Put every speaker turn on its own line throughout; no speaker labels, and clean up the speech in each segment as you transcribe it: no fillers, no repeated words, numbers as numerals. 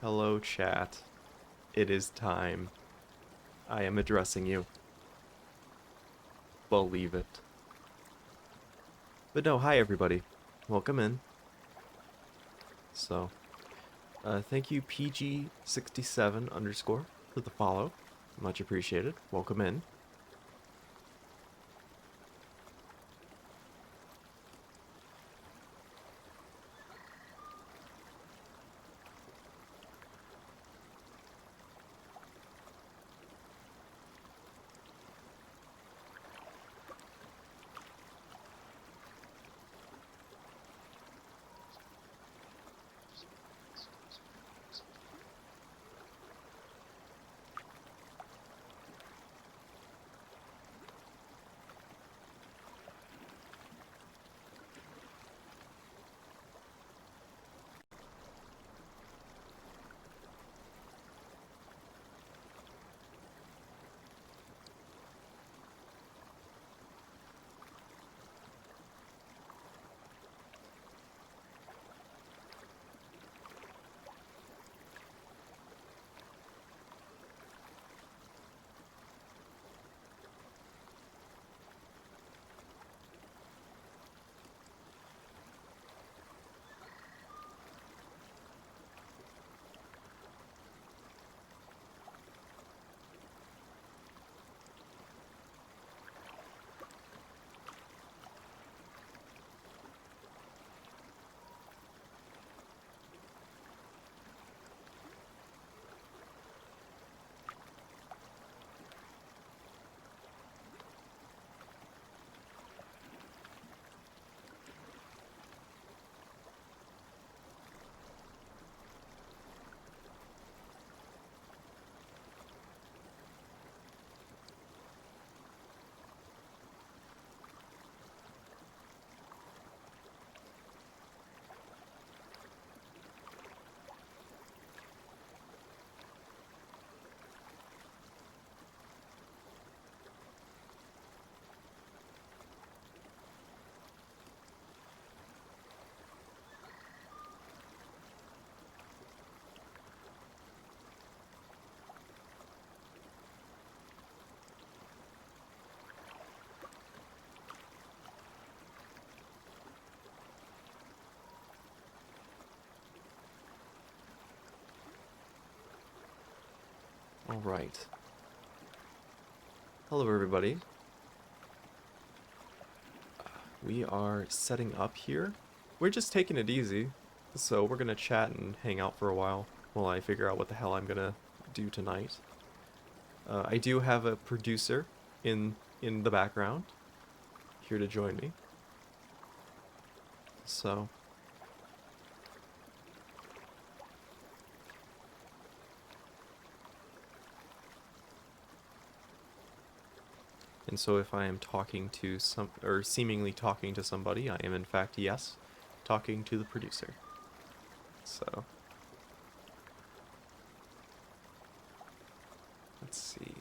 Hello, chat. It is time. I am addressing you. Believe it. But no, hi everybody. Welcome in. So, thank you PG67 underscore for the follow. Much appreciated. Welcome in. Alright. Hello everybody. We are setting up here. We're just taking it easy. So we're gonna chat and hang out for a while I figure out what the hell I'm gonna do tonight. I do have a producer in the background here to join me. So and so if I am talking to or seemingly talking to somebody, I am in fact, yes, talking to the producer. So let's see.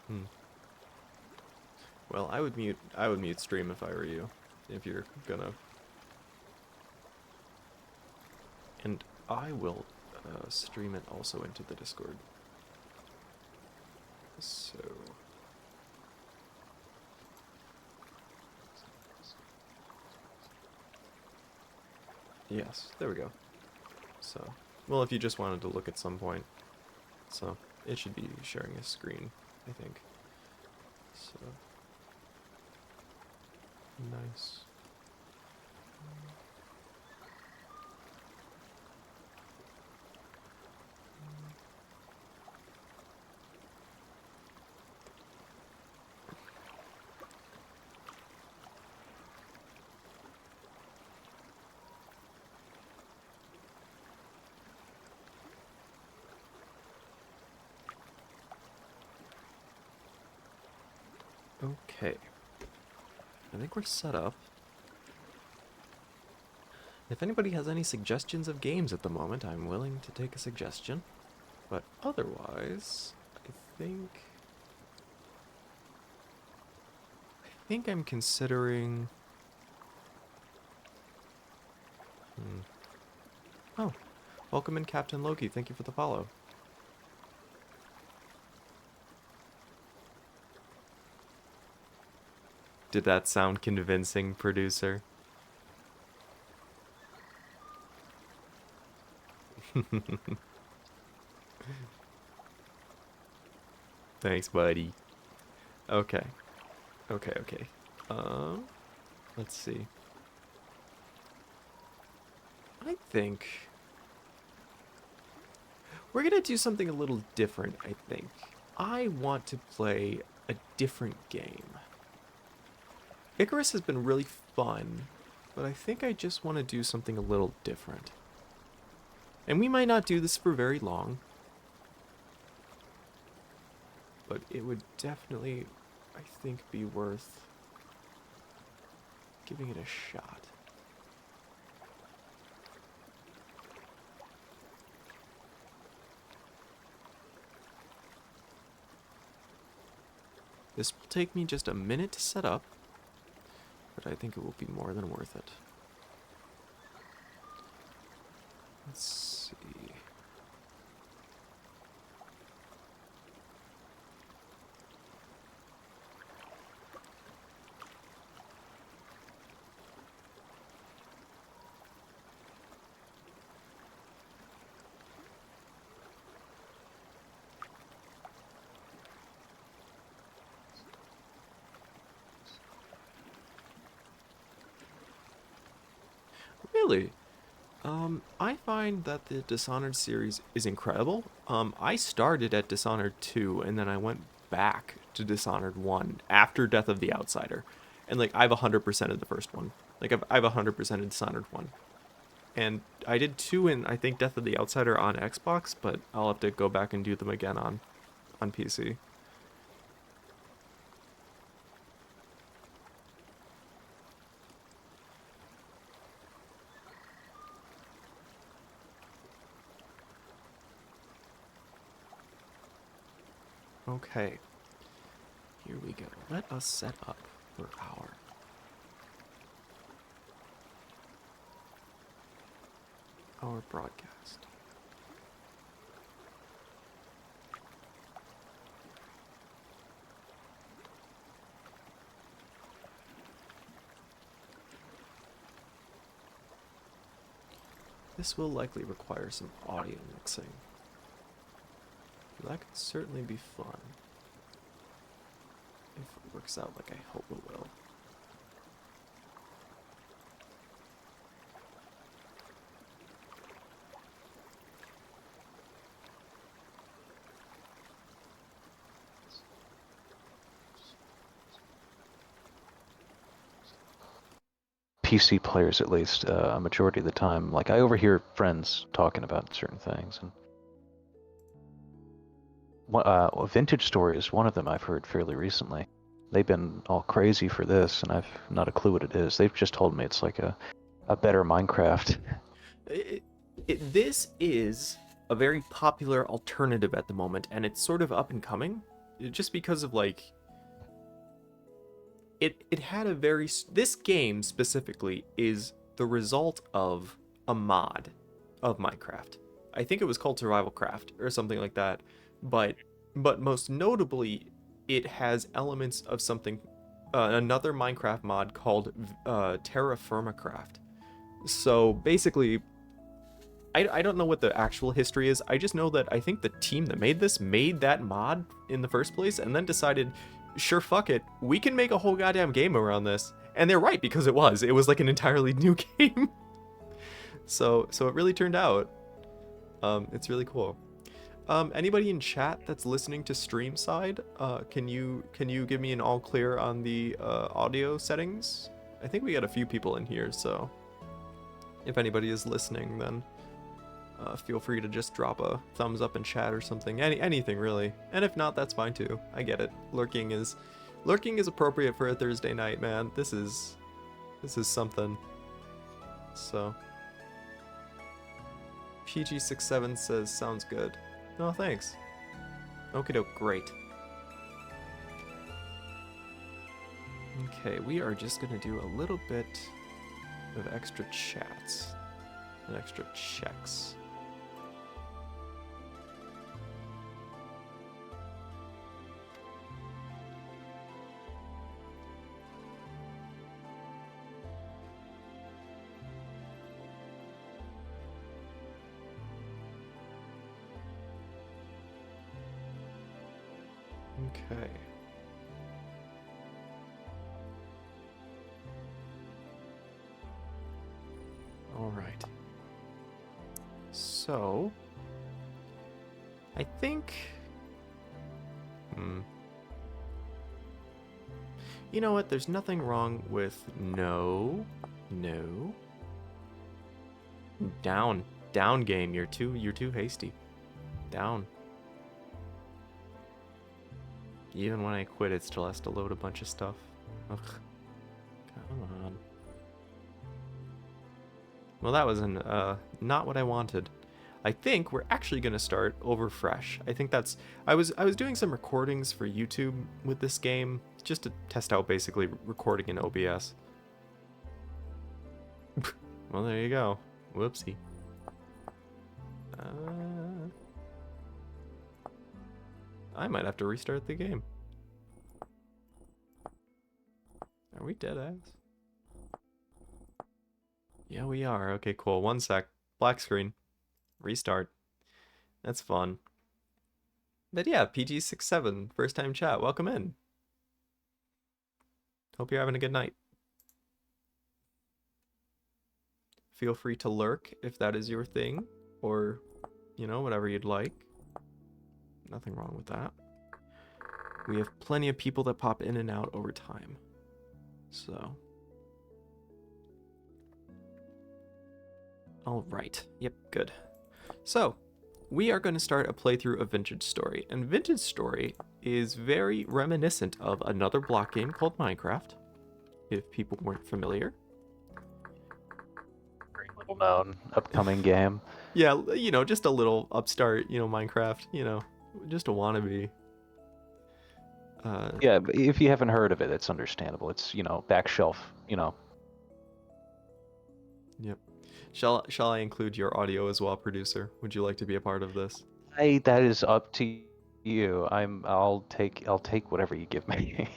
Hmm. Well, I would mute stream if I were you, if you're gonna. And I will stream it also into the Discord. So yes, there we go. So, well, if you just wanted to look at some point, so it should be sharing a screen, I think. So nice. Okay. I think we're set up. If anybody has any suggestions of games at the moment, I'm willing to take a suggestion. But otherwise, I think I'm considering... Oh, welcome in, Captain Loki. Thank you for the follow. Did that sound convincing, producer? Thanks, buddy. Okay. Okay. Let's see. I think we're gonna do something a little different, I think. I want to play a different game. Icarus has been really fun, but I think I just want to do something a little different. And we might not do this for very long, but it would definitely, I think, be worth giving it a shot. This will take me just a minute to set up, but I think it will be more than worth it. Let's see. Really? I find that the Dishonored series is incredible. I started at Dishonored 2 and then I went back to Dishonored 1 after Death of the Outsider. And like I've 100% of the first one. Like I've 100% of Dishonored 1. And I did 2 in I think Death of the Outsider on Xbox, but I'll have to go back and do them again on PC. Okay. Here we go. Let us set up for our broadcast. This will likely require some audio mixing. That could certainly be fun. If it works out like I hope it will.
PC players, at least, a majority of the time. Like, I overhear friends talking about certain things. And Vintage Story is one of them I've heard fairly recently. They've been all crazy for this, and I've not a clue what it is. They've just told me it's like a better Minecraft.
This is a very popular alternative at the moment, and it's sort of up and coming, just because of like it had a very this game specifically is the result of a mod of Minecraft. I think it was called Survival Craft or something like that, but most notably, it has elements of something another Minecraft mod called Terra Firmacraft. So basically, I don't know what the actual history is. I just know that I think the team that made this made that mod in the first place and then decided, sure, fuck it, we can make a whole goddamn game around this. And they're right, because it was like an entirely new game. So it really turned out. It's really cool. Anybody in chat that's listening to stream side, can you give me an all clear on the audio settings? I think we got a few people in here, so if anybody is listening, then feel free to just drop a thumbs up in chat or something. Anything really. And if not, that's fine too. I get it. Lurking is appropriate for a Thursday night, man. This is something. So PG67 says, sounds good. No, thanks. Okie doke, great. Okay, we are just gonna do a little bit of extra chats and extra checks. Okay. All right. So, I think... You know what? There's nothing wrong with no. Down game. You're too hasty. Down. Even when I quit, it still has to load a bunch of stuff. Ugh. Come on. Well, that was not what I wanted. I think we're actually gonna start over fresh. I think that's... I was doing some recordings for YouTube with this game, just to test out basically recording in OBS. Well, there you go. Whoopsie. I might have to restart the game. Are we dead ass? Yeah, we are. Okay, cool. One sec. Black screen. Restart. That's fun. But yeah, PG67, first time chat. Welcome in. Hope you're having a good night. Feel free to lurk if that is your thing, or, you know, whatever you'd like. Nothing wrong with that. We have plenty of people that pop in and out over time. So. All right. Yep, good. So, we are going to start a playthrough of Vintage Story. And Vintage Story is very reminiscent of another block game called Minecraft, if people weren't familiar.
Very little known upcoming game.
Yeah, you know, just a little upstart, you know, Minecraft, you know, just a wannabe.
Yeah, but if you haven't heard of it, it's understandable. It's, you know, back shelf, you know.
Yep. Shall I include your audio as well, producer? Would you like to be a part of this?
That is up to you. I'll take whatever you give me.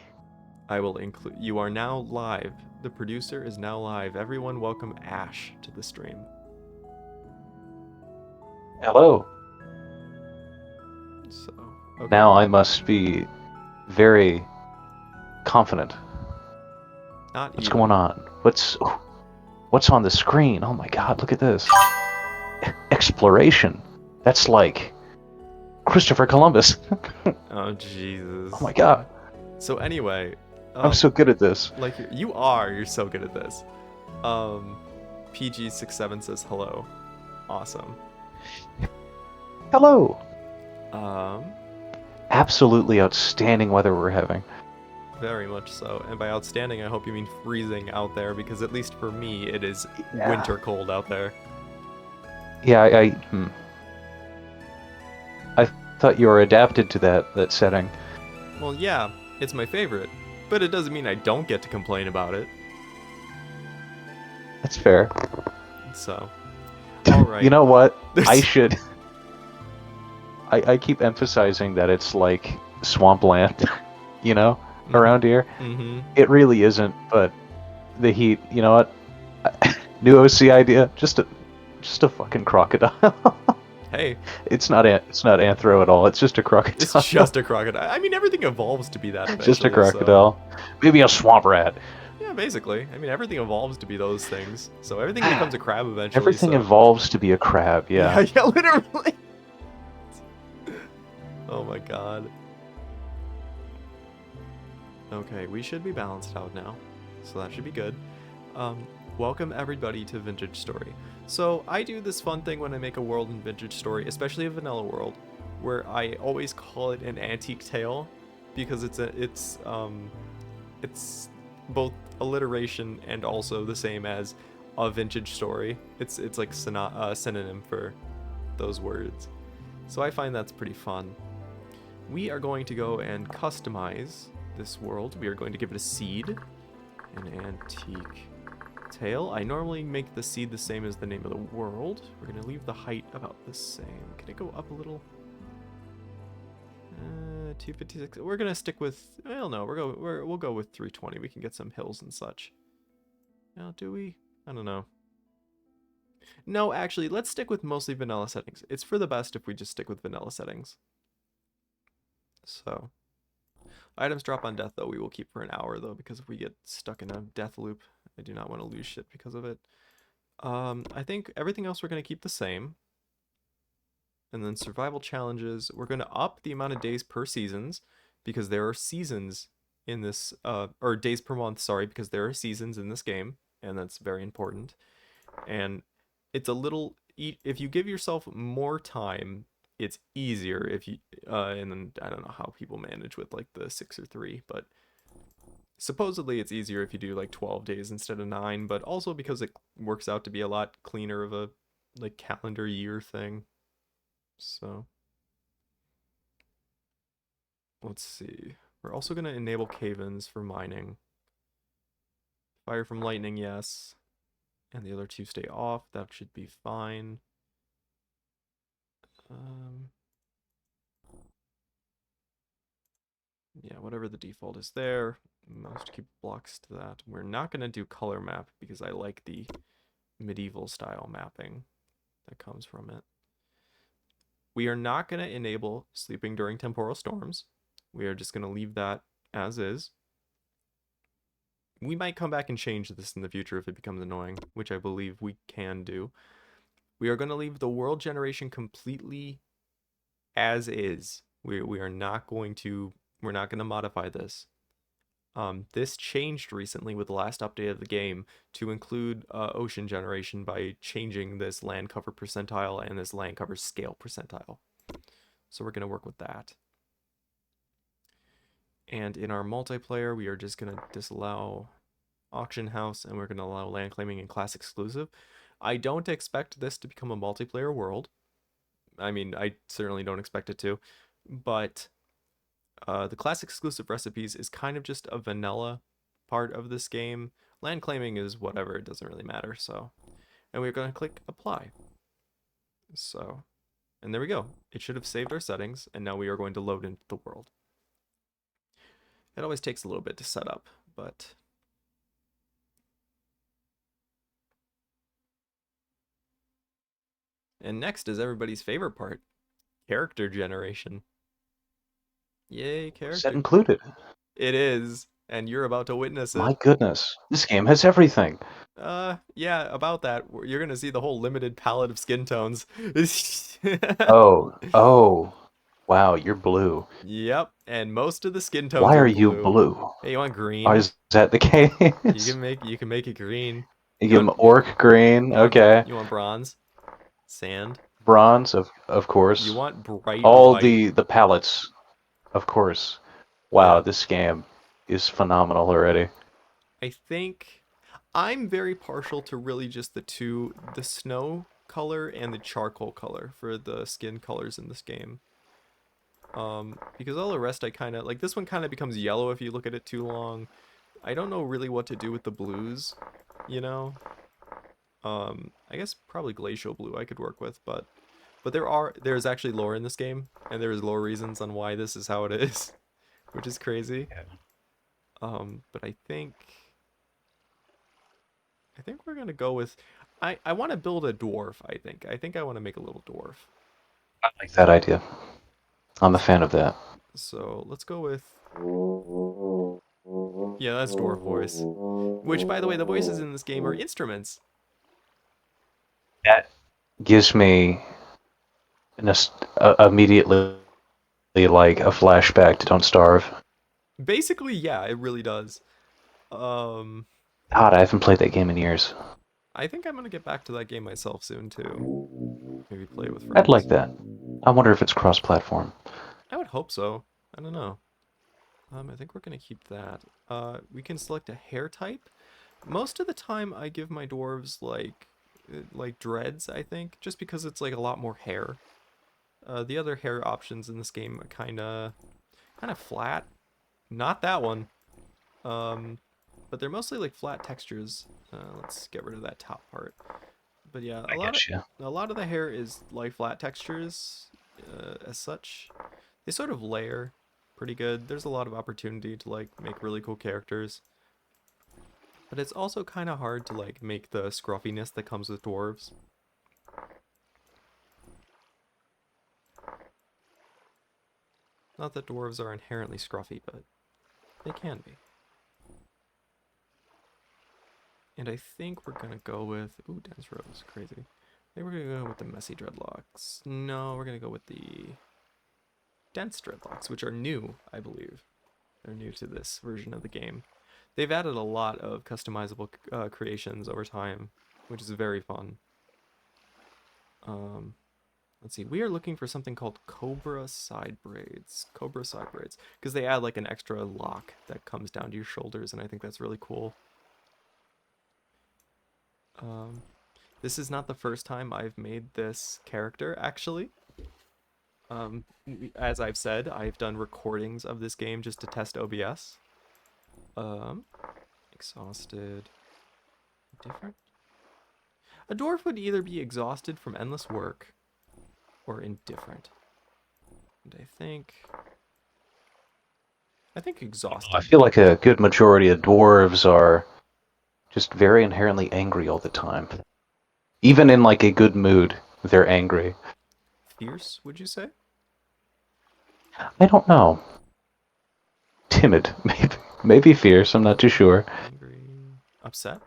I will include. You are now live. The producer is now live. Everyone, welcome Ash to the stream.
Hello.
So. Okay.
Now I must be very confident. What's going on? What's on the screen? Oh my god, look at this. Exploration. That's like Christopher Columbus.
Oh, Jesus.
Oh my god.
So anyway...
I'm so good at this.
Like, you're so good at this. PG67 says hello. Awesome.
Hello.
Um...
Absolutely outstanding weather we're having.
Very much so. And by outstanding, I hope you mean freezing out there, because at least for me, it is winter cold out there.
Yeah, I thought you were adapted to that setting.
Well, yeah, it's my favorite, but it doesn't mean I don't get to complain about it.
That's fair.
So, all right.
You know what? I should... I keep emphasizing that it's like swampland, you know, around here.
Mm-hmm.
It really isn't, but the heat, you know what? New OC idea, just a fucking crocodile.
Hey,
it's not anthro at all. It's just a crocodile.
It's just a crocodile. I mean, everything evolves to be that.
Just a crocodile. So. Maybe a swamp rat.
Yeah, basically. I mean, everything evolves to be those things. So everything becomes a crab eventually.
Everything evolves to be a crab. Yeah.
Yeah, literally. Oh my god. Okay, we should be balanced out now, so that should be good. Welcome everybody to Vintage Story. So I do this fun thing when I make a world in Vintage Story, especially a vanilla world, where I always call it an antique tale, because it's both alliteration and also the same as a vintage story. It's like synonym for those words. So I find that's pretty fun. We are going to go and customize this world. We are going to give it a seed, an antique tail. I normally make the seed the same as the name of the world. We're going to leave the height about the same. Can it go up a little? 256. We're going to stick with, well, no, we'll go with 320. We can get some hills and such. Now, do we? I don't know. No, actually, let's stick with mostly vanilla settings. It's for the best if we just stick with vanilla settings. So, items drop on death, though, we will keep for an hour, though, because if we get stuck in a death loop, I do not want to lose shit because of it. I think everything else we're going to keep the same. And then survival challenges, we're going to up the amount of days per seasons, because there are seasons in this, or days per month, sorry, because there are seasons in this game, and that's very important. And it's a little, if you give yourself more time, it's easier if you, and then I don't know how people manage with like the 6 or 3, but supposedly it's easier if you do like 12 days instead of 9, but also because it works out to be a lot cleaner of a like calendar year thing. So let's see. We're also going to enable cave-ins for mining. Fire from lightning, yes. And the other two stay off. That should be fine. Yeah, whatever the default is there. Most keep blocks to that. We're not going to do color map because I like the medieval style mapping that comes from it. We are not going to enable sleeping during temporal storms. We are just going to leave that as is. We might come back and change this in the future if it becomes annoying, which I believe we can do. We are going to leave the world generation completely as is. We are not going to, we're not going to modify this. This changed recently with the last update of the game to include ocean generation by changing this land cover percentile and this land cover scale percentile. So we're going to work with that. And in our multiplayer, we are just going to disallow auction house and we're going to allow land claiming and class exclusive. I don't expect this to become a multiplayer world. I mean, I certainly don't expect it to, but the class exclusive recipes is kind of just a vanilla part of this game. Land claiming is whatever, it doesn't really matter. So, and we're going to click apply. So, and there we go. It should have saved our settings, and now we are going to load into the world. It always takes a little bit to set up, but and next is everybody's favorite part, character generation. Yay,
Set
character.
included.
It is, and you're about to witness
My
it.
goodness, this game has everything.
Yeah, about that. You're gonna see the whole limited palette of skin tones.
Oh, wow, you're blue.
Yep, and most of the skin tones
Why
are
are you
blue.
blue?
Hey, you want
Oh,
green?
is that the case?
You can make it green.
You give him orc green. Okay,
You want bronze? Sand?
bronze of
You
course.
want bright
All
white?
the palettes, of course. Wow,
Yeah.
this game is phenomenal already.
I think I'm very partial to really just the two, the snow color and the charcoal color for the skin colors in this game. Because all the rest I kind of, like this one kind of becomes yellow if you look at it too long. I don't know really what to do with the blues, you know? I guess probably glacial blue I could work with, but there's actually lore in this game, and there's lore reasons on why this is how it is, which is crazy. But I think we're gonna go with, I want to build a dwarf. I think I want to make a little dwarf.
I like that idea. I'm a fan of that.
So let's go with, yeah, that's dwarf voice. Which, by the way, the voices in this game are instruments.
That gives me immediately like a flashback to Don't Starve.
Basically, yeah, it really does. Um,
God, I haven't played that game in years.
I think I'm gonna get back to that game myself soon too. Maybe play it with
I'd like
friends.
that. I wonder if it's cross-platform.
I would hope so. I don't know. I think we're gonna keep that. We can select a hair type. Most of the time, I give my dwarves like like dreads, I think, just because it's like a lot more hair. The other hair options in this game are kind of flat. Not that one. Um, but they're mostly like flat textures. Let's get rid of that top part. But yeah,
I get you.
a lot of the hair is like flat textures as such. They sort of layer pretty good. There's a lot of opportunity to like make really cool characters. But it's also kind of hard to like make the scruffiness that comes with dwarves. Not that dwarves are inherently scruffy, but they can be. And I think we're gonna go with... Ooh, dense rose, crazy. I think we're gonna go with the messy dreadlocks. No, we're gonna go with the dense dreadlocks, which are new, I believe. They're new to this version of the game. They've added a lot of customizable creations over time, which is very fun. Um, let's see. We are looking for something called Cobra side braids. Cobra side braids, because they add like an extra lock that comes down to your shoulders, and I think that's really cool. Um, this is not the first time I've made this character, actually. As I've said, I've done recordings of this game just to test OBS. Um, exhausted. Different? A dwarf would either be exhausted from endless work or indifferent. And I think
I
exhausted.
feel like a good majority of dwarves are just very inherently angry all the time. Even in like a good mood, they're angry.
Fierce, would you say?
I don't know. Timid, maybe fierce. I'm not too sure.
Angry. Upset?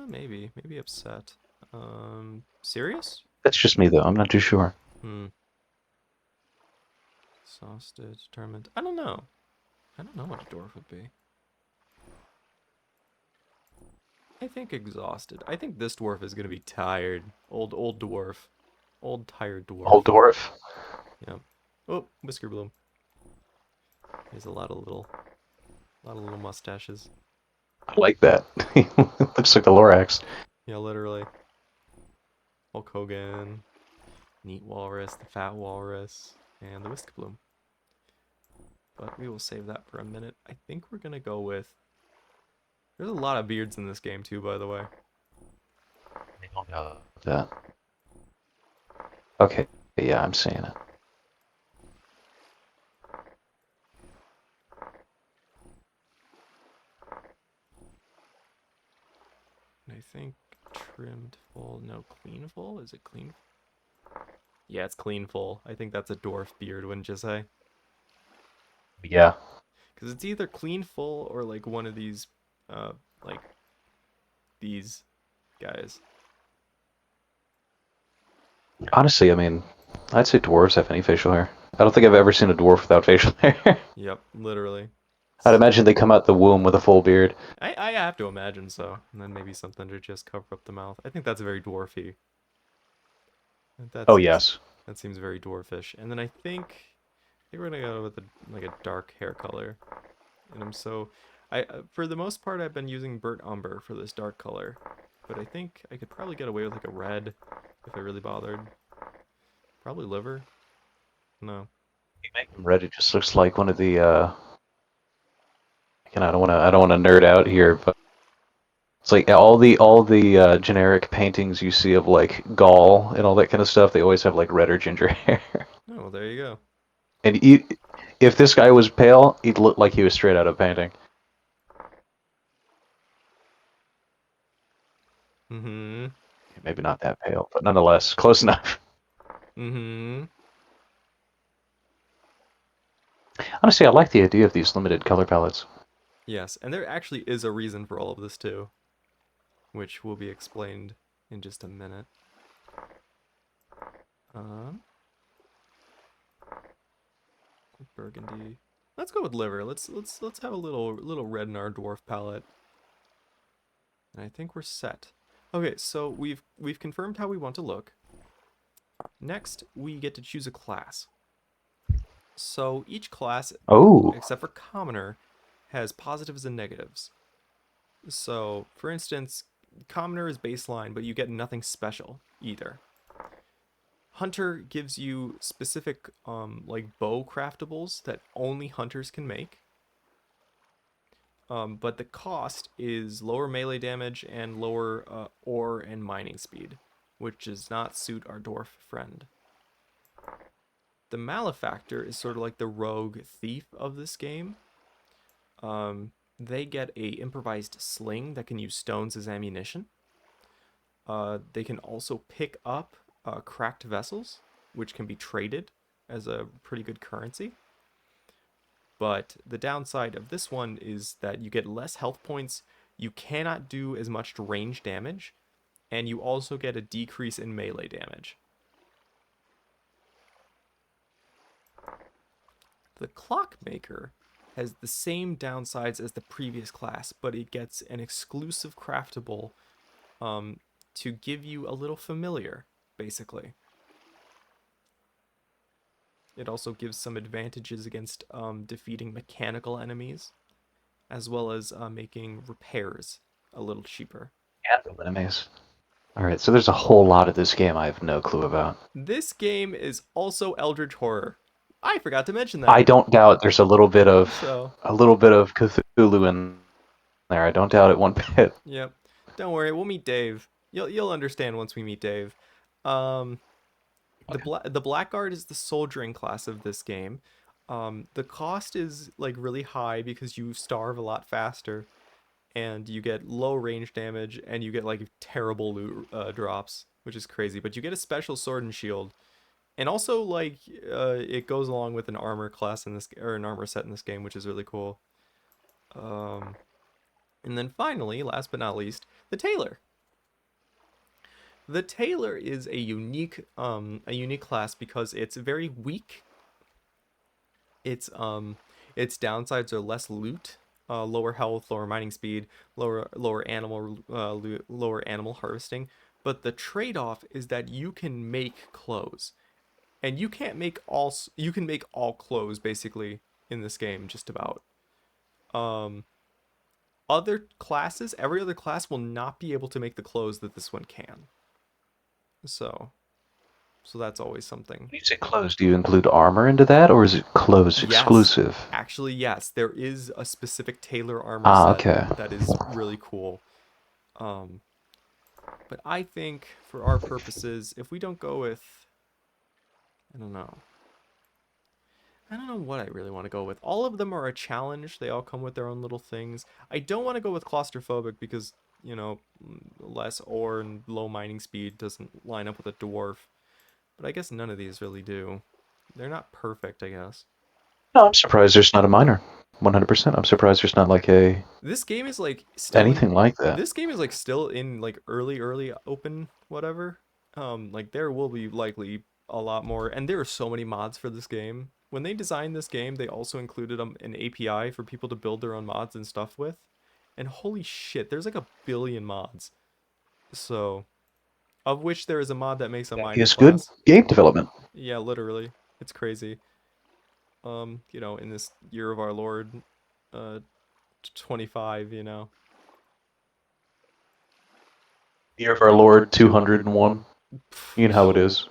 Maybe upset. Serious?
That's just me though. I'm not too sure.
Hmm. Exhausted, determined. I don't know. I don't know what a dwarf would be. I think exhausted. I think this dwarf is gonna be tired. Old dwarf. Old tired dwarf.
Old dwarf.
Yeah. Oh, whisker bloom. There's a lot of little mustaches.
I like that. Looks like the Lorax.
Yeah, literally. Hulk Hogan, Neat Walrus, the Fat Walrus, and the whisker bloom. But we will save that for a minute. I think we're gonna go with... There's a lot of beards in this game too, by the way.
That. Okay. Yeah, I'm seeing it.
And I think trimmed full, no, clean full? Is it clean? Yeah, it's clean full. I think that's a dwarf beard, wouldn't you say?
Yeah.
Because it's either clean full or like one of these, uh, like these guys.
Honestly, I mean, I'd say dwarves have any facial hair. I don't think I've ever seen a dwarf without facial hair.
Yep, literally.
I'd imagine they come out the womb with a full beard.
I have to imagine so. And then maybe something to just cover up the mouth. I think that's very dwarfy. That
Oh
seems
yes.
that seems very dwarfish. And then I think we're gonna go with like a dark hair color. And for the most part I've been using burnt umber for this dark color, but I think I could probably get away with like a red if I really bothered. Probably liver. No.
Red, it just looks like one of the. I don't wanna nerd out here, but it's like all the generic paintings you see of like Gaul and all that kind of stuff. They always have like red or ginger hair.
Oh, well, there you go.
And if this guy was pale, he'd look like he was straight out of painting.
Mm-hmm.
Maybe not that pale, but nonetheless, close enough.
Mm-hmm.
Honestly, I like the idea of these limited color palettes.
Yes, and there actually is a reason for all of this too, which will be explained in just a minute. Um, burgundy. Let's go with liver. Let's have a little red in our dwarf palette. And I think we're set. Okay, so we've confirmed how we want to look. Next, we get to choose a class. So each class,
Oh,
except for commoner, has positives and negatives. So, for instance, Commoner is baseline, but you get nothing special either. Hunter gives you specific like bow craftables that only hunters can make. But the cost is lower melee damage and lower ore and mining speed, which does not suit our dwarf friend. The malefactor is sort of like the rogue thief of this game. They get a improvised sling that can use stones as ammunition. They can also pick up cracked vessels, which can be traded as a pretty good currency. But the downside of this one is that you get less health points, you cannot do as much range damage, and you also get a decrease in melee damage. The Clockmaker has the same downsides as the previous class, but it gets an exclusive craftable to give you a little familiar, basically. It also gives some advantages against defeating mechanical enemies, as well as making repairs a little cheaper.
Handful of enemies. All right, so there's a whole lot of this game I have no clue about.
This game is also Eldritch Horror. I forgot to mention
I
that.
don't doubt there's a little bit of
So,
Cthulhu in there. I don't doubt it one bit.
yep. Don't worry, we'll meet Dave. You'll understand once we meet Dave. Um, the Blackguard is the soldiering class of this game. The cost is like really high because you starve a lot faster, and you get low range damage, and you get like terrible loot drops, which is crazy. But you get a special sword and shield, and also like it goes along with an armor class in this or an armor set in this game, which is really cool. Um, and then finally, last but not least, the Tailor. The Tailor is a unique class because it's very weak. Its downsides are less loot, lower health, lower mining speed, lower animal harvesting. But the trade-off is that you can make clothes, and you can make all clothes basically in this game just about. Um, every other class will not be able to make the clothes that this one can. So, so that's always something.
When you say clothes, do you include armor into that, or is it clothes
Yes,
exclusive?
actually, yes. There is a specific tailor armor
Ah,
set
okay.
that is really cool. Um, but I think for our purposes, if we don't go with, I don't know. I don't know what I really want to go with. All of them are a challenge. They all come with their own little things. I don't want to go with claustrophobic because, less ore and low mining speed doesn't line up with a dwarf. But I guess none of these really do. They're not perfect, I guess.
No, I'm surprised there's not a minor. 100%. I'm surprised there's not like a
This game is like still in
anything like that.
this game is like still in like early open whatever. Like there will be likely a lot more, and there are so many mods for this game. When they designed this game, they also included an API for people to build their own mods and stuff with. And holy shit, there's like a billion mods. So, of which there is a mod that makes a minor
Is good
class.
game development.
Yeah, literally. It's crazy. In this year of our Lord, uh 25,
Year of our Lord 201. You know how it is.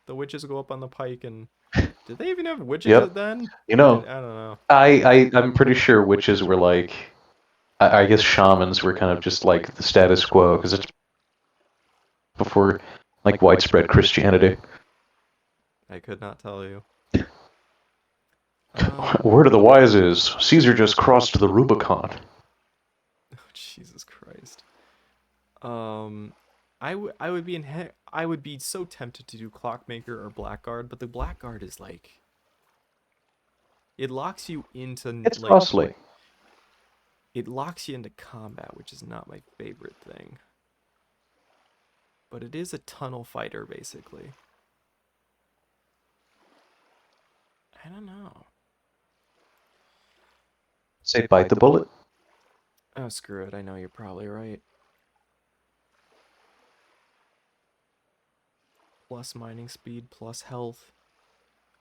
The witches go up on the pike, and did they even have witches
Yep.
then?
You
I
know,
don't know.
I'm pretty sure witches were like, I guess shamans were kind of just like the status quo because it's before like widespread Christianity.
I could not tell you.
Word of the wise is Caesar just crossed the Rubicon.
Oh, Jesus Christ. I would be so tempted to do Clockmaker or Blackguard, but the Blackguard is like it locks you into
It's
like
costly.
it locks you into combat, which is not my favorite thing. But it is a tunnel fighter basically. I don't know.
Say bite the bullet.
Oh, screw it. I know you're probably right. Plus mining speed, plus health.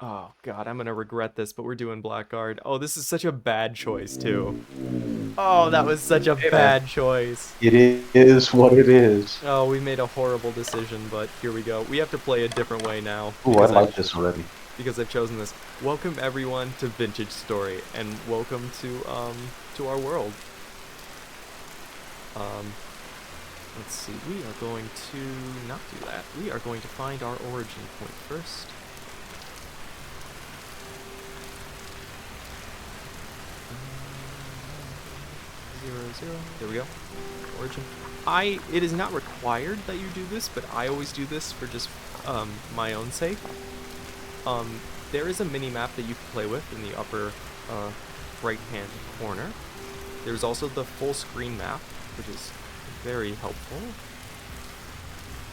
Oh god, I'm gonna regret this, but we're doing Blackguard. Oh, this is such a bad choice too. Oh, that was such a
Hey man,
bad choice.
it is what it is.
Oh, we made a horrible decision, but here we go. We have to play a different way now
Ooh, I like this already.
because I've chosen this. Welcome everyone to Vintage Story, and welcome to our world. Um, let's see. We are going to not do that. We are going to find our origin point first. Zero. There we go. Origin. It is not required that you do this, but I always do this for just my own sake. There is a mini map that you can play with in the upper right hand corner. There's also the full screen map, which is very helpful.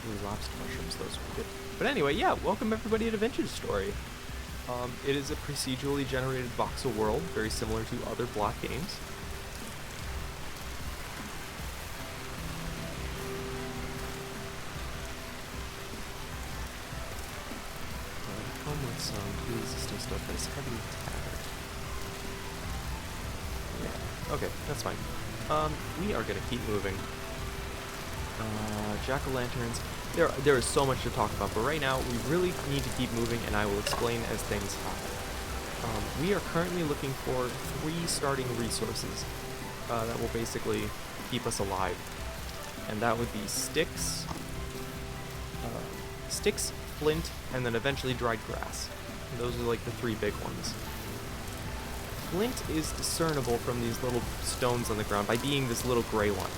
Ooh, lobster mushrooms, those were good. But anyway, yeah, welcome everybody to Vintage Story. It is a procedurally generated voxel world, very similar to other block games. Come with some pre-existing stuff that is heavily tattered. Yeah, okay, that's fine. We are gonna keep moving. Jack-o'-lanterns. There is so much to talk about, but right now we really need to keep moving, and I will explain as things happen. We are currently looking for 3 starting resources that will basically keep us alive, and that would be sticks, flint, and then eventually dried grass. And those are like the 3 big ones. Flint is discernible from these little stones on the ground by being this little gray one.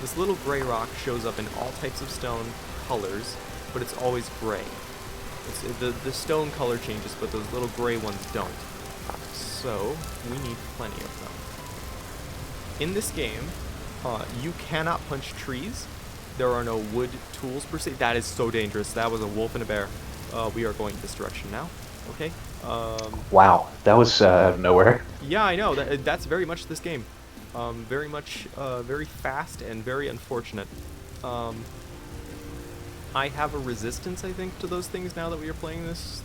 This little gray rock shows up in all types of stone colors, but it's always gray. The stone color changes, but those little gray ones don't. So, we need plenty of them. In this game, you cannot punch trees. There are no wood tools per se. That is so dangerous. That was a wolf and a bear. We are going this direction now. Okay.
Wow, that was out of nowhere.
Yeah, I know. That's very much this game. Very much, very fast and very unfortunate. I have a resistance, I think, to those things now that we are playing this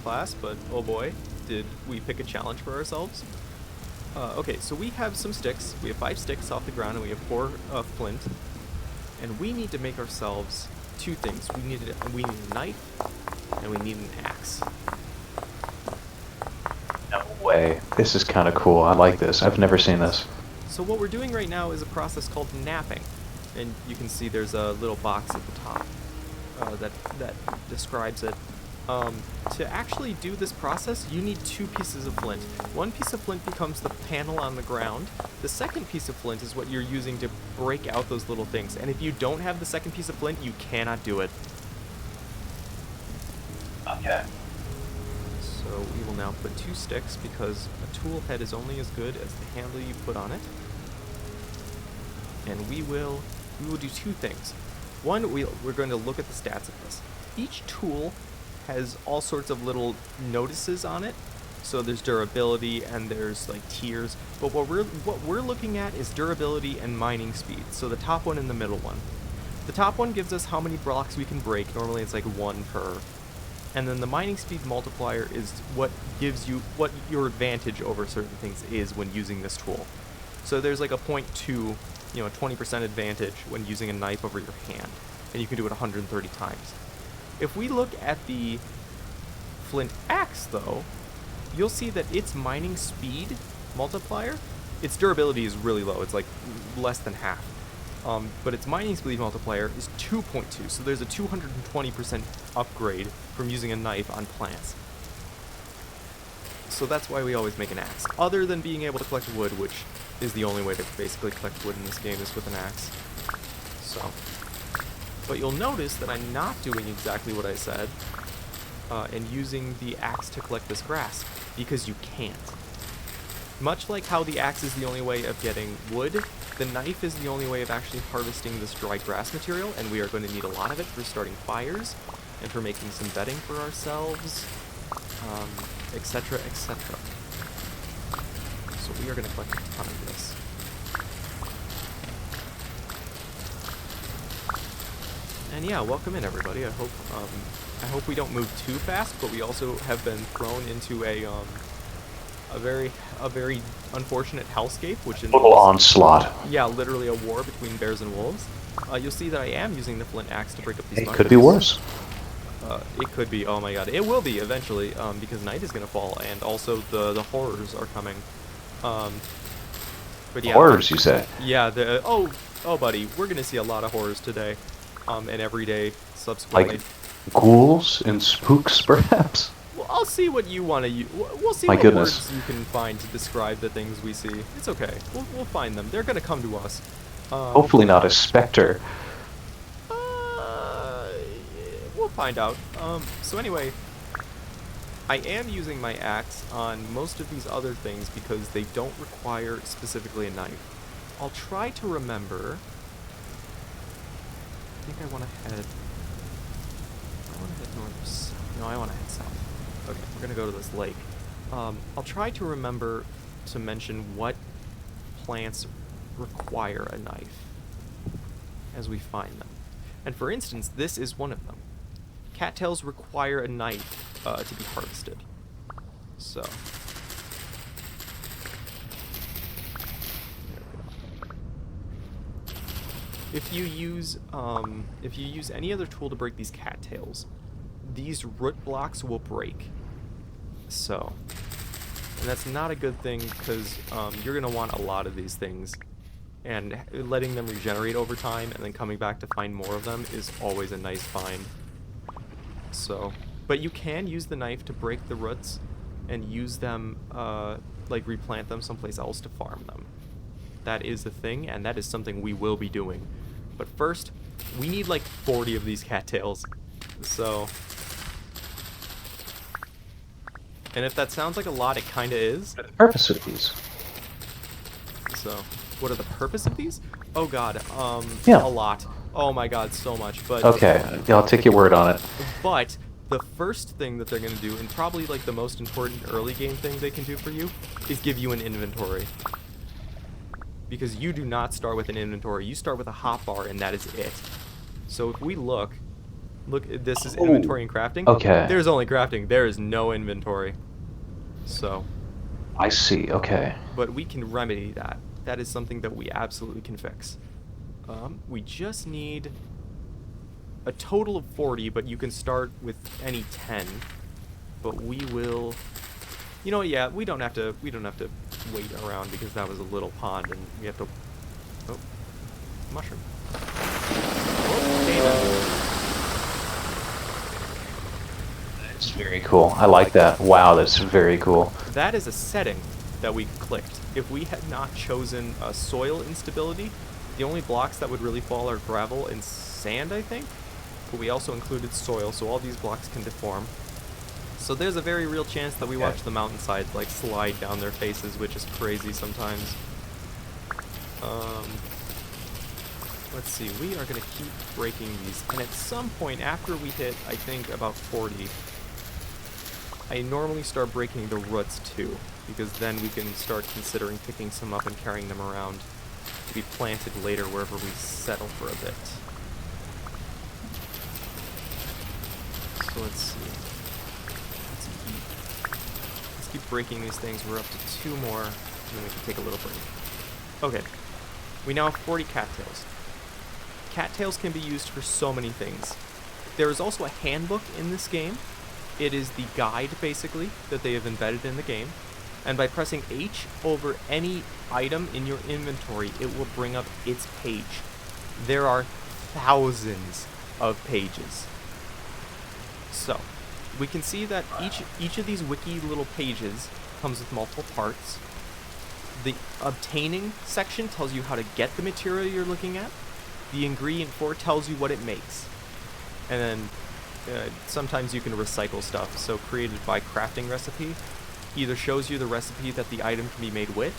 class. But oh boy, did we pick a challenge for ourselves. Okay, so we have some sticks. We have 5 sticks off the ground, and we have 4 flint. And we need to make ourselves 2 things. We need a knife, and we need an axe.
No way. This is kind of cool. I like this. I've never seen this.
So what we're doing right now is a process called napping. And you can see there's a little box at the top that describes it. To actually do this process, you need 2 pieces of flint. 1 piece of flint becomes the panel on the ground. The second piece of flint is what you're using to break out those little things. And if you don't have the second piece of flint, you cannot do it.
Okay.
So we will now put 2 sticks because a tool head is only as good as the handle you put on it. And we will do 2 things. One, we're going to look at the stats of this. Each tool has all sorts of little notices on it. So there's durability and there's like tiers. But what we're looking at is durability and mining speed. So the top one and the middle one. The top one gives us how many blocks we can break. Normally it's like 1 per. And then the mining speed multiplier is what gives you what your advantage over certain things is when using this tool. So there's like a 0.2, 20% advantage when using a knife over your hand. And you can do it 130 times. If we look at the flint axe, though, you'll see that its mining speed multiplier, its durability is really low. It's like less than half. But its mining speed multiplier is 2.2, so there's a 220% upgrade from using a knife on plants. So that's why we always make an axe. Other than being able to collect wood, which is the only way to basically collect wood in this game is with an axe. So... But you'll notice that I'm not doing exactly what I said and using the axe to collect this grass, because you can't. Much like how the axe is the only way of getting wood, the knife is the only way of actually harvesting this dry grass material, and we are going to need a lot of it for starting fires, and for making some bedding for ourselves, etc., etc. So we are going to collect a ton of this. And yeah, welcome in everybody. I hope I hope we don't move too fast, but we also have been thrown into a very unfortunate hellscape, which
Total
involves,
onslaught.
yeah, literally a war between bears and wolves. You'll see that I am using the flint axe to break up these
It
mushrooms.
could be worse.
It could be. Oh my god, it will be eventually, because night is gonna fall, and also the horrors are coming. But yeah,
Horrors, you say?
yeah. Oh, buddy, we're gonna see a lot of horrors today, and every day subsequently.
Like ghouls and spooks, perhaps?
Well, I'll see what you want to use. We'll see
My
what
goodness.
words you can find to describe the things we see. It's okay. We'll find them. They're gonna come to us.
Hopefully not a specter.
Uh, we'll find out. So anyway, I am using my axe on most of these other things because they don't require specifically a knife. I'll try to remember. I think I want to head. I want to head north or south. No, I want to head south. Okay, we're gonna go to this lake. I'll try to remember to mention what plants require a knife as we find them. And for instance, this is one of them. Cattails require a knife to be harvested. So. If you use any other tool to break these cattails, these root blocks will break. So, and that's not a good thing because you're gonna want a lot of these things, and letting them regenerate over time and then coming back to find more of them is always a nice find. So, but you can use the knife to break the roots and use them, like replant them someplace else to farm them. That is the thing, and that is something we will be doing. But first, we need like 40 of these cattails. So, and if that sounds like a lot, it kind of is.
The purpose of these.
So, what are the purpose of these? Oh god,
Yeah.
a lot. Oh my god, so much. But
Okay, I'll take your word on it.
But the first thing that they're going to do, and probably like the most important early game thing they can do for you, is give you an inventory. Because you do not start with an inventory. You start with a hotbar, and that is it. So if we look, this is inventory and crafting.
Okay.
There's only crafting. There is no inventory. So.
I see, okay.
But we can remedy that. That is something that we absolutely can fix. We just need a total of 40, but you can start with any 10. But we will, you know, yeah, we don't have to wait around because that was a little pond and we have to, oh, mushroom. Okay,
It's very cool. I like that. Wow, that's very cool.
that is a setting that we clicked. If we had not chosen soil instability, the only blocks that would really fall are gravel and sand, I think. But we also included soil, so all these blocks can deform. So there's a very real chance that we watch the mountainsides like slide down their faces, which is crazy sometimes. Let's see, we are gonna keep breaking these, and at some point after we hit, I think, about 40, I normally start breaking the roots too, because then we can start considering picking some up and carrying them around to be planted later wherever we settle for a bit. So let's see. Let's keep breaking these things. We're up to 2 more, and then we can take a little break. Okay. We now have 40 cattails. Cattails can be used for so many things. There is also a handbook in this game. It is the guide, basically, that they have embedded in the game. And by pressing H over any item in your inventory, it will bring up its page. There are thousands of pages. So, we can see that each of these wiki little pages comes with multiple parts. The obtaining section tells you how to get the material you're looking at. The ingredient for it tells you what it makes. And then sometimes you can recycle stuff. So created by crafting recipe either shows you the recipe that the item can be made with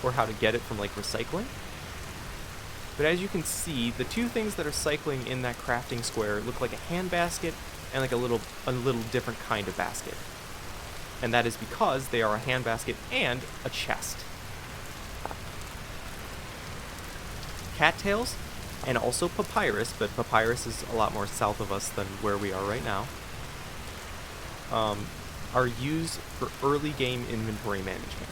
or how to get it from like recycling. But as you can see, the 2 things that are cycling in that crafting square look like a hand basket and like a little different kind of basket. And that is because they are a hand basket and a chest. Cattails and also papyrus, but papyrus is a lot more south of us than where we are right now. are used for early game inventory management.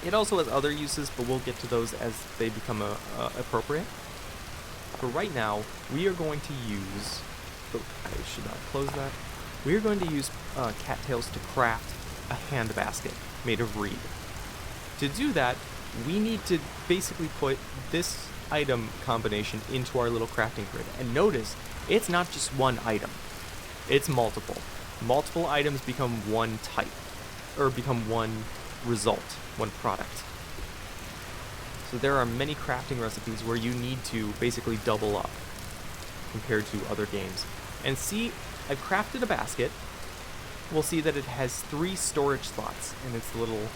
It also has other uses, but we'll get to those as they become appropriate. For right now, we are going to use... Oh, I should not close that. We are going to use cattails to craft a hand basket made of reed. To do that, we need to basically put this item combination into our little crafting grid. And notice, it's not just one item. It's multiple. Multiple items become one type, or become one result, one product. So there are many crafting recipes where you need to basically double up compared to other games. And see, I've crafted a basket. We'll see that it has 3 storage slots in its little,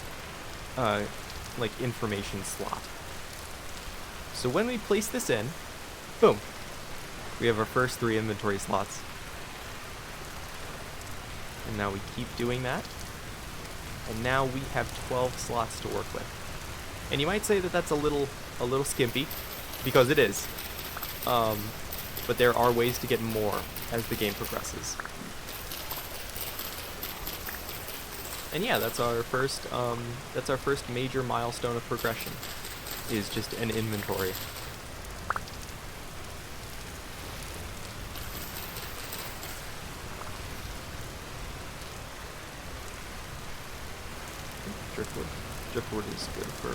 like, information slot. So when we place this in, boom, we have our first 3 inventory slots. And now we keep doing that. And now we have 12 slots to work with. And you might say that that's a little skimpy, because it is. But there are ways to get more as the game progresses. And yeah, that's our first major milestone of progression, is just an inventory. Driftwood. Driftwood is good for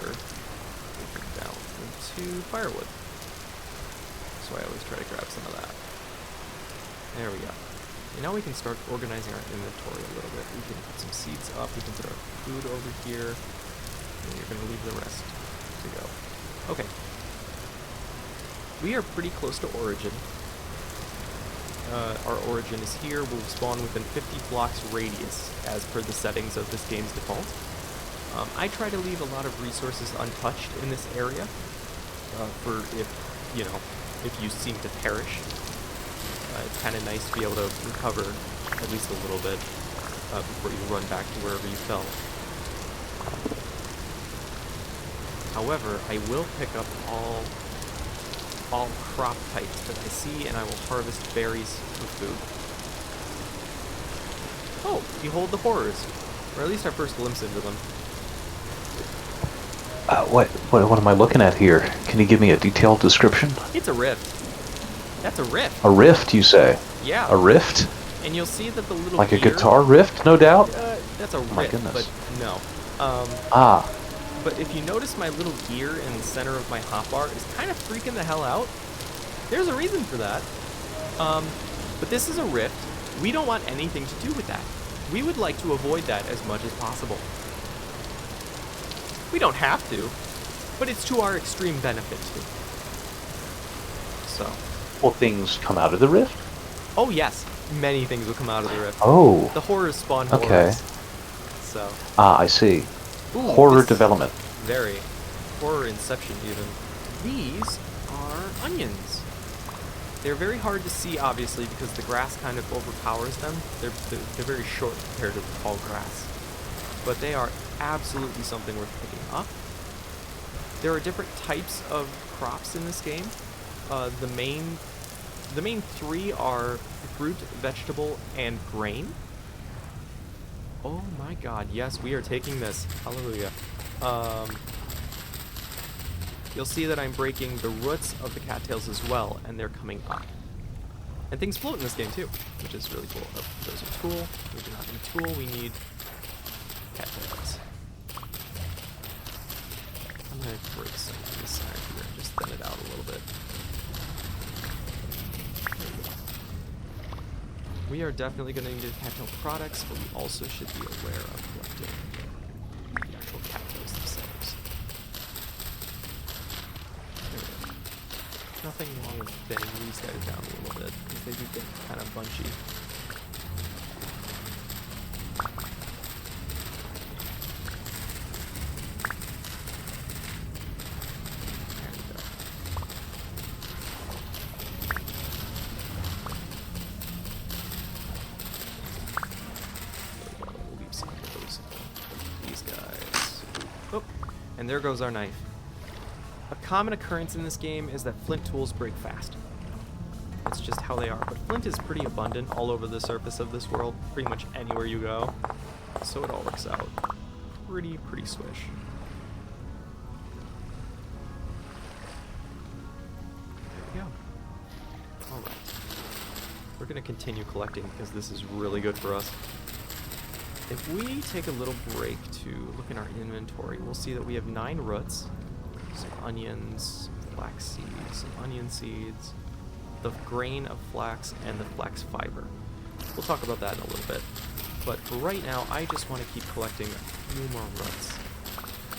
breaking down into firewood. So I always try to grab some of that. There we go. And now we can start organizing our inventory a little bit. We can put some seeds up, we can put our food over here, and you're going to leave the rest to go. Okay. We are pretty close to origin. Our origin is here. We'll spawn within 50 blocks radius, as per the settings of this game's default. I try to leave a lot of resources untouched in this area, for if you seem to perish. It's kind of nice to be able to recover at least a little bit before you run back to wherever you fell. However, I will pick up all crop types that I see, and I will harvest berries for food. Oh, behold the horrors, or at least our first glimpse into them.
What am I looking at here? Can you give me a detailed description?
It's a rift. That's a rift.
A rift, you say?
Yeah.
A rift?
And you'll see that the little
like
gear,
a guitar rift, no doubt?
That's a rift,
my goodness.
but no. But if you notice my little gear in the center of my hotbar is kind of freaking the hell out. There's a reason for that. But this is a rift. We don't want anything to do with that. We would like to avoid that as much as possible. We don't have to, but it's to our extreme benefit too. So.
Will things come out of the rift?
Oh yes, many things will come out of the rift.
Oh.
The horrors spawn horrors.
Okay.
So.
I see.
Ooh,
horror development.
Very. Horror inception even. These are onions. They're very hard to see, obviously, because the grass kind of overpowers them. They're very short compared to the tall grass. But they are absolutely something worth picking up. There are different types of crops in this game. The main 3 are fruit, vegetable, and grain. Oh my god, yes, we are taking this. Hallelujah. You'll see that I'm breaking the roots of the cattails as well, and they're coming up. And things float in this game too, which is really cool. Oh, those are tool. We do not need tool, we need cattails. I'm going to break some of this side here and just thin it out a little bit. We are definitely going to need cattail products, but we also should be aware of collecting the actual cattails themselves. There we go. Nothing wrong with thinning these guys down a little bit, because they do get kind of bunchy. And there goes our knife. A common occurrence in this game is that flint tools break fast. It's just how they are. But flint is pretty abundant all over the surface of this world, pretty much anywhere you go. So it all works out. Pretty swish. There we go. Alright. We're going to continue collecting because this is really good for us. If we take a little break to look in our inventory, we'll see that we have 9 roots, some onions, flax seeds, some onion seeds, the grain of flax, and the flax fiber. We'll talk about that in a little bit. But for right now, I just want to keep collecting a few more roots.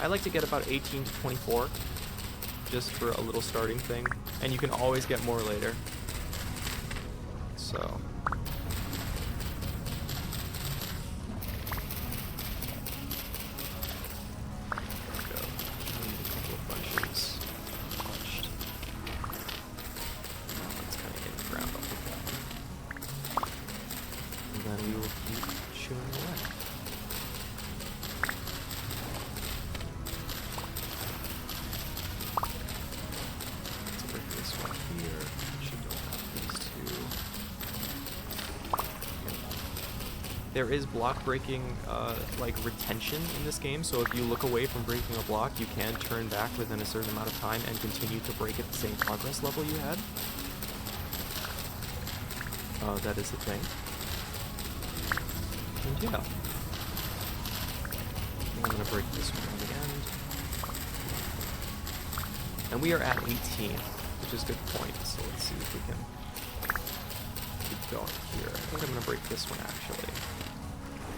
I like to get about 18 to 24, just for a little starting thing, and you can always get more later. So... There is block breaking, like retention in this game, so if you look away from breaking a block, you can turn back within a certain amount of time and continue to break at the same progress level you had. That is the thing. And yeah. I'm gonna break this one again. And we are at 18, which is a good point, so let's see if we can keep going here. I think I'm gonna break this one actually.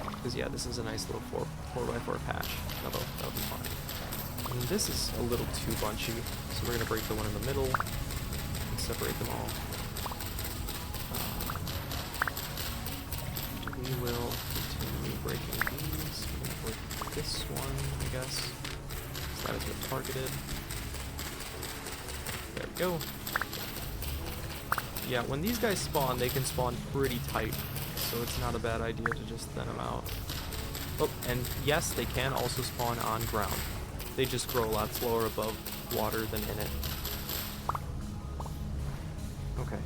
Because yeah, this is a nice little 4x4 patch. That'll be fine. And this is a little too bunchy, so we're gonna break the one in the middle and separate them all. We will continue breaking these. We're gonna break this one, I guess. So that is what's targeted. There we go. Yeah, when these guys spawn, they can spawn pretty tight. So it's not a bad idea to just thin them out. Oh, and yes, they can also spawn on ground. They just grow a lot slower above water than in it. Okay.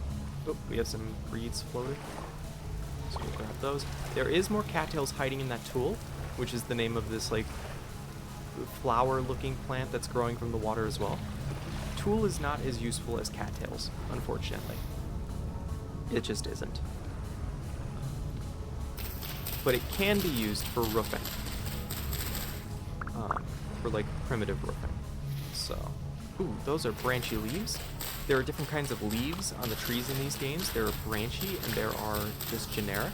Oh, we have some reeds floated. So we'll grab those. There is more cattails hiding in that tool, which is the name of this, like, flower-looking plant that's growing from the water as well. Tool is not as useful as cattails, unfortunately. It just isn't. But it can be used for roofing. For like primitive roofing. So, ooh, those are branchy leaves. There are different kinds of leaves on the trees in these games. There are branchy and there are just generic.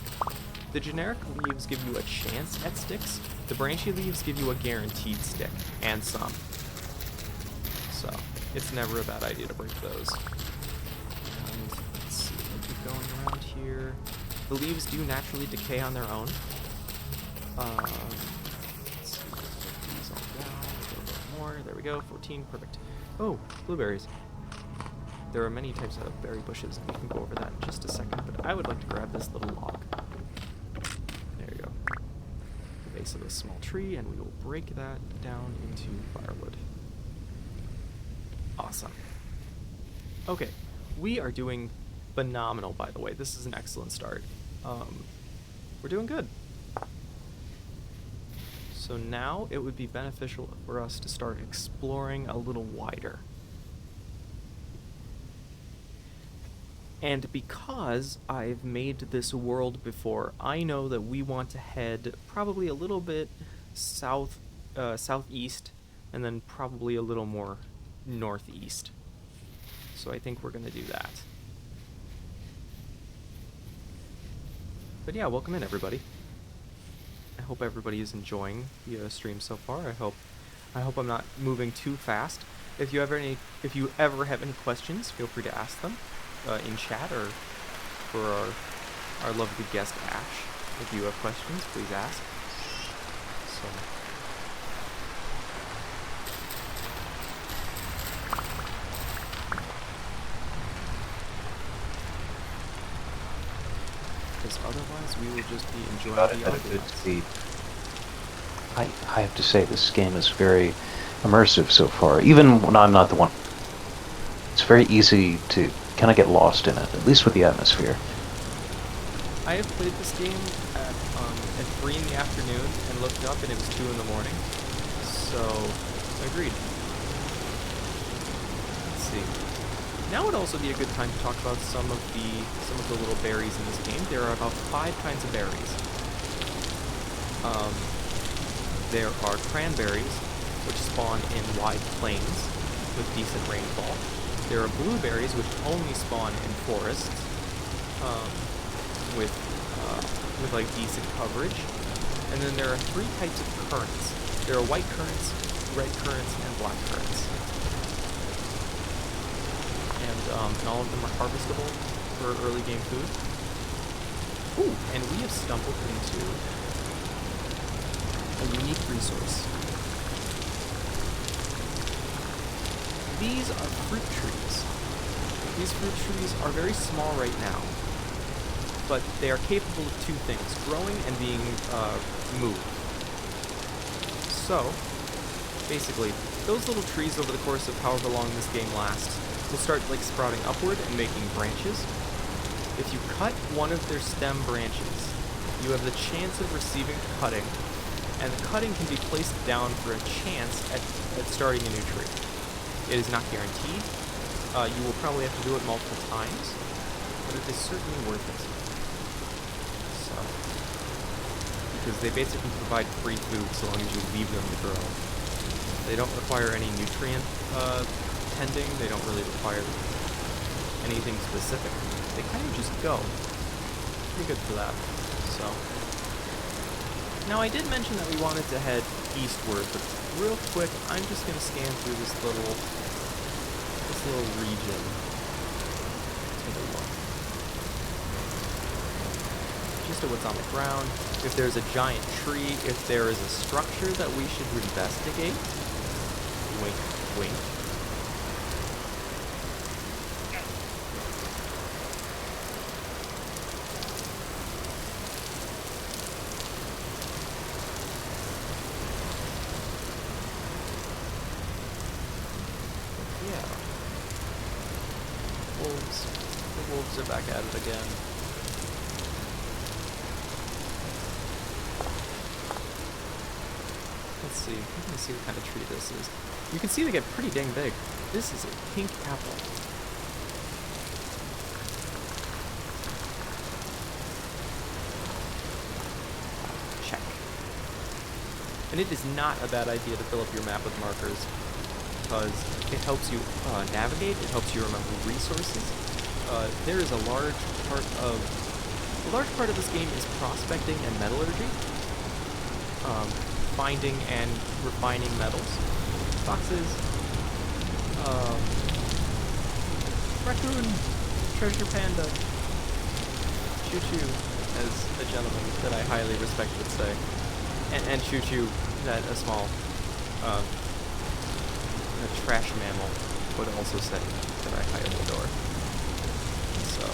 The generic leaves give you a chance at sticks. The branchy leaves give you a guaranteed stick, and some. So, it's never a bad idea to break those. And let's see, we'll keep going around here. The leaves do naturally decay on their own. Let's see, put these all down, a little bit more. There we go, 14, perfect. Oh, blueberries. There are many types of berry bushes, and we can go over that in just a second, but I would like to grab this little log. There you go. The base of a small tree, and we will break that down into firewood. Awesome. Okay, we are doing phenomenal, by the way. This is an excellent start. We're doing good. So now it would be beneficial for us to start exploring a little wider. And because I've made this world before, I know that we want to head probably a little bit southeast, and then probably a little more northeast. So I think we're going to do that. But yeah, welcome in everybody. I hope everybody is enjoying the stream so far. I hope I'm not moving too fast. If you ever have any questions, feel free to ask them in chat or for our lovely guest Ash. If you have questions, please ask. So. Because otherwise we will just be enjoying the audio.
I have to say this game is very immersive so far. Even when I'm not the one, it's very easy to kind of get lost in it, at least with the atmosphere.
I have played this game at 3 in the afternoon and looked up and it was 2 in the morning. So, agreed. Let's see. Now would also be a good time to talk about some of the little berries in this game. There are about 5 kinds of berries. There are cranberries, which spawn in wide plains with decent rainfall. There are blueberries, which only spawn in forests, with like decent coverage. And then there are 3 types of currants. There are white currants, red currants, and black currants. And all of them are harvestable for early game food. Ooh, and we have stumbled into a unique resource. These are fruit trees. These fruit trees are very small right now, but they are capable of 2 things, growing and being moved. So, basically, those little trees over the course of however long this game lasts will start like sprouting upward and making branches. If you cut one of their stem branches, you have the chance of receiving cutting, and the cutting can be placed down for a chance at starting a new tree. It is not guaranteed. You will probably have to do it multiple times, but it is certainly worth it. So, because they basically provide free food so long as you leave them to grow. They don't require any nutrient tending. They don't really require anything specific. They kind of just go. Pretty good for that. So, now I did mention that we wanted to head eastward, but real quick, I'm just going to scan through this little region. Take a look. Just at what's on the ground. If there's a giant tree, if there is a structure that we should investigate. Wink, wink. The wolves are back at it again. Let's see. I'm gonna see what kind of tree this is. You can see they get pretty dang big. This is a pink apple. Check. And it is not a bad idea to fill up your map with markers, because it helps you navigate, it helps you remember resources. There is a large part of this game is prospecting and metallurgy. Finding and refining metals. Foxes. Raccoon. Treasure panda. Choo-choo, as a gentleman that I highly respect would say. And choo-choo, that a small a trash mammal would also say that I highly adore. So,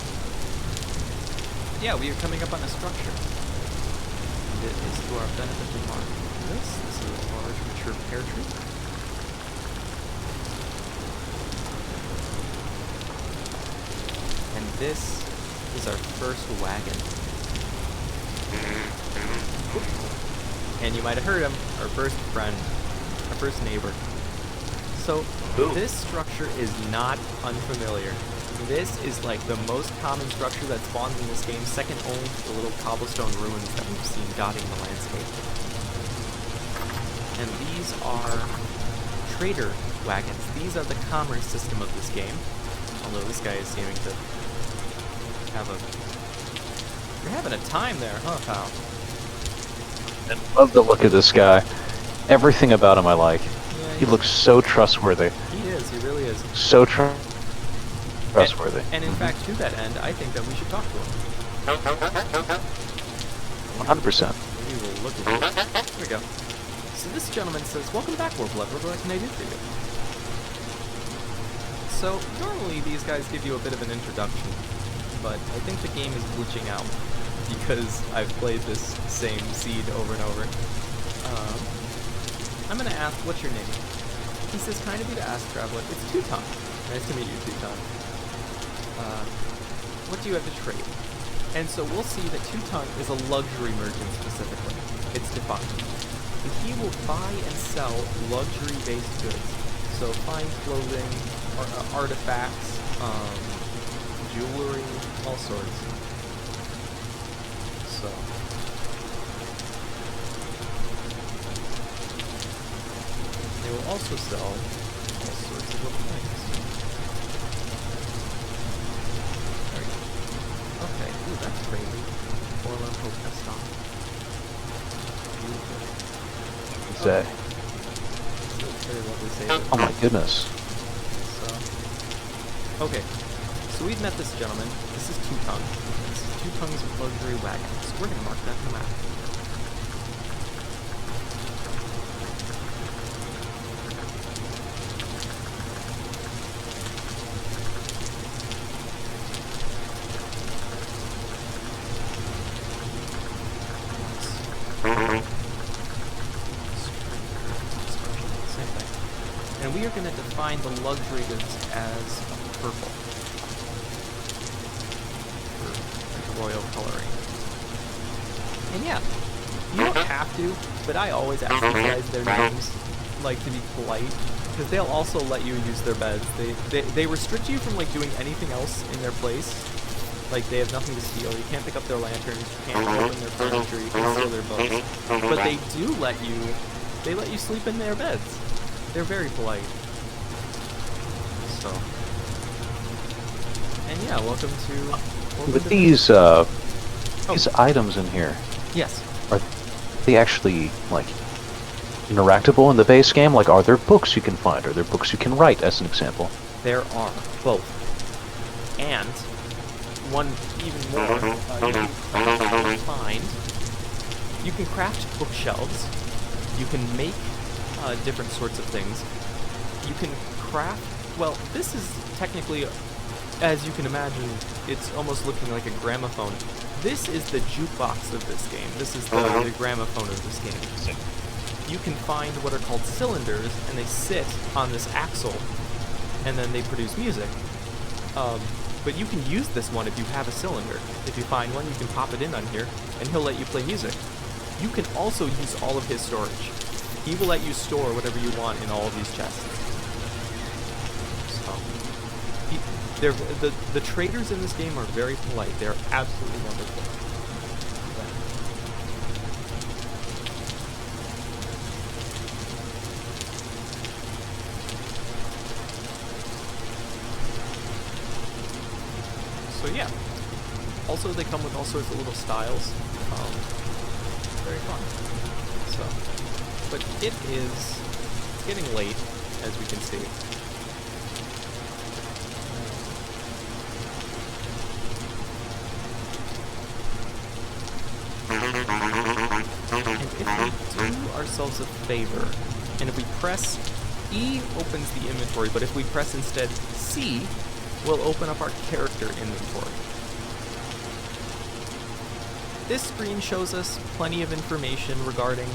yeah, we are coming up on a structure. And it is to our benefit to mark this. This is a large mature pear tree. And this is our first wagon. And you might have heard him, our first friend, our first neighbor. So, this structure is not unfamiliar. This is like the most common structure that spawns in this game, second only to the little cobblestone ruins that we've seen dotting the landscape. And these are trader wagons. These are the commerce system of this game. Although this guy is seeming to have a... You're having a time there, huh, pal?
I love the look of this guy. Everything about him I like.
Yeah,
He looks so trustworthy.
He is, he really is.
So trustworthy.
And in fact, to that end, I think that we should talk to him.
100%.
Maybe we'll look at it. Here we go. So this gentleman says, "Welcome back, Warblood. What can I do for you?" So, normally these guys give you a bit of an introduction, but I think the game is glitching out because I've played this same seed over and over. I'm gonna ask, what's your name? He says, kind of you to ask, Traveler. It's Tuton. Nice to meet you, Tuton. what do you have to trade? And so we'll see that Two-Tongue is a luxury merchant specifically. It's defined. And he will buy and sell luxury-based goods. So fine clothing, artifacts, jewelry, all sorts. So they will also sell all sorts of little things. There you go. Okay, ooh, that's crazy. Orlon Hope Gaston. Beautiful.
What's that?
So it's very lovely save.
Oh my goodness.
So, okay, so we've met this gentleman. This is Two-Tongue. This is Two-Tongue's luxury wagon. So we're gonna mark that on the map. Same thing. And we are going to define the luxury goods as purple. For like royal coloring. And yeah, you don't have to, but I always ask these guys their names, like to be polite, because they'll also let you use their beds. They restrict you from like doing anything else in their place. Like they have nothing to steal. You can't pick up their lanterns. You can't open their furniture. You can't steal their books. But they do let you. They let you sleep in their beds. They're very polite. So. And yeah, welcome to.
With these items in here,
Yes.
are they actually like interactable in the base game? Like, are there books you can find? Are there books you can write, as an example?
There are both. And one even more, you can find. You can craft bookshelves. You can make different sorts of things. You can craft. Well, this is technically, as you can imagine, it's almost looking like a gramophone. This is the jukebox of this game. This is the gramophone of this game. You can find what are called cylinders, and they sit on this axle, and then they produce music. But you can use this one if you have a cylinder. If you find one, you can pop it in on here, and he'll let you play music. You can also use all of his storage. He will let you store whatever you want in all of these chests. So, the traders in this game are very polite. They're absolutely wonderful. So yeah. Also, they come with all sorts of little styles. Very fun. So, but it's getting late, as we can see. And if we do ourselves a favor, and if we press E, opens the inventory, but if we press instead C, we'll open up our character inventory. This screen shows us plenty of information regarding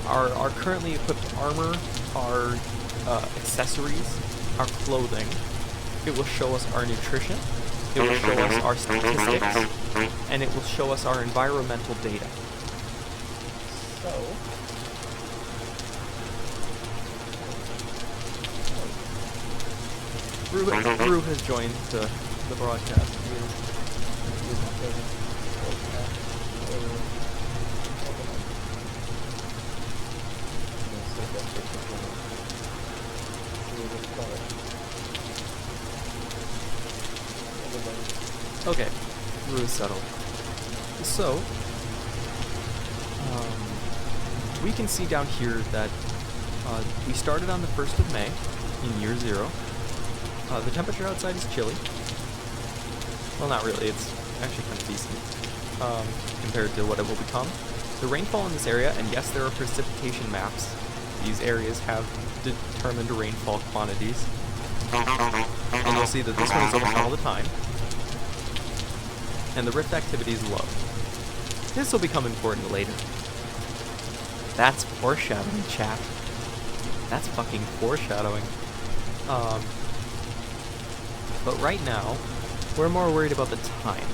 our currently equipped armor, our accessories, our clothing. It will show us our nutrition. It will show us our statistics, and it will show us our environmental data. So, Rue has joined the broadcast. He is not present. Okay, Rue is settled. So, we can see down here that we started on the 1st of May in year 0. The temperature outside is chilly. Well, not really. It's actually kind of decent compared to what it will become. The rainfall in this area, and yes, there are precipitation maps. These areas have determined rainfall quantities. And you'll see that this one is open all the time. And the rift activity is low. This will become important later. That's foreshadowing, chat. That's fucking foreshadowing. But right now, we're more worried about the time.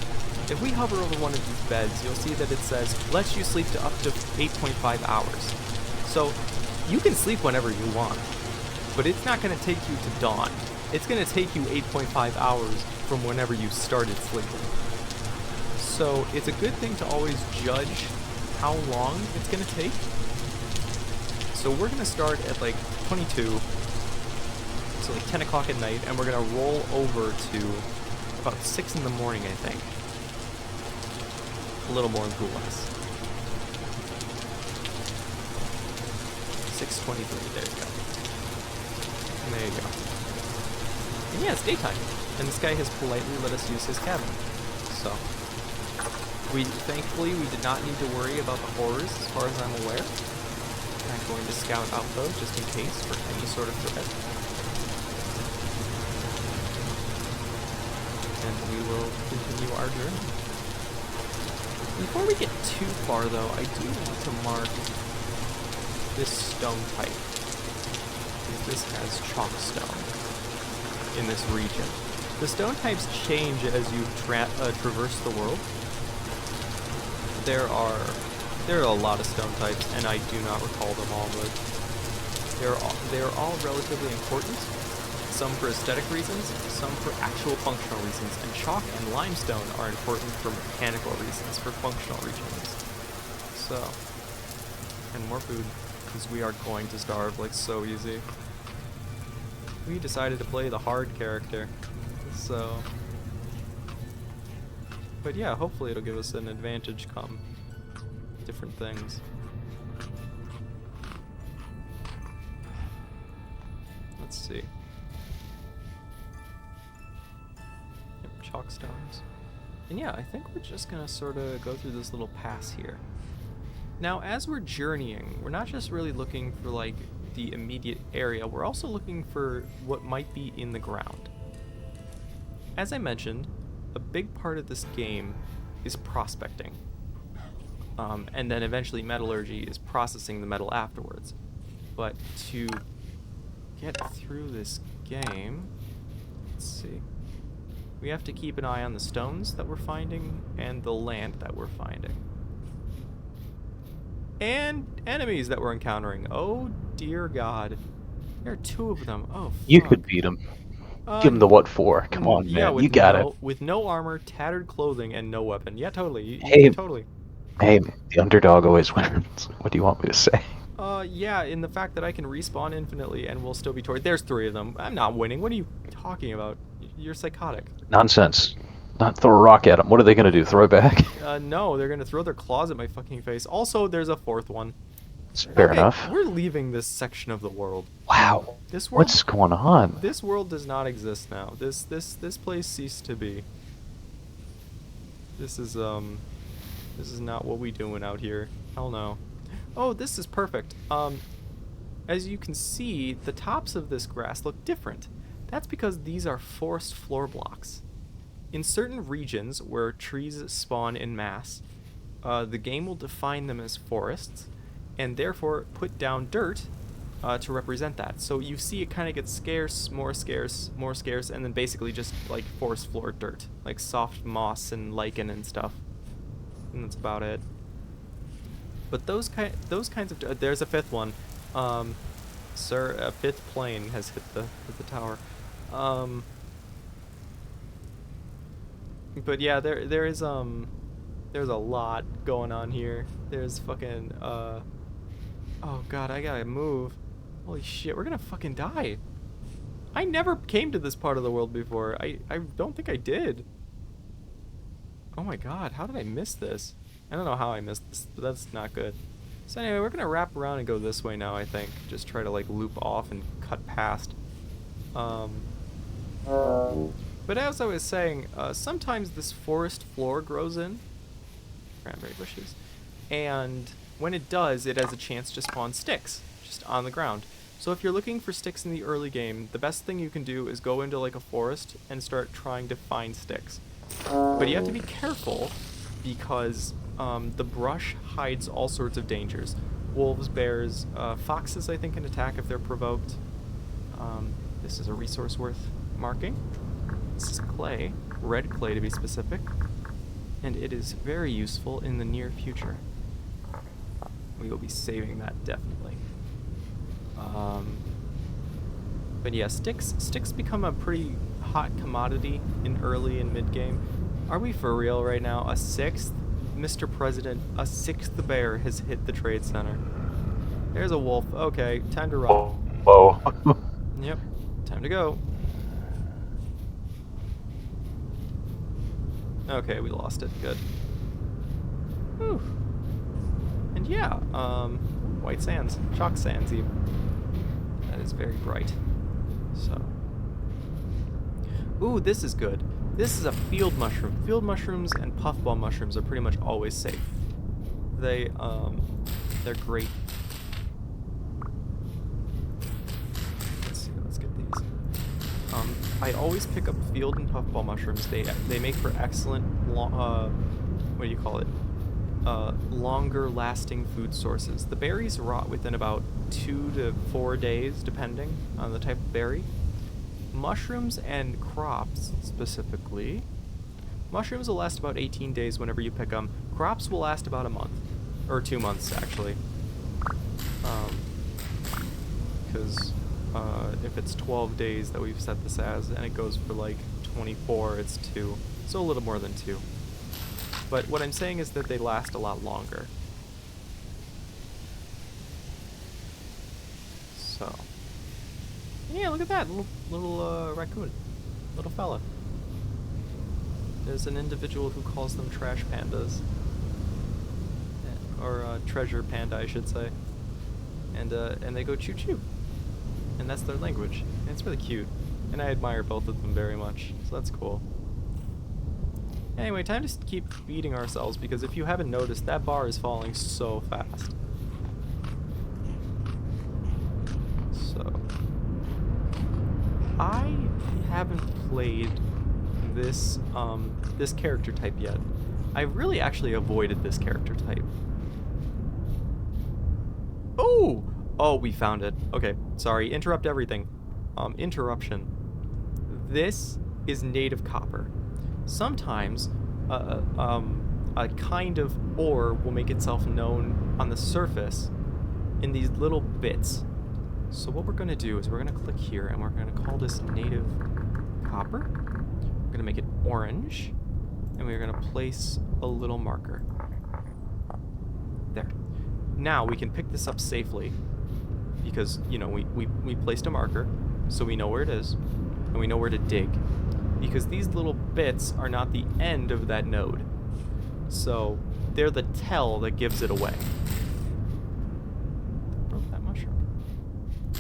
If we hover over one of these beds, you'll see that it says, lets you sleep to up to 8.5 hours. So, you can sleep whenever you want, but it's not going to take you to dawn. It's going to take you 8.5 hours from whenever you started sleeping. So, it's a good thing to always judge how long it's going to take. So we're going to start at like 22, so like 10 o'clock at night, and we're going to roll over to about 6 in the morning, I think. A little more and cool less. 6:23, there you go. And there you go. And yeah, it's daytime, and this guy has politely let us use his cabin. So, thankfully, we did not need to worry about the horrors as far as I'm aware. I'm going to scout out though, just in case, for any sort of threat. And we will continue our journey. Before we get too far though, I do want to mark this stone type. Because this has chalk stone in this region. The stone types change as you traverse the world. There are a lot of stone types, and I do not recall them all, but they're all relatively important. Some for aesthetic reasons, some for actual functional reasons, and chalk and limestone are important for mechanical reasons, for functional reasons. So, and more food, because we are going to starve like so easy. We decided to play the hard character, so. But yeah, hopefully it'll give us an advantage come different things. Let's see. Yep, chalk stones. And yeah, I think we're just gonna sort of go through this little pass here. Now, as we're journeying, we're not just really looking for like the immediate area, we're also looking for what might be in the ground. As I mentioned, a big part of this game is prospecting. And then eventually metallurgy is processing the metal afterwards. But to get through this game, let's see, we have to keep an eye on the stones that we're finding and the land that we're finding. And enemies that we're encountering. Oh dear God. There are 2 of them. Oh, fuck.
You could beat him. Give him the what for. Come on,
yeah,
man. You got it.
With no armor, tattered clothing, and no weapon. Yeah, totally.
Hey.
Totally.
Hey, the underdog always wins. What do you want me to say?
Yeah, in the fact that I can respawn infinitely and will still be tortured. There's 3 of them. I'm not winning. What are you talking about? You're psychotic.
Nonsense. Not throw a rock at them. What are they going to do? Throw it back?
No, they're going to throw their claws at my fucking face. Also, there's a 4th one.
Fair enough.
We're leaving this section of the world.
Wow.
This world,
what's going on?
This world does not exist now. This place ceased to be. This is not what we doing out here. Hell no. Oh, this is perfect. As you can see, the tops of this grass look different. That's because these are forest floor blocks. In certain regions where trees spawn en masse, the game will define them as forests, and therefore put down dirt to represent that. So you see it kind of gets scarce, more scarce, more scarce, and then basically just like forest floor dirt, like soft moss and lichen and stuff. And that's about it. But those kinds of there's a 5th one, sir. A 5th plane has hit the tower. But yeah, there's a lot going on here. There's fucking oh god, I gotta move. Holy shit, we're gonna fucking die. I never came to this part of the world before. I don't think I did. Oh my god, how did I miss this? I don't know how I missed this, but that's not good. So anyway, we're gonna wrap around and go this way now, I think. Just try to like loop off and cut past. But as I was saying, sometimes this forest floor grows in. Cranberry bushes. And when it does, it has a chance to spawn sticks, just on the ground. So if you're looking for sticks in the early game, the best thing you can do is go into like a forest and start trying to find sticks. But you have to be careful because the brush hides all sorts of dangers. Wolves, bears, foxes I think can attack if they're provoked. This is a resource worth marking. This is clay, red clay to be specific, and it is very useful in the near future. We will be saving that definitely. But yeah, sticks become a pretty hot commodity in early and mid game. Are we for real right now? A sixth, Mr. President, a sixth bear has hit the trade center. There's a wolf. Okay, time to run.
Whoa.
Yep, time to go. Okay, we lost it. Good. Whew. And yeah, white sands, chalk sands even. That is very bright. So. Ooh, this is good. This is a field mushroom. Field mushrooms and puffball mushrooms are pretty much always safe. They're great. Let's see, let's get these. I always pick up field and puffball mushrooms. They make for excellent, what do you call it? Longer lasting food sources. The berries rot within about 2 to 4 days, depending on the type of berry. Mushrooms and crops, specifically. Mushrooms will last about 18 days whenever you pick them. Crops will last about a month. Or 2 months, actually. Because if it's 12 days that we've set this as, and it goes for like 24, it's 2. So a little more than 2. But what I'm saying is that they last a lot longer. So. Yeah, look at that. Little raccoon. Little fella. There's an individual who calls them trash pandas. Or treasure panda, I should say. And they go choo-choo. And that's their language. And it's really cute. And I admire both of them very much. So that's cool. Anyway, time to keep beating ourselves, because if you haven't noticed, that bar is falling so fast. So, I haven't played this this character type yet. I really actually avoided this character type. Oh, we found it. Okay, sorry, interrupt everything. Interruption. This is native copper. Sometimes a kind of ore will make itself known on the surface in these little bits. So what we're going to do is we're going to click here and we're going to call this native copper. We're going to make it orange and we're going to place a little marker. There. Now we can pick this up safely because, you know, we placed a marker so we know where it is and we know where to dig. Because these little bits are not the end of that node. So they're the tell that gives it away. Broke that mushroom. Do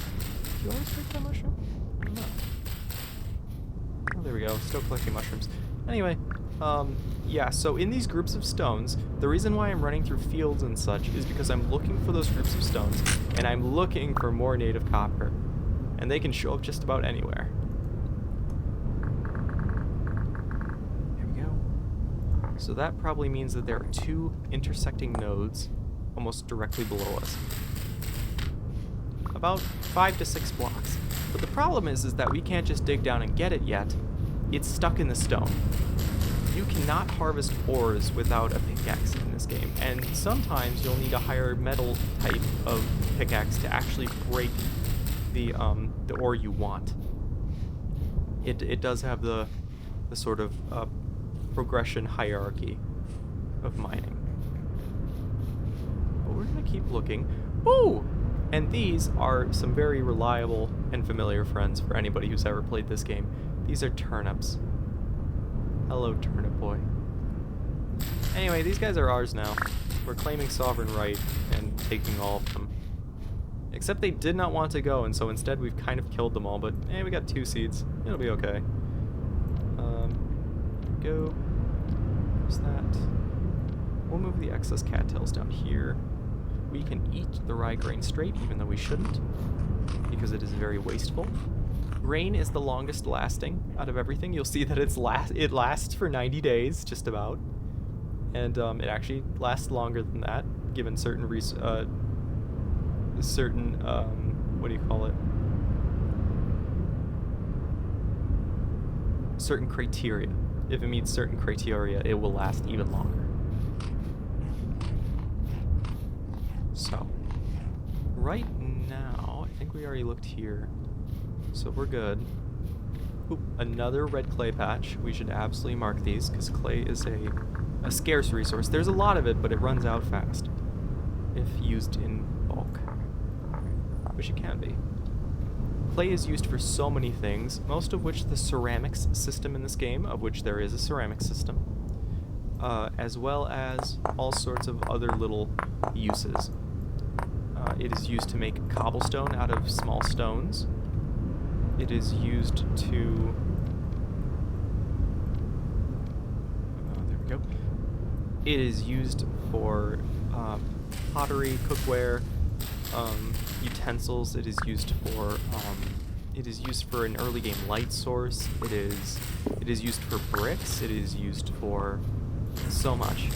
you always break that mushroom? I don't know. Oh, there we go. Still collecting mushrooms. Anyway, yeah, so in these groups of stones, the reason why I'm running through fields and such is because I'm looking for those groups of stones, and I'm looking for more native copper. And they can show up just about anywhere. So that probably means that there are 2 intersecting nodes almost directly below us. About 5 to 6 blocks. But the problem is that we can't just dig down and get it yet. It's stuck in the stone. You cannot harvest ores without a pickaxe in this game, and sometimes you'll need a higher metal type of pickaxe to actually break the ore you want. It does have the sort of progression hierarchy of mining. But we're gonna keep looking. Ooh! And these are some very reliable and familiar friends for anybody who's ever played this game. These are turnips. Hello, turnip boy. Anyway, these guys are ours now. We're claiming sovereign right and taking all of them. Except they did not want to go, and so instead we've kind of killed them all, but we got 2 seeds. It'll be okay. Go. There's that. We'll move the excess cattails down here. We can eat the rye grain straight, even though we shouldn't, because it is very wasteful. Grain is the longest lasting out of everything. You'll see that it lasts for 90 days, just about. And it actually lasts longer than that, given certain what do you call it? certain criteria. If it meets certain criteria, it will last even longer. So, right now, I think we already looked here. So we're good. Oop, another red clay patch. We should absolutely mark these, because clay is a scarce resource. There's a lot of it, but it runs out fast if used in bulk, which it can be. Clay is used for so many things, most of which the ceramics system in this game, of which there is a ceramic system, as well as all sorts of other little uses. It is used to make cobblestone out of small stones. It is used to... there we go. It is used for pottery, cookware, utensils. It is used for an early game light source. It is used for bricks. It is used for so much.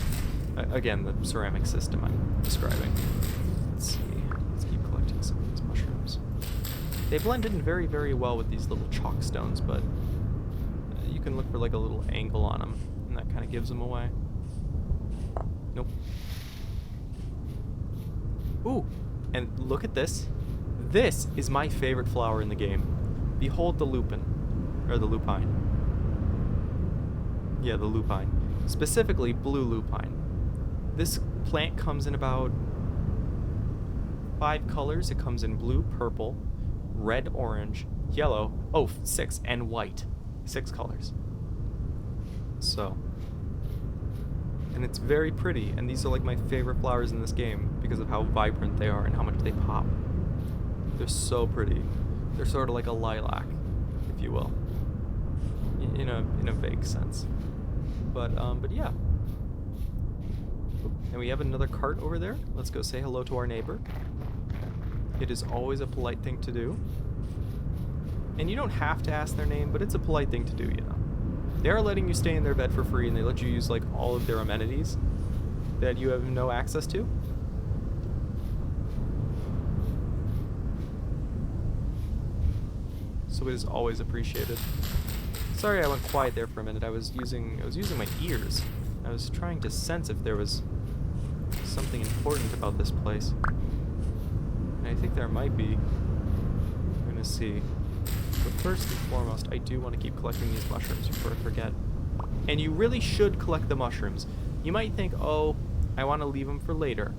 Again, the ceramic system I'm describing. Let's see. Let's keep collecting some of these mushrooms. They blend in very, very well with these little chalk stones, but you can look for like a little angle on them, and that kind of gives them away. Nope. Ooh, and look at this. This is my favorite flower in the game. Behold the lupin. Or the lupine. Yeah, the lupine. Specifically, blue lupine. This plant comes in about 5 colors. It comes in blue, purple, red, orange, yellow, 6, and white. 6 colors. So. And it's very pretty, and these are like my favorite flowers in this game because of how vibrant they are and how much they pop. They're so pretty. They're sort of like a lilac, if you will, in a vague sense. But yeah. And we have another cart over there. Let's go say hello to our neighbor. It is always a polite thing to do. And you don't have to ask their name, but it's a polite thing to do, you know. They are letting you stay in their bed for free, and they let you use like all of their amenities that you have no access to. So it is always appreciated. Sorry I went quiet there for a minute. I was using my ears. I was trying to sense if there was something important about this place. And I think there might be. We're gonna see. But first and foremost, I do want to keep collecting these mushrooms before I forget. And you really should collect the mushrooms. You might think, oh, I want to leave them for later.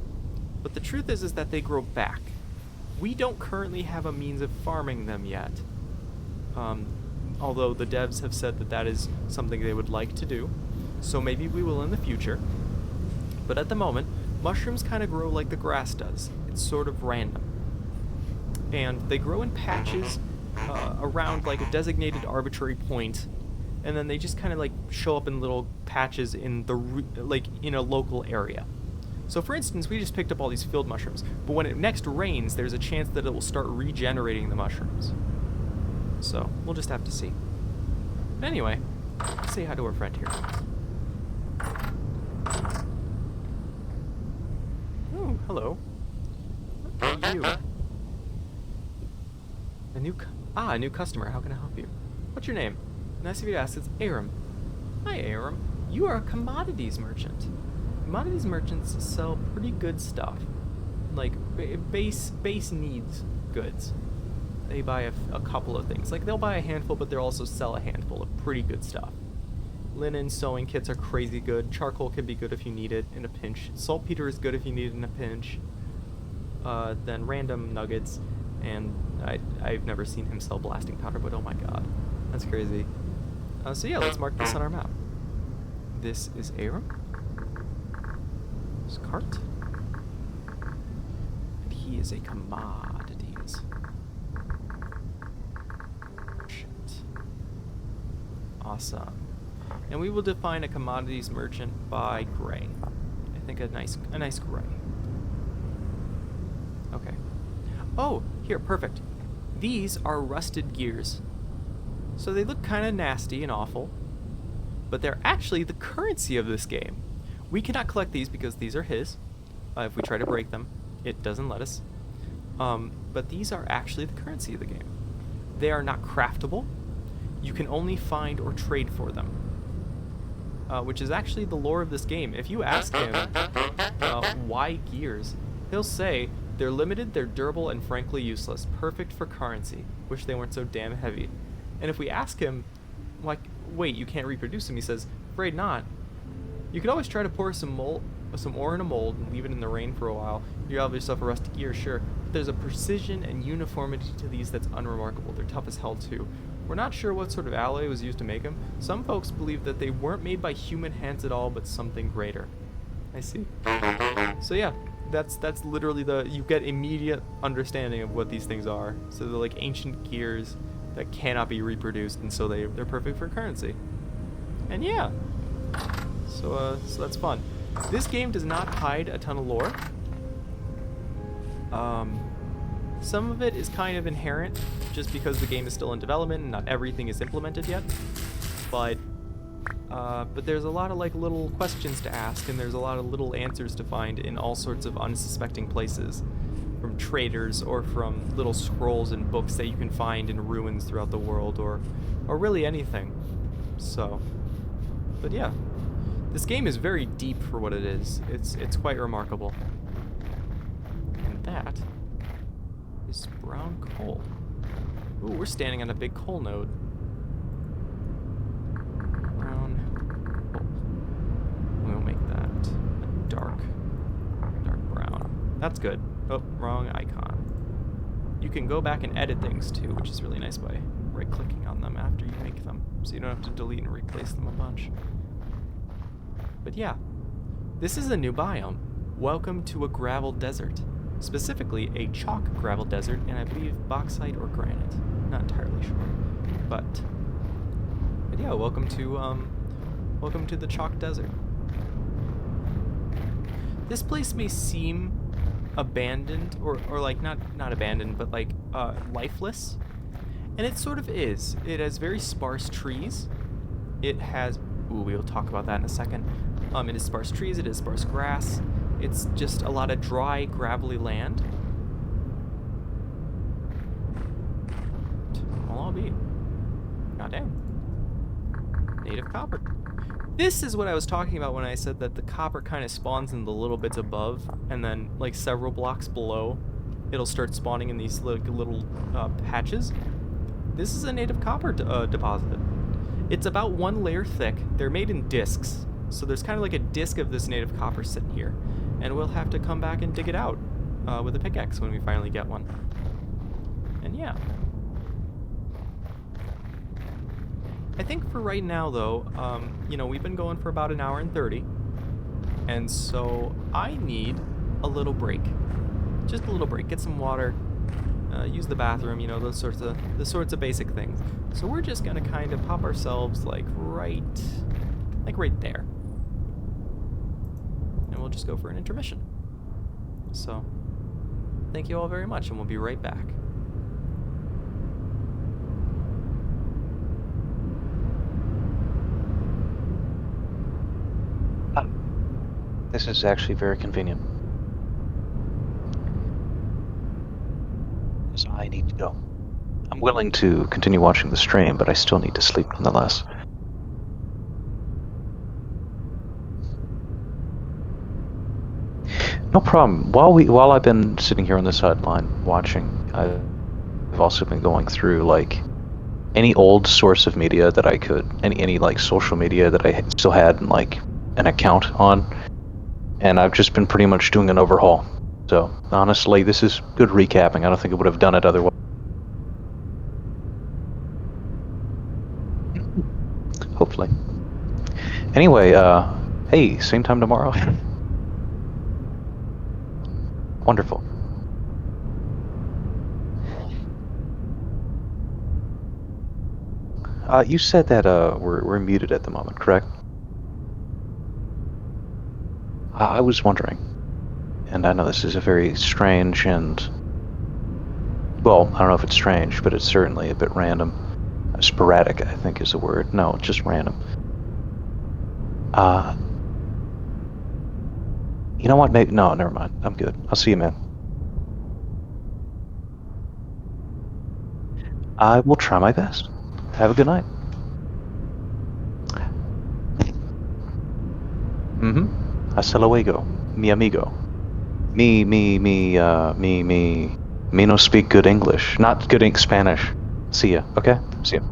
But the truth is that they grow back. We don't currently have a means of farming them yet. Although the devs have said that that is something they would like to do. So maybe we will in the future. But at the moment, mushrooms kind of grow like the grass does. It's sort of random. And they grow in patches around like a designated arbitrary point, and then they just kind of like show up in little patches in the in a local area. So for instance, we just picked up all these field mushrooms, but when it next rains, there's a chance that it will start regenerating the mushrooms. So we'll just have to see. But anyway, let's say hi to our friend here. Oh, hello. What are you? A new customer. How can I help you? What's your name? Nice of you to ask. It's Aram. Hi, Aram. You are a commodities merchant. Commodities merchants sell pretty good stuff, like base needs goods. They buy a couple of things. Like they'll buy a handful, but they'll also sell a handful of pretty good stuff. Linen sewing kits are crazy good. Charcoal can be good if you need it in a pinch. Saltpeter is good if you need it in a pinch. Then random nuggets. And I've never seen him sell blasting powder, but oh my god, that's crazy. So yeah, let's mark this on our map. This is Aram. This cart. And he is a commodities. Merchant. Awesome. And we will define a commodities merchant by gray. I think a nice gray. Okay. Oh, here, perfect. These are rusted gears. So they look kind of nasty and awful, but they're actually the currency of this game. We cannot collect these because these are his. If we try to break them, it doesn't let us. But these are actually the currency of the game. They are not craftable. you can only find or trade for them. Which is actually the lore of this game. If you ask him why gears, he'll say they're limited, they're durable, and frankly useless. Perfect for currency. Wish they weren't so damn heavy. And if we ask him, like, wait, you can't reproduce them, he says, afraid not. You could always try to pour some ore in a mold and leave it in the rain for a while. You have yourself a rusty gear, sure. But there's a precision and uniformity to these that's unremarkable. They're tough as hell too. We're not sure what sort of alloy was used to make them. Some folks believe that they weren't made by human hands at all, but something greater. I see. So yeah, that's literally you get immediate understanding of what these things are. So they're like ancient gears that cannot be reproduced, and so they're perfect for currency. And yeah, so that's fun. This game does not hide a ton of lore. Some of it is kind of inherent, just because the game is still in development and not everything is implemented yet. But there's a lot of like little questions to ask, and there's a lot of little answers to find in all sorts of unsuspecting places, from traders or from little scrolls and books that you can find in ruins throughout the world, or really anything. So, but yeah, this game is very deep for what it is. It's quite remarkable. And that is brown coal. Ooh, we're standing on a big coal node. Brown coal. We'll make that a dark brown. That's good. Oh, wrong icon. You can go back and edit things too, which is really nice by right-clicking on them after you make them, so you don't have to delete and replace them a bunch. But yeah, this is a new biome. Welcome to a gravel desert. Specifically, a chalk gravel desert, and I believe bauxite or granite. Not entirely sure. But yeah, welcome to the chalk desert. This place may seem abandoned, or like not abandoned, but like lifeless. And it sort of is. It has very sparse trees. It has we'll talk about that in a second. It is sparse trees, it is sparse grass. It's just a lot of dry, gravelly land. Well, I'll be. Goddamn. Native copper. This is what I was talking about when I said that the copper kind of spawns in the little bits above, and then, like, several blocks below, it'll start spawning in these little patches. This is a native copper deposit. It's about 1 layer thick. They're made in discs. So there's kind of like a disc of this native copper sitting here. And we'll have to come back and dig it out with a pickaxe when we finally get one. And yeah. I think for right now, though, you know, we've been going for about 1 hour and 30. And so I need a little break. Just a little break. Get some water. Use the bathroom, you know, those sorts of basic things. So we're just gonna kind of pop ourselves like right there. And we'll just go for an intermission. So, thank you all very much, and we'll be right back.
This is actually very convenient. Because I need to go. I'm willing to continue watching the stream, but I still need to sleep nonetheless. No problem. While I've been sitting here on the sideline watching, I've also been going through like any old source of media that I could, any like social media that I still had like an account on, and I've just been pretty much doing an overhaul. So honestly, this is good recapping. I don't think I would have done it otherwise. Hopefully. Anyway, hey, same time tomorrow. Wonderful. You said that we're muted at the moment, correct? I was wondering, and I know this is a very strange and, well, I don't know if it's strange, but it's certainly a bit random. Sporadic, I think is the word. No, just random. You know what? Maybe no, never mind. I'm good. I'll see you, man. I will try my best. Have a good night. Hasta luego, mi amigo. Me no speak good English. Not good Spanish. See ya, okay? See ya.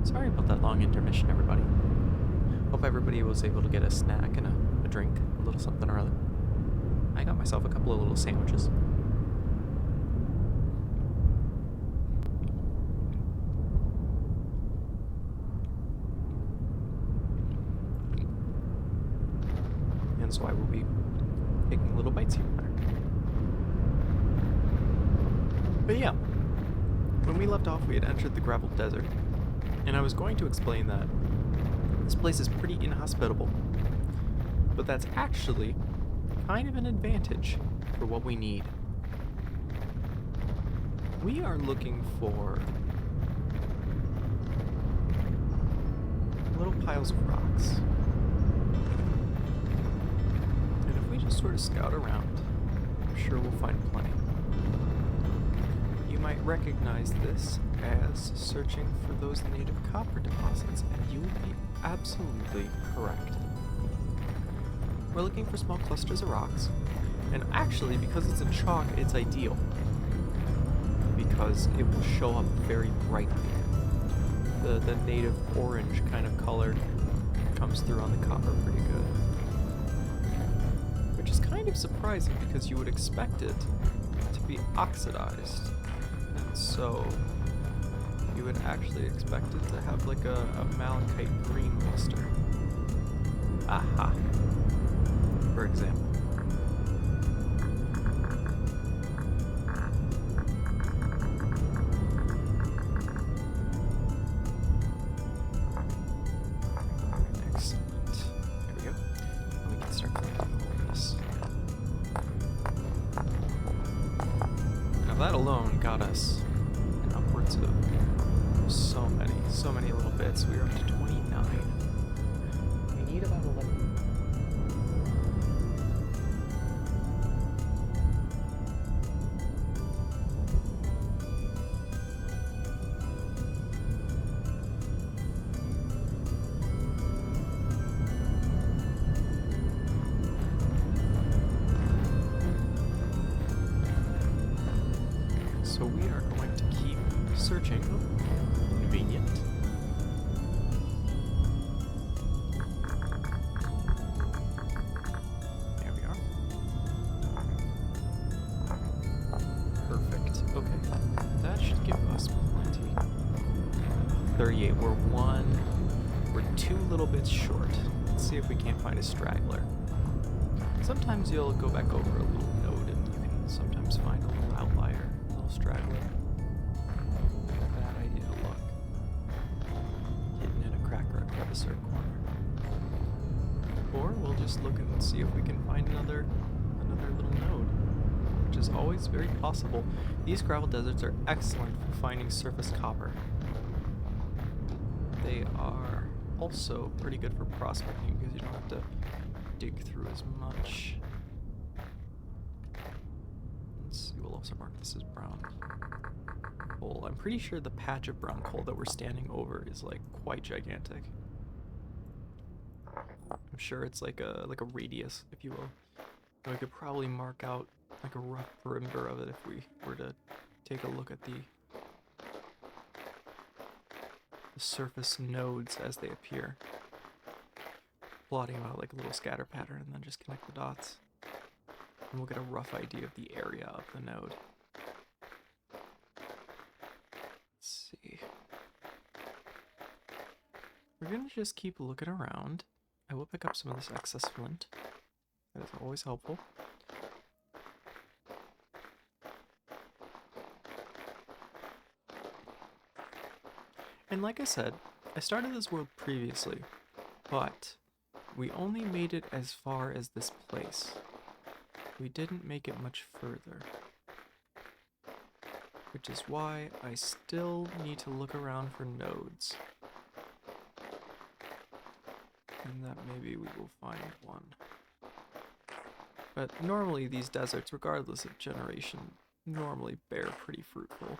Sorry about that long intermission, everybody. Hope everybody was able to get a snack and a drink, a little something or other. I got myself a couple of little sandwiches. And so I will be taking little bites here and there. But yeah, when we left off, we had entered the gravel desert, and I was going to explain that this place is pretty inhospitable, but that's actually kind of an advantage for what we need. We are looking for little piles of rocks. And if we just sort of scout around, I'm sure we'll find plenty. You might recognize this as searching for those native copper deposits, and you would be absolutely correct. We're looking for small clusters of rocks, and actually, because it's in chalk, it's ideal, because it will show up very brightly. The native orange kind of color comes through on the copper pretty good. Which is kind of surprising, because you would expect it to be oxidized. And so you would actually expect it to have like a malachite green luster. Aha. For example. Excellent. There we go. And we can start collecting all this. Now that alone got us an upwards of so many little bits. We are up to 29. We need about 11. So we are going to keep searching. Convenient. There we are. Perfect. Okay. That should give us plenty. 38. We're 2 little bits short. Let's see if we can't find a straggler. Sometimes you'll go back over a little node and you can sometimes find a little outlier, a little straggler. Bad idea to look. Hidden in a crack or a crevice or a corner. Or we'll just look and see if we can find another little node, which is always very possible. These gravel deserts are excellent for finding surface copper. They are also pretty good for prospecting because you don't have to dig through as much. Let's see, we'll also mark this as brown coal. I'm pretty sure the patch of brown coal that we're standing over is like quite gigantic. I'm sure it's like a radius, if you will. And we could probably mark out like a rough perimeter of it if we were to take a look at the surface nodes as they appear. Plotting them out like a little scatter pattern and then just connect the dots. And we'll get a rough idea of the area of the node. Let's see. We're gonna just keep looking around. I will pick up some of this excess flint. That is always helpful. And like I said, I started this world previously, but we only made it as far as this place. We didn't make it much further. Which is why I still need to look around for nodes. And that maybe we will find one. But normally these deserts, regardless of generation, normally bear pretty fruitful.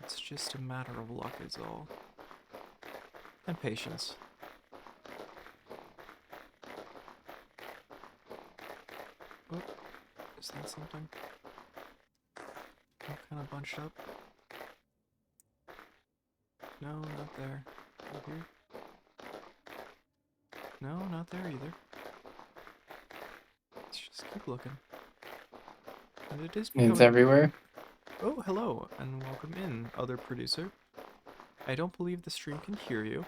It's just a matter of luck is all. And patience. Oh, is that something? I'm kind of bunched up. No, not there. Right here. No, not there either. Let's just keep looking. And it is
It's
becoming...
everywhere.
Oh, hello, and welcome in, other producer. I don't believe the stream can hear you.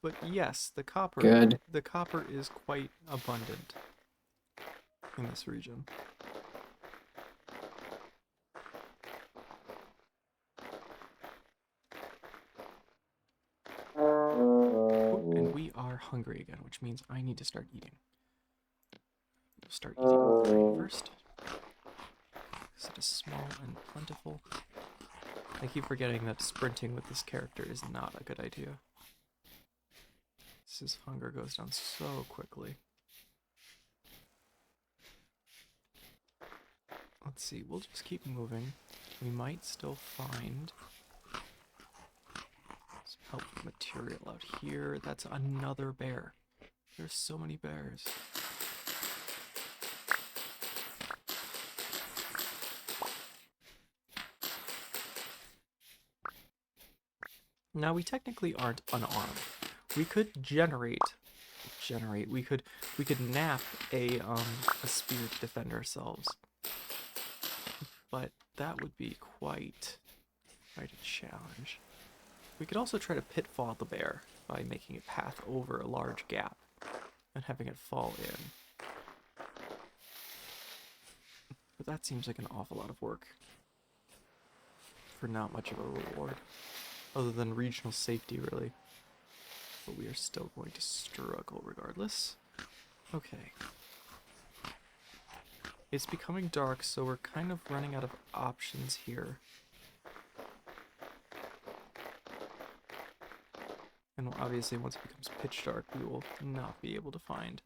But yes, the
Good.
copper is quite abundant in this region. Oh, and we are hungry again, which means I need to start eating. We'll start eating the grain first, because it is small and plentiful. I keep forgetting that sprinting with this character is not a good idea. His hunger goes down so quickly. Let's see, we'll just keep moving. We might still find some helpful material out here. That's another bear. There's so many bears. Now we technically aren't unarmed. We could we could nap a spear to defend ourselves. But that would be quite a challenge. We could also try to pitfall the bear by making a path over a large gap and having it fall in. But that seems like an awful lot of work for not much of a reward, other than regional safety, really. But we are still going to struggle regardless. Okay. It's becoming dark, so we're kind of running out of options here. And obviously, once it becomes pitch dark, we will not be able to find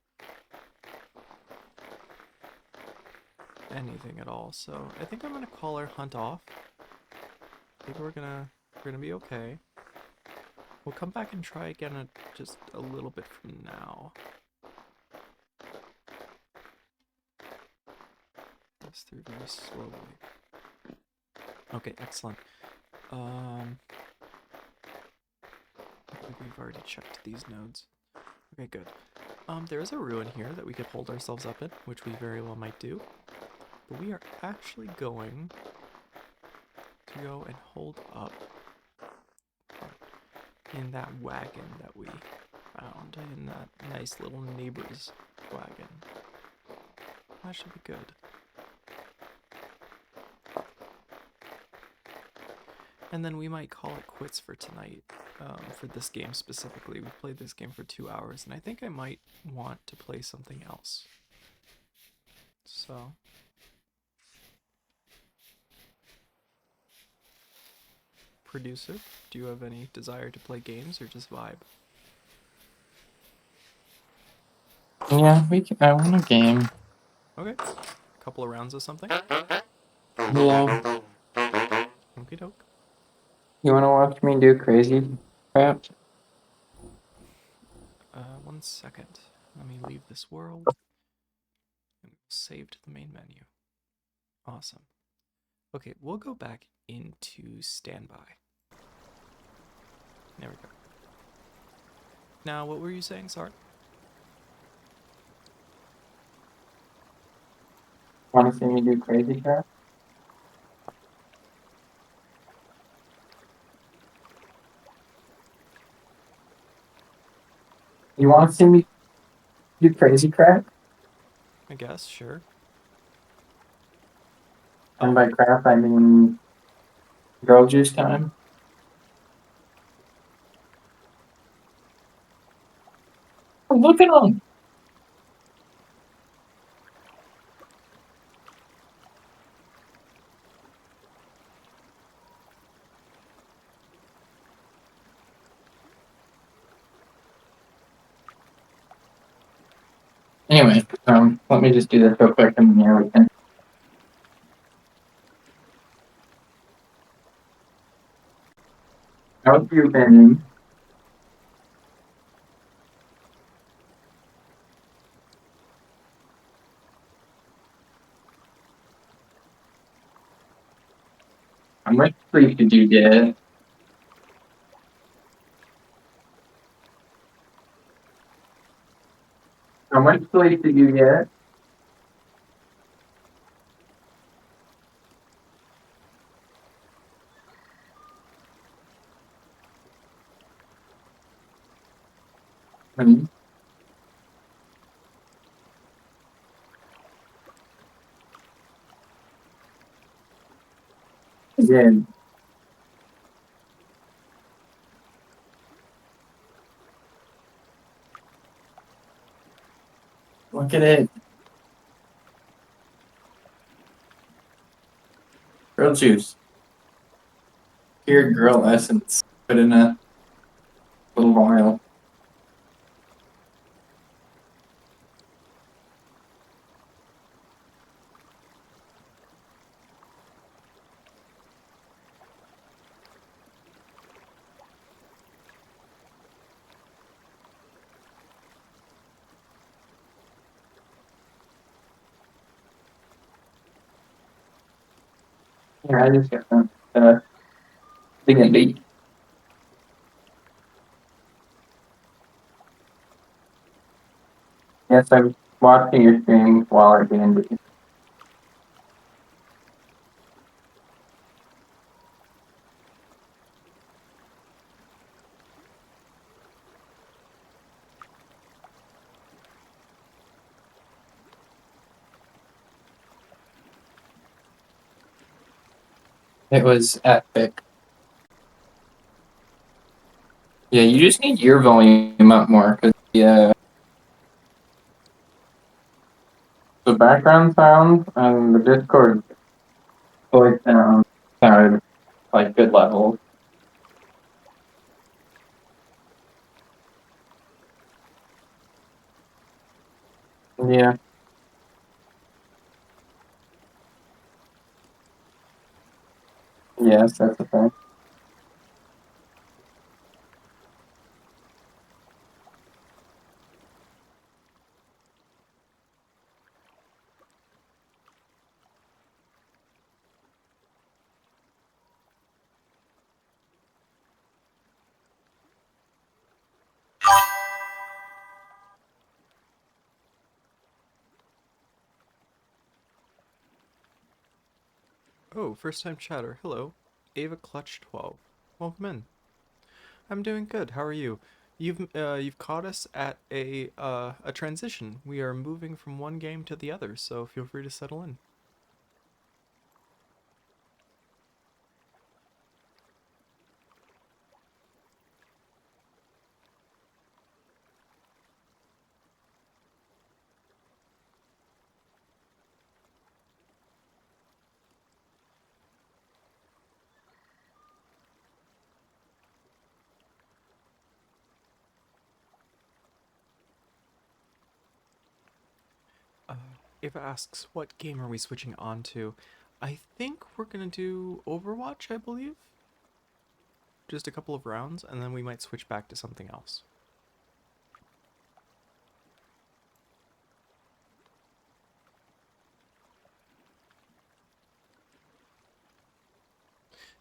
anything at all. So I think I'm gonna call our hunt off. I think we're gonna be okay. We'll come back and try again at just a little bit from now. Pass through very slowly. Okay, excellent. I think we've already checked these nodes. Okay, good. There is a ruin here that we could hold ourselves up in, which we very well might do. But we are actually going to go and hold up in that wagon that we found, in that nice little neighbor's wagon. That should be good. And then we might call it quits for tonight, for this game specifically. We've played this game for 2 hours, and I think I might want to play something else. So... Producer, do you have any desire to play games or just vibe?
Yeah, I want a game.
Okay. A couple of rounds of something?
Yeah.
Okie doke.
You want to watch me do crazy crap?
1 second. Let me leave this world and save to the main menu. Awesome. Okay, we'll go back into standby. There we go. Now, what were you saying, Sart?
Want to see me do crazy crap? You want to see me do crazy crap?
I guess, sure.
And by crap, I mean girl juice time. Oh, look at them. Anyway, let me just do this real quick and then we can. How have you been? How much sleep did you get? much sleep did you get? Hmm. Again, look at it. Girl juice. Pure girl essence. Put in a little vial. Here, I just got some thing and beat. Yes, I'm watching your stream while I can. It was epic. Yeah, you just need your volume up more because the background sound and the Discord voice sound sounded like good levels. Yeah, yes, that's the thing.
Oh, first time chatter. Hello. Ava Clutch 12. Welcome in. I'm doing good. How are you? You've caught us at a transition. We are moving from one game to the other, so feel free to settle in. Uh, Ava asks, what game are we switching on to? I think we're gonna do Overwatch, I believe. Just a couple of rounds, and then we might switch back to something else.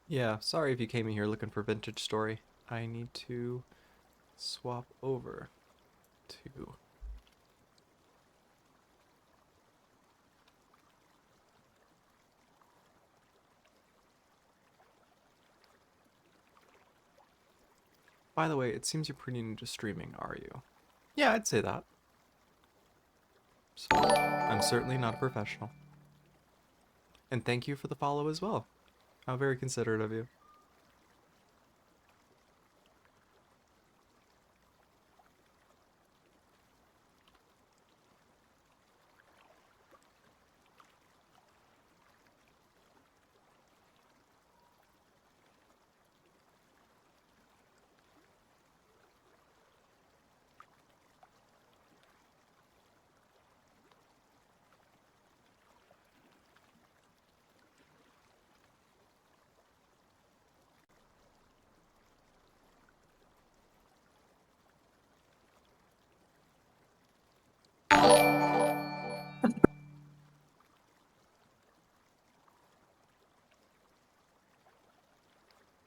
Yeah, sorry if you came in here looking for Vintage Story. I need to swap over to... By the way, it seems you're pretty new to streaming, are you? Yeah, I'd say that. So, I'm certainly not a professional. And thank you for the follow as well. How very considerate of you.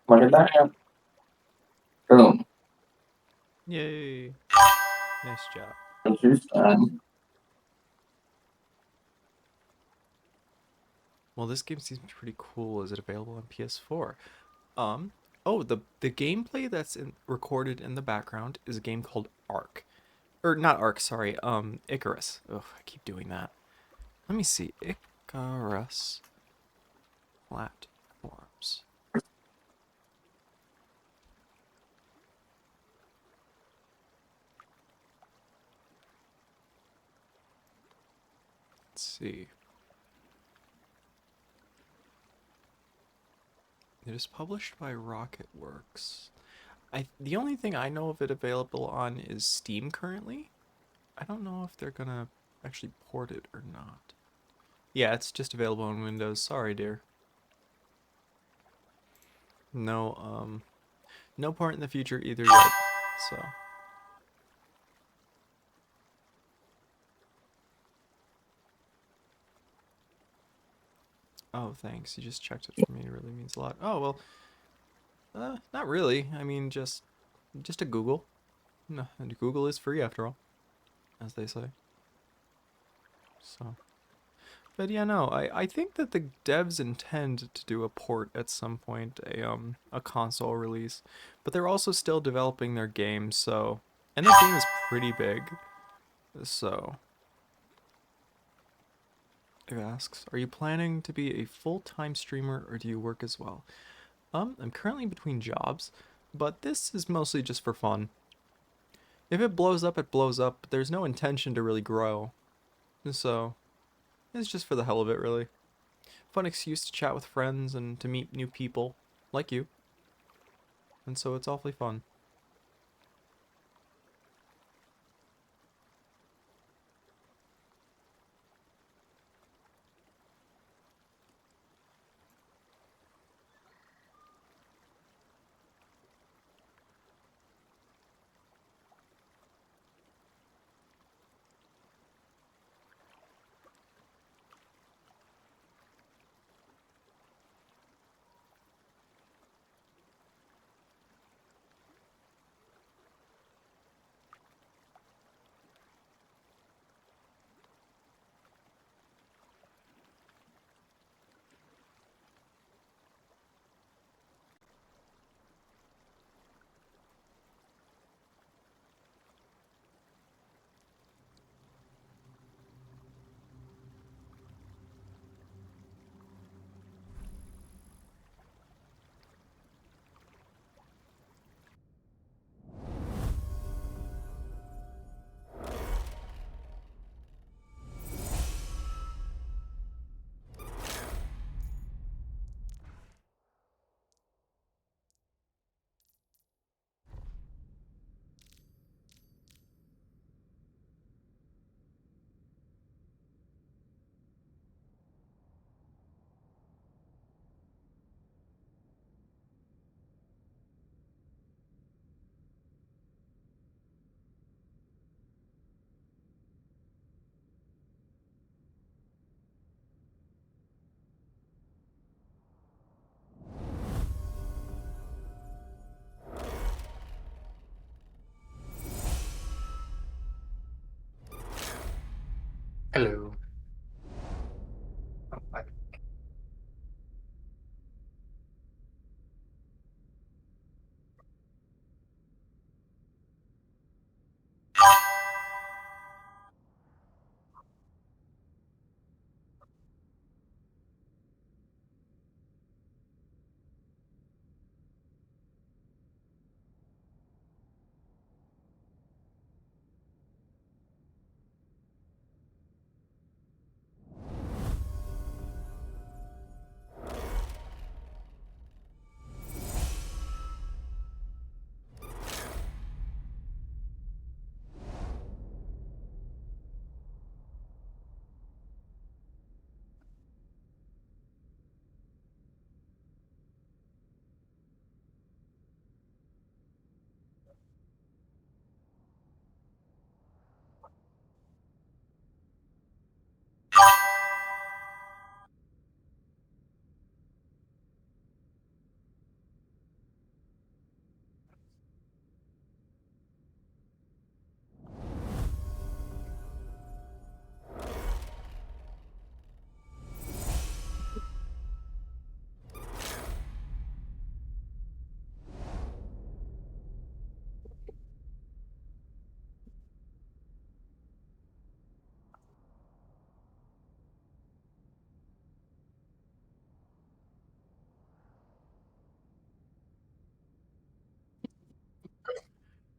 Look at that. Boom.
Yay. Nice job.
Juice done.
Well, this game seems pretty cool. Is it available on PS4? Um, oh, the gameplay that's recorded in the background is a game called Ark. Or not Ark, sorry. Icarus. Oh, I keep doing that. Let me see. Icarus platforms. Let's see. It is published by Rocketworks. The only thing I know of it available on is Steam currently. I don't know if they're gonna actually port it or not. Yeah, it's just available on Windows. Sorry, dear. No, no port in the future either yet. So. Oh, thanks. You just checked it for me. It really means a lot. Oh, well, not really. I mean, just a Google. No, and Google is free after all, as they say. So. But yeah, no, I think that the devs intend to do a port at some point, a console release, but they're also still developing their game, so, and the game is pretty big, so. It asks, are you planning to be a full-time streamer or do you work as well? I'm currently between jobs, but this is mostly just for fun. If it blows up, it blows up, but there's no intention to really grow, so it's just for the hell of it, really. Fun excuse to chat with friends and to meet new people, like you. And so it's awfully fun.
Hello.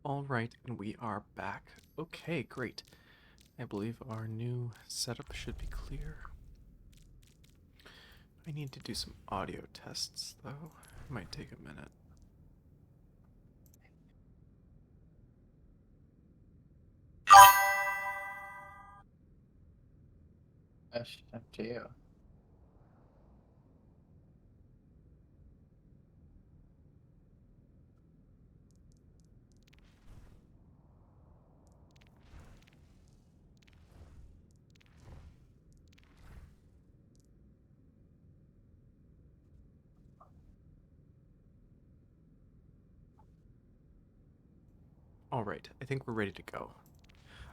All right, and we are back. Okay, great. I believe our new setup should be clear. I need to do some audio tests, though. It might take a minute.
That's up to you.
All right, I think we're ready to go.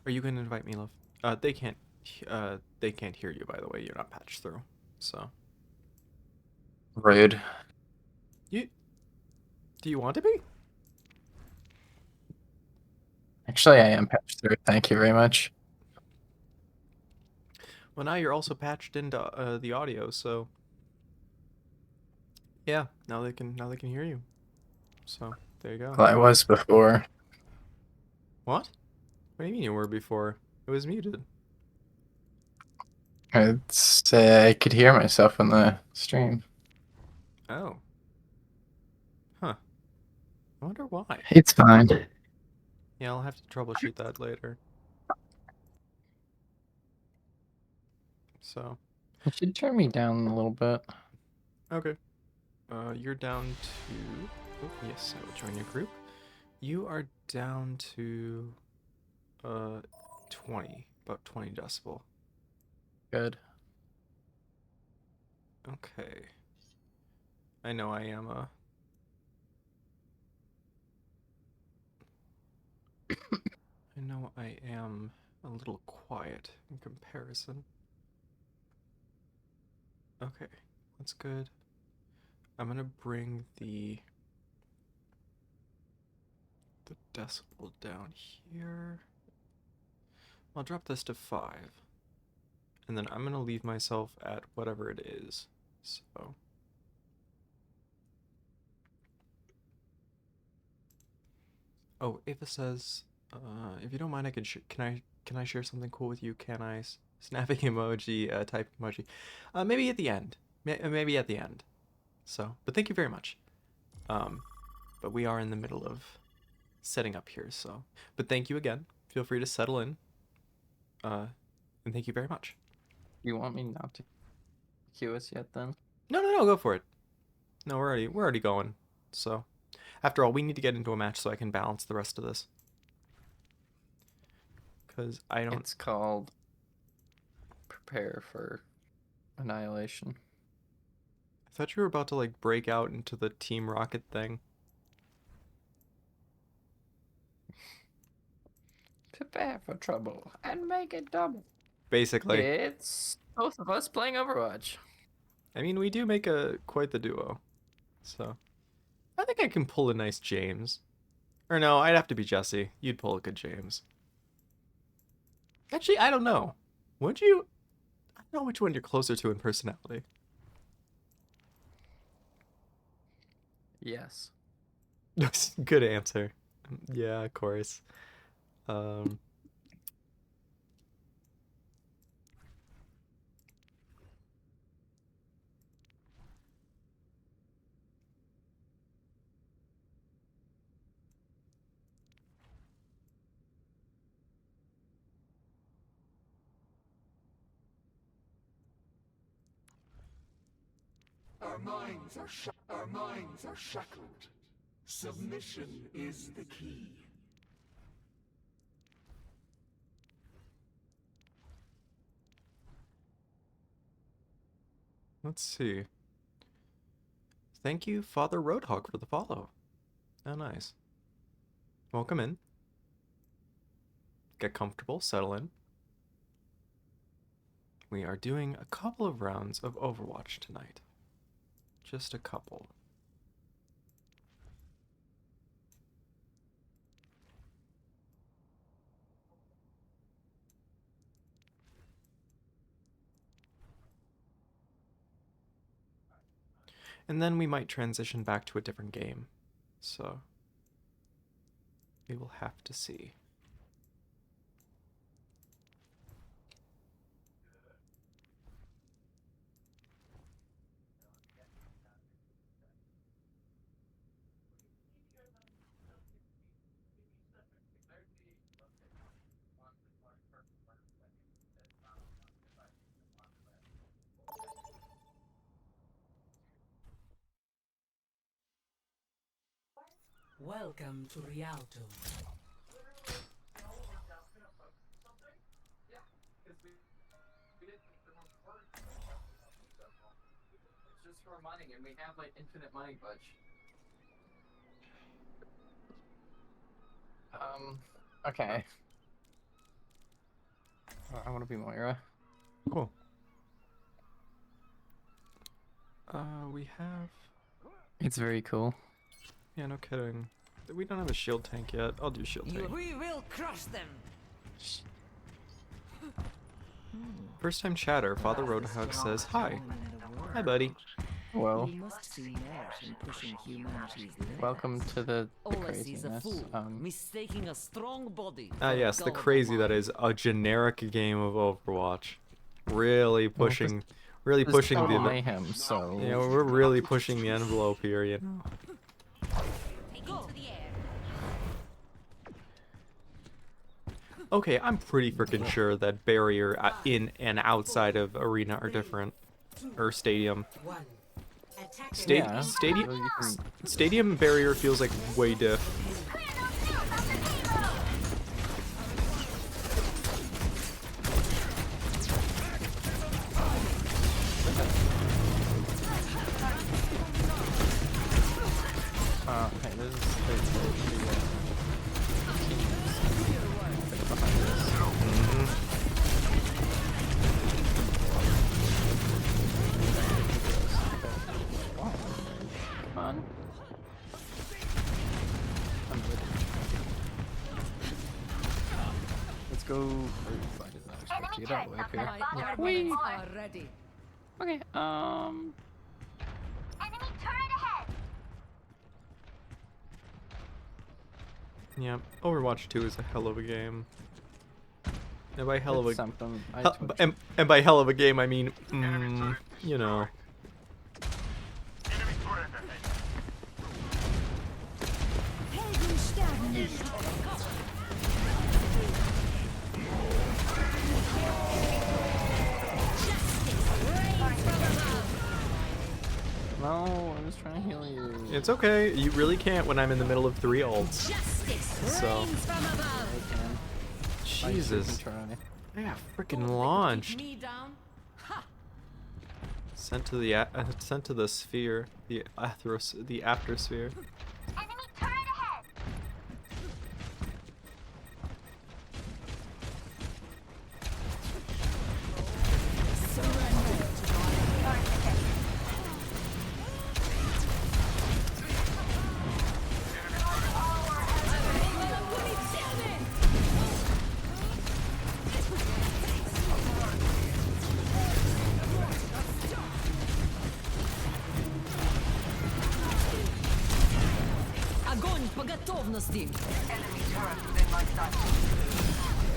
Are you going to invite me, love? They can't hear you, by the way. You're not patched through, so.
Rude.
You, do you want to be?
Actually, I am patched through. Thank you very much.
Well, now you're also patched into the audio, so. Yeah, now they can hear you. So there you go.
Well, I was before.
What? What do you mean you were before? It was muted.
I could hear myself in the stream.
Oh. Huh. I wonder why.
It's fine.
Yeah, I'll have to troubleshoot that later. So,
You should turn me down a little bit.
okay. You're down to... Oh, yes, I will join your group. You are down to... 20. About 20 decibel.
Good.
Okay. I know I am, I know I am a little quiet in comparison. Okay, that's good. I'm gonna bring the decibel down here. I'll drop this to 5. And then I'm gonna leave myself at whatever it is. So oh, Ava says, if you don't mind, I can can I share something cool with you? Can I? Snapping emoji, typing emoji. Maybe at the end. Maybe at the end. So, but thank you very much. But we are in the middle of setting up here, so. But thank you again. Feel free to settle in. And thank you very much.
You want me not to queue us yet then?
No, go for it. No, we're already going. So, after all, we need to get into a match so I can balance the rest of this. Because I don't.
It's called Prepare for Annihilation.
I thought you were about to like break out into the Team Rocket thing.
Prepare for trouble and make it double.
Basically.
It's both of us playing Overwatch.
I mean, we do make quite the duo. So, I think I can pull a nice James. Or no, I'd have to be Jesse. You'd pull a good James. Actually, I don't know. Would you? I don't know which one you're closer to in personality.
Yes.
Good answer. Yeah, of course. Um,
Our minds are shackled. Submission is the key.
let's see. Thank you, Father Roadhog, for the follow. Oh, nice. Welcome in. Get comfortable, settle in. We are doing a couple of rounds of Overwatch tonight. Just a couple. And then we might transition back to a different game. So, We will have to see.
Welcome to Rialto.
It's just for money, and we have like infinite money, Butch. Okay. I want to be Moira.
Cool. We have...
It's very cool.
Yeah, no kidding. We don't have a shield tank yet. I'll do shield tank.
We will crush them.
First time chatter, Father Roadhog says, hi. Hi, buddy.
Well,
You must see merit in pushing humanity's limits.
welcome to the
All I see is a
craziness.
fool, mistaking a strong body.
Ah,
for a
yes, the
gullible
crazy that
mind.
is a generic game of Overwatch. Really
Well,
pushing,
this-
really
This
pushing
total
the...
mayhem, so...
Yeah, we're really pushing the envelope here, you know.
Go. To the air.
Okay, I'm pretty freaking sure that barrier in and outside of arena are different. Or stadium.
Yeah,
Stadium...
well, you can-
Stadium barrier feels like way diff.
Okay, this is the teams behind this. Come on. I'm with it. Let's go. Oh, I did not expect to get all the way up here.
My armaments are ready.
Okay,
Enemy turret ahead!
Yeah, Overwatch 2 is a hell of a game. And by hell of
it's
a...
something.
And by hell of a game, I mean, you know.
No, I was trying to heal you.
It's okay, you really can't when I'm in the middle of 3 ults. So,
I can.
Jesus.
Try.
Yeah, freaking launched.
Me down.
Sent to the sphere, the aftersphere.
Enemy turret ahead!
Огонь по готовности.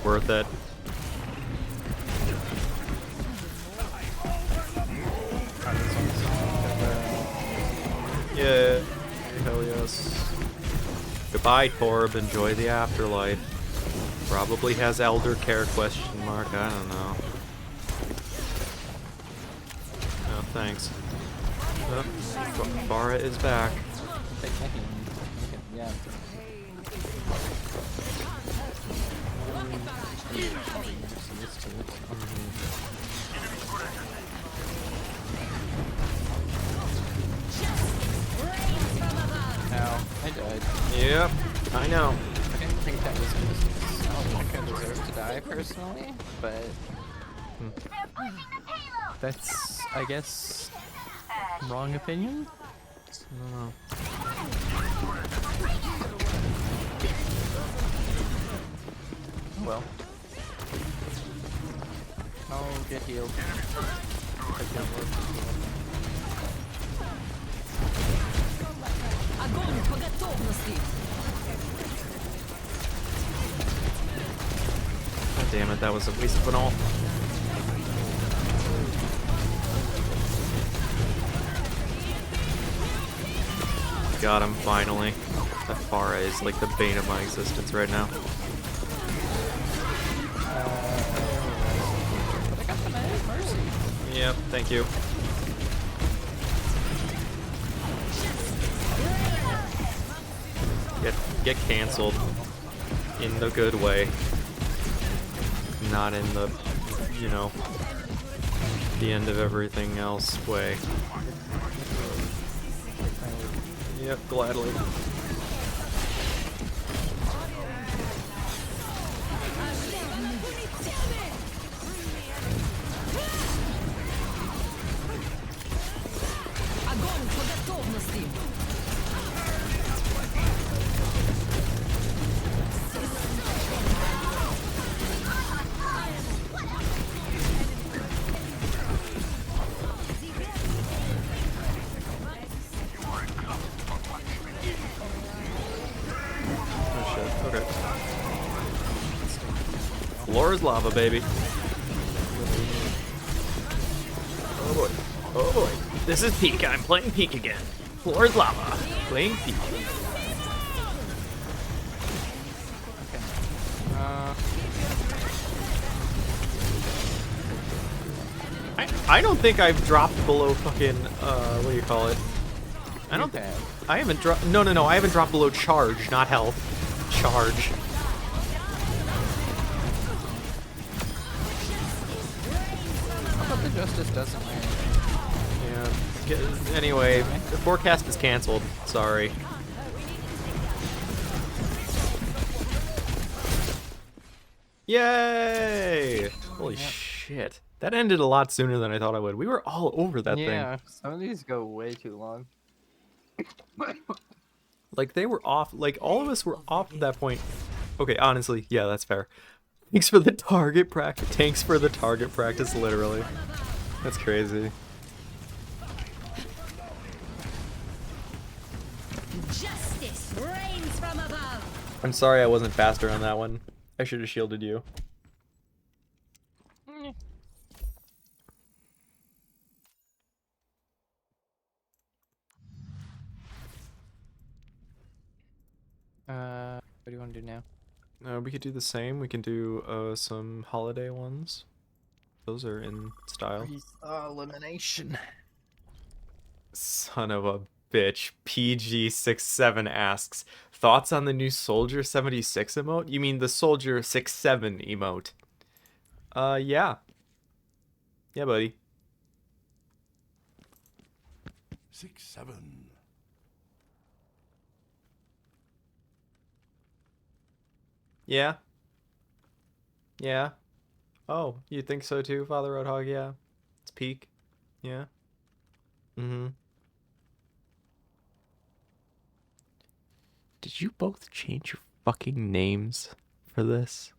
Worth it. Yeah, hell yes. Goodbye, Torb. Enjoy the afterlife. Probably has elder care question mark. I don't know. No, thanks. Oh, Farah is back.
Take my healing. Okay, yeah. Ow, I died.
Yep, I know.
I didn't think that was just. I don't think I deserve to die personally, but
They're pushing the payload!
that's, I guess, wrong opinion.
No.
Oh well. I'll get healed. I can't work.
Огонь по готовности.
damn it, that was a waste of an ult. Got him, finally. That Pharah is like the bane of my existence right now.
But I got the mercy.
Yep, thank you. Get canceled. In the good way. Not in the, you know, the end of everything else way. Yep, gladly.
Огонь по готовности.
Oh shit, okay. Floor is lava, baby. Oh boy. Oh boy. This is Peak. I'm playing Peak again. Floor is lava. Playing Peak. I don't think I've dropped below fucking, what do you call it? I don't think. I haven't dropped. No, I haven't dropped below charge, not health. Charge.
But the justice doesn't win.
Yeah. Anyway, the forecast is canceled. Sorry. Yay! Holy shit. That ended a lot sooner than I thought I would. We were all over that thing.
Some of these go way too long.
Like, they were off. Like, all of us were off at that point. Okay, honestly, yeah, that's fair. Thanks for the target practice. Thanks for the target practice, literally. That's crazy.
Justice reigns from above.
I'm sorry I wasn't faster on that one. I should have shielded you.
What do you want to do now?
We could do the same. We can do some holiday ones. Those are in style.
Elimination.
Son of a bitch. PG67 asks, thoughts on the new Soldier 76 emote? You mean the Soldier 67 emote? Yeah. Yeah, buddy.
6-7.
Yeah. Yeah. Oh, you think so too, Father Roadhog? Yeah. It's peak. Yeah. Mm-hmm. Did you both change your fucking names for this?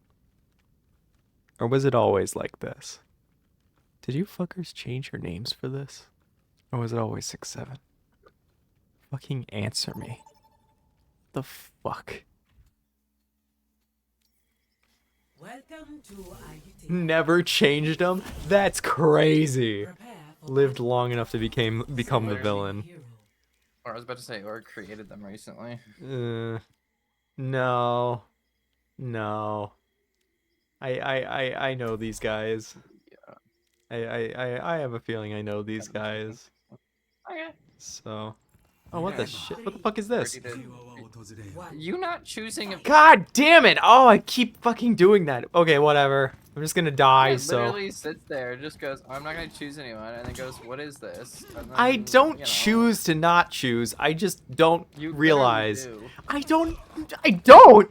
Or was it always like this? Did you fuckers change your names for this? Or was it always 6-7? Fucking answer me. The fuck?
Welcome to IDT.
Never changed them? That's crazy. Lived long enough to become the villain.
Or I was about to say, or created them recently.
No. No. I know these guys.
Yeah.
I have a feeling I know these guys.
Okay.
So. Oh, what the shit? What the fuck is this?
You not choosing a
God damn it! Oh, I keep fucking doing that. Okay, whatever. I'm just gonna die,
It
so.
literally sits there, just goes, I'm not gonna choose anyone, and then goes, what is this? And then,
I don't
you know,
choose to not choose. I just don't
you literally
realize.
do.
I don't.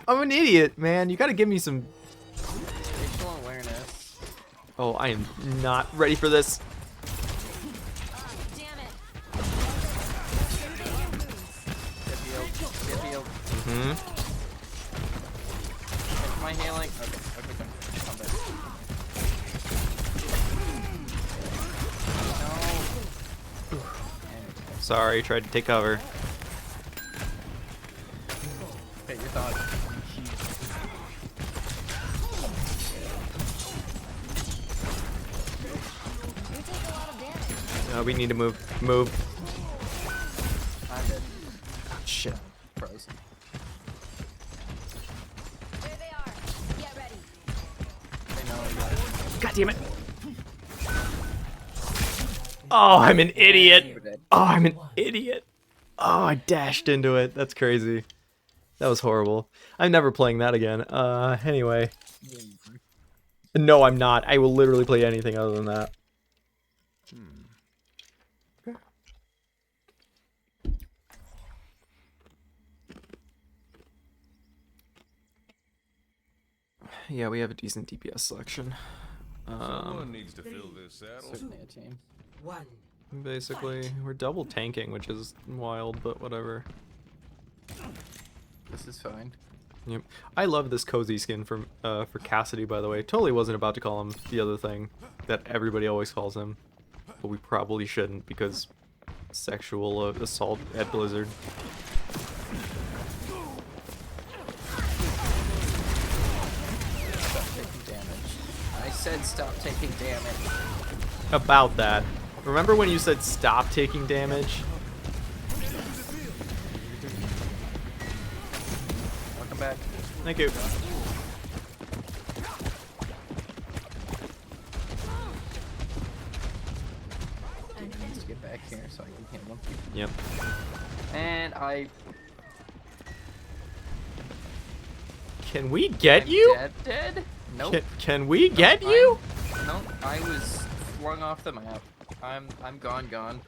I'm an idiot, man. You gotta give me some.
Facial awareness.
Oh, I am not ready for this.
Damn it.
Get healed. Get healed.
Hmm.
Am I healing? Okay, come back. No.
Sorry, tried to take cover.
Okay, your thought.
We need to move. Move.
I'm dead.
Shit.
Frozen.
There they are. Get ready.
I know I got it.
God damn it. Oh, I'm an idiot.
We're dead.
Oh, I'm an idiot. Oh, I dashed into it. That's crazy. That was horrible. I'm never playing that again. Anyway. No, I'm not. I will literally play anything other than that. Yeah, we have a decent DPS selection.
Someone needs to fill this saddle.
Certainly a team.
One.
Basically, we're double tanking, which is wild, but whatever.
This is fine.
Yep. I love this cozy skin for Cassidy, by the way. Totally wasn't about to call him the other thing that everybody always calls him, but we probably shouldn't because sexual assault at Blizzard.
Stop taking damage. I said stop taking damage.
About that. Remember when you said stop taking damage?
Welcome back.
Thank you.
Let's get back here so I can hit him.
Yep.
And
Can we get
I'm
you?
Dead? Nope.
Can we get you?
Nope. I was flung off the map. I'm gone.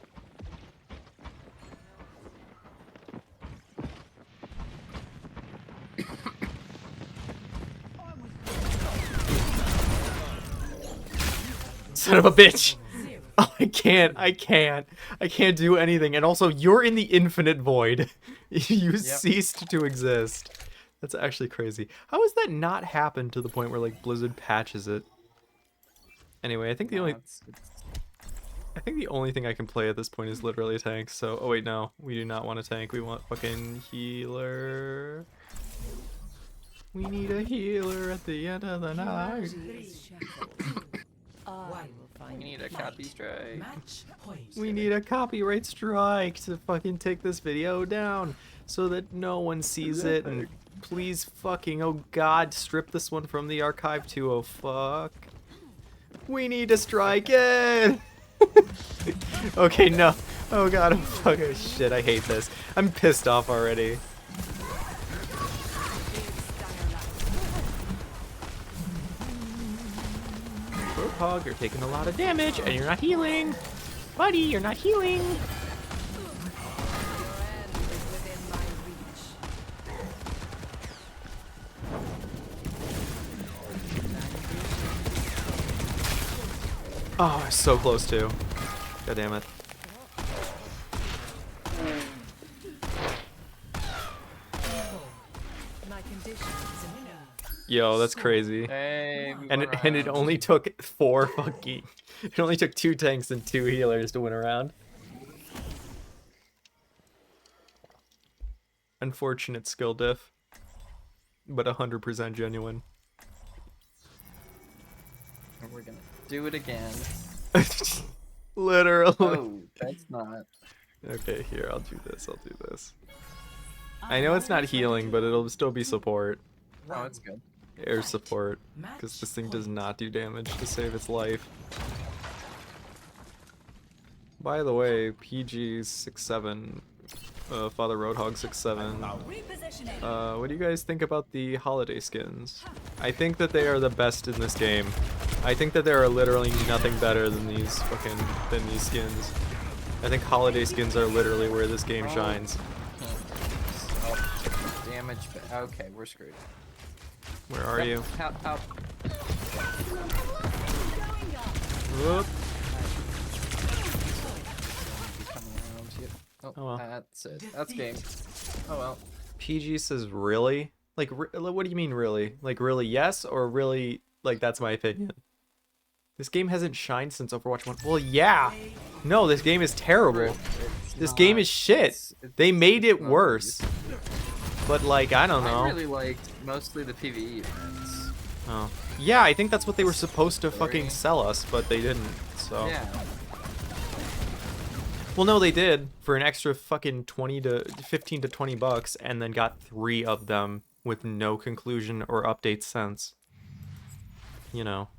Son of a bitch. Oh, I can't do anything. And also, you're in the infinite void. You ceased to exist. That's actually crazy. How has that not happened to the point where, like, Blizzard patches it? Anyway, I think the only thing I can play at this point is literally a tank. So, oh wait, no. We do not want a tank. We want fucking healer. We need a healer at the end of the night.
We need a copy strike.
Match point.
We need a copyright strike to fucking take this video down so that no one sees it. And please fucking, oh god, strip this one from the archive too. Oh fuck. We need to strike it. Okay, no. Oh god, I'm fucking shit. I hate this. I'm pissed off already. Hog, you're taking a lot of damage and you're not healing. Buddy, you're not healing. Oh, so close too. God damn it. Yo, that's crazy.
Hey,
And it only took it only took 2 tanks and 2 healers to win a round. Unfortunate skill diff, but 100% genuine.
We're gonna do it again.
Literally.
Oh, that's not.
Okay, here, I'll do this. I know it's not healing, but it'll still be support.
Oh, it's good.
Air support, because this thing does not do damage to save its life. By the way, PG67, Father Roadhog 67. What do you guys think about the holiday skins? I think that they are the best in this game. I think that there are literally nothing better than these skins. I think holiday skins are literally where this game shines.
Oh, damage. Okay, we're screwed.
Where are you?
Help.
Whoop.
Oh,
Oh well.
That's it. That's game. Oh well.
PG says really? Like, what do you mean really? Like, really yes, or really, like, that's my opinion? This game hasn't shined since Overwatch 1. Well, yeah. No, this game is terrible. This game is shit. They made it worse. But, like, I don't know.
I really liked mostly the PvE events.
Oh. Yeah, I think that's what they were supposed to fucking sell us, but they didn't, so.
Yeah.
Well, no, they did for an extra fucking 15 to 20 bucks, and then got 3 of them with no conclusion or update since. You know,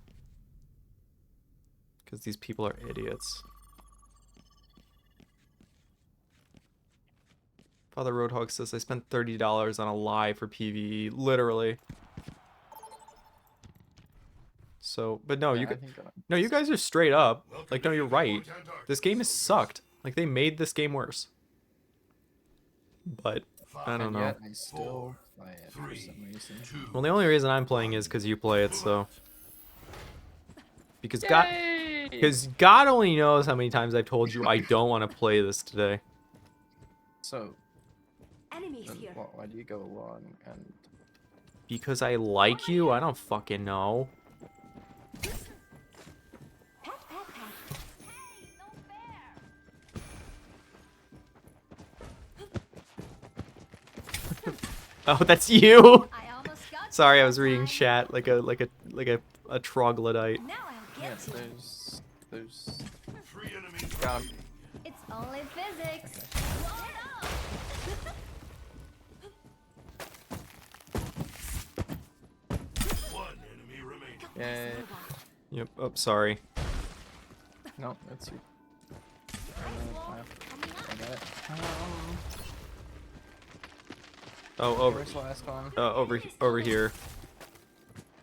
because these people are idiots. Father Roadhog says I spent $30 on a lie for PvE, literally. So, but no, you no, you guys are straight up. Like, no, you're right. This game has sucked. Like, they made this game worse. But I don't know.
Yet I still play it for some reason.
Well, the only reason I'm playing is because you play it, so. Because God only knows how many times I've told you I don't want to play this today.
So,
Enemies
then
here.
why do you go along and...
Because I like you? I don't fucking know.
Pat, pat, pat.
Oh, that's you.
I almost got
Sorry,
you
I was
that
reading
time.
chat like a troglodyte.
Now I'll
Yeah,
get you.
there's...
Three enemies.
Got him.
It's only physics.
One enemy remaining.
Yay.
Yep. Oh, sorry.
No, that's you. I got it.
Oh, over.
Where's the last one?
Over here.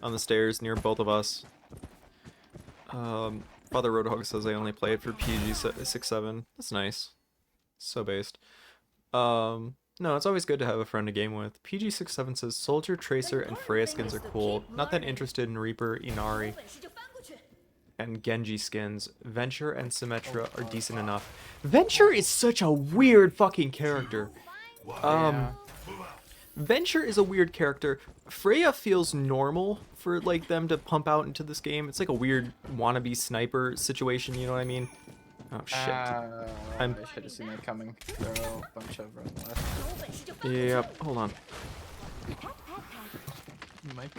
On the stairs near both of us. Father Roadhog says I only play it for PG 6-7. That's nice. So based. No, it's always good to have a friend to game with. PG 6-7 says Soldier, Tracer, and Freya skins are cool. Not that interested in Reaper, Inari, and Genji skins. Venture and Symmetra are decent enough. Venture is such a weird fucking character. Venture is a weird character. Freya feels normal for like them to pump out into this game. It's like a weird wannabe sniper situation, you know what I mean? Oh shit.
I should have seen that coming. There are a bunch over on the left.
Yep, hold on.
Mike.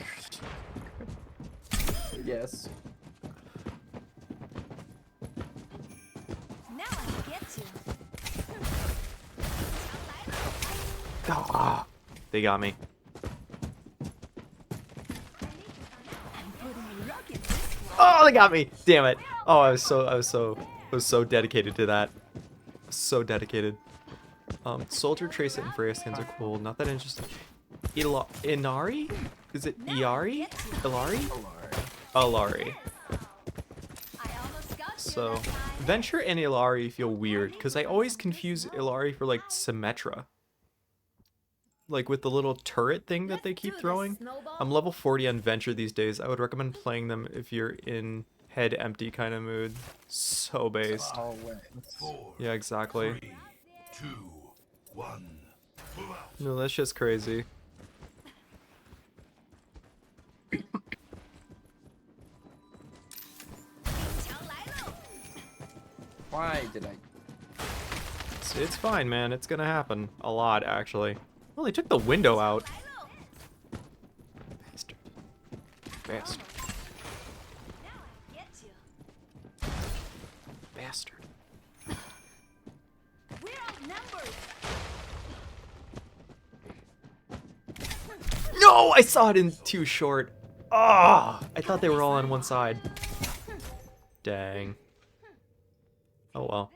Yes.
Now I'll get you.
Ah, they got me. Oh, they got me! Damn it! Oh, I was so dedicated to that. So dedicated. Soldier, Tracer, and Freya skins are cool. Not that interesting. Inari? Is it Iari? Ilari? Alari.
I almost got you
So,
that time.
Venture and Ilari feel weird, because I always confuse Ilari for, like, Symmetra. Like, with the little turret thing that they keep throwing. I'm level 40 on Venture these days. I would recommend playing them if you're in head empty kind of mood. So based.
Oh, wait.
Four,
Yeah, exactly.
3, 2, 1. Move out.
No, that's just crazy.
Why did I?
It's fine, man. It's gonna happen. A lot, actually. Well, they took the window out. Bastard. Bastard.
Now I'll get you.
Bastard.
We're outnumbered.
No! I saw it in too short. Ah! I thought they were all on one side. Dang. Oh well.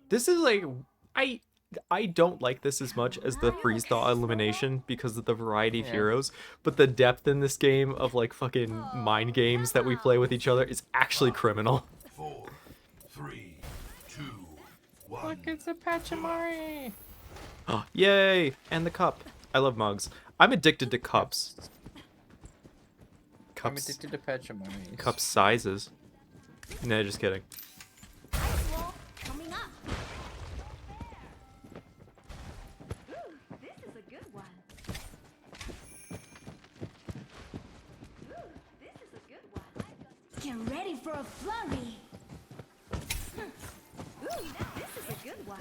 This is like... I don't like this as much as the freeze thaw elimination because of the variety of heroes, but the depth in this game of like fucking mind games that we play with each other is actually criminal.
4, 3, 2, 1.
Look, it's a Pachimari.
Oh, yay! And the cup. I love mugs. I'm addicted to cups.
I'm
Cups.
addicted to Pachimari.
Cup sizes. Nah, just kidding.
Ice wall coming up. Ooh, this is a good one. Ooh, this is a good one. Get ready for a flurry. Ooh, this is a good one.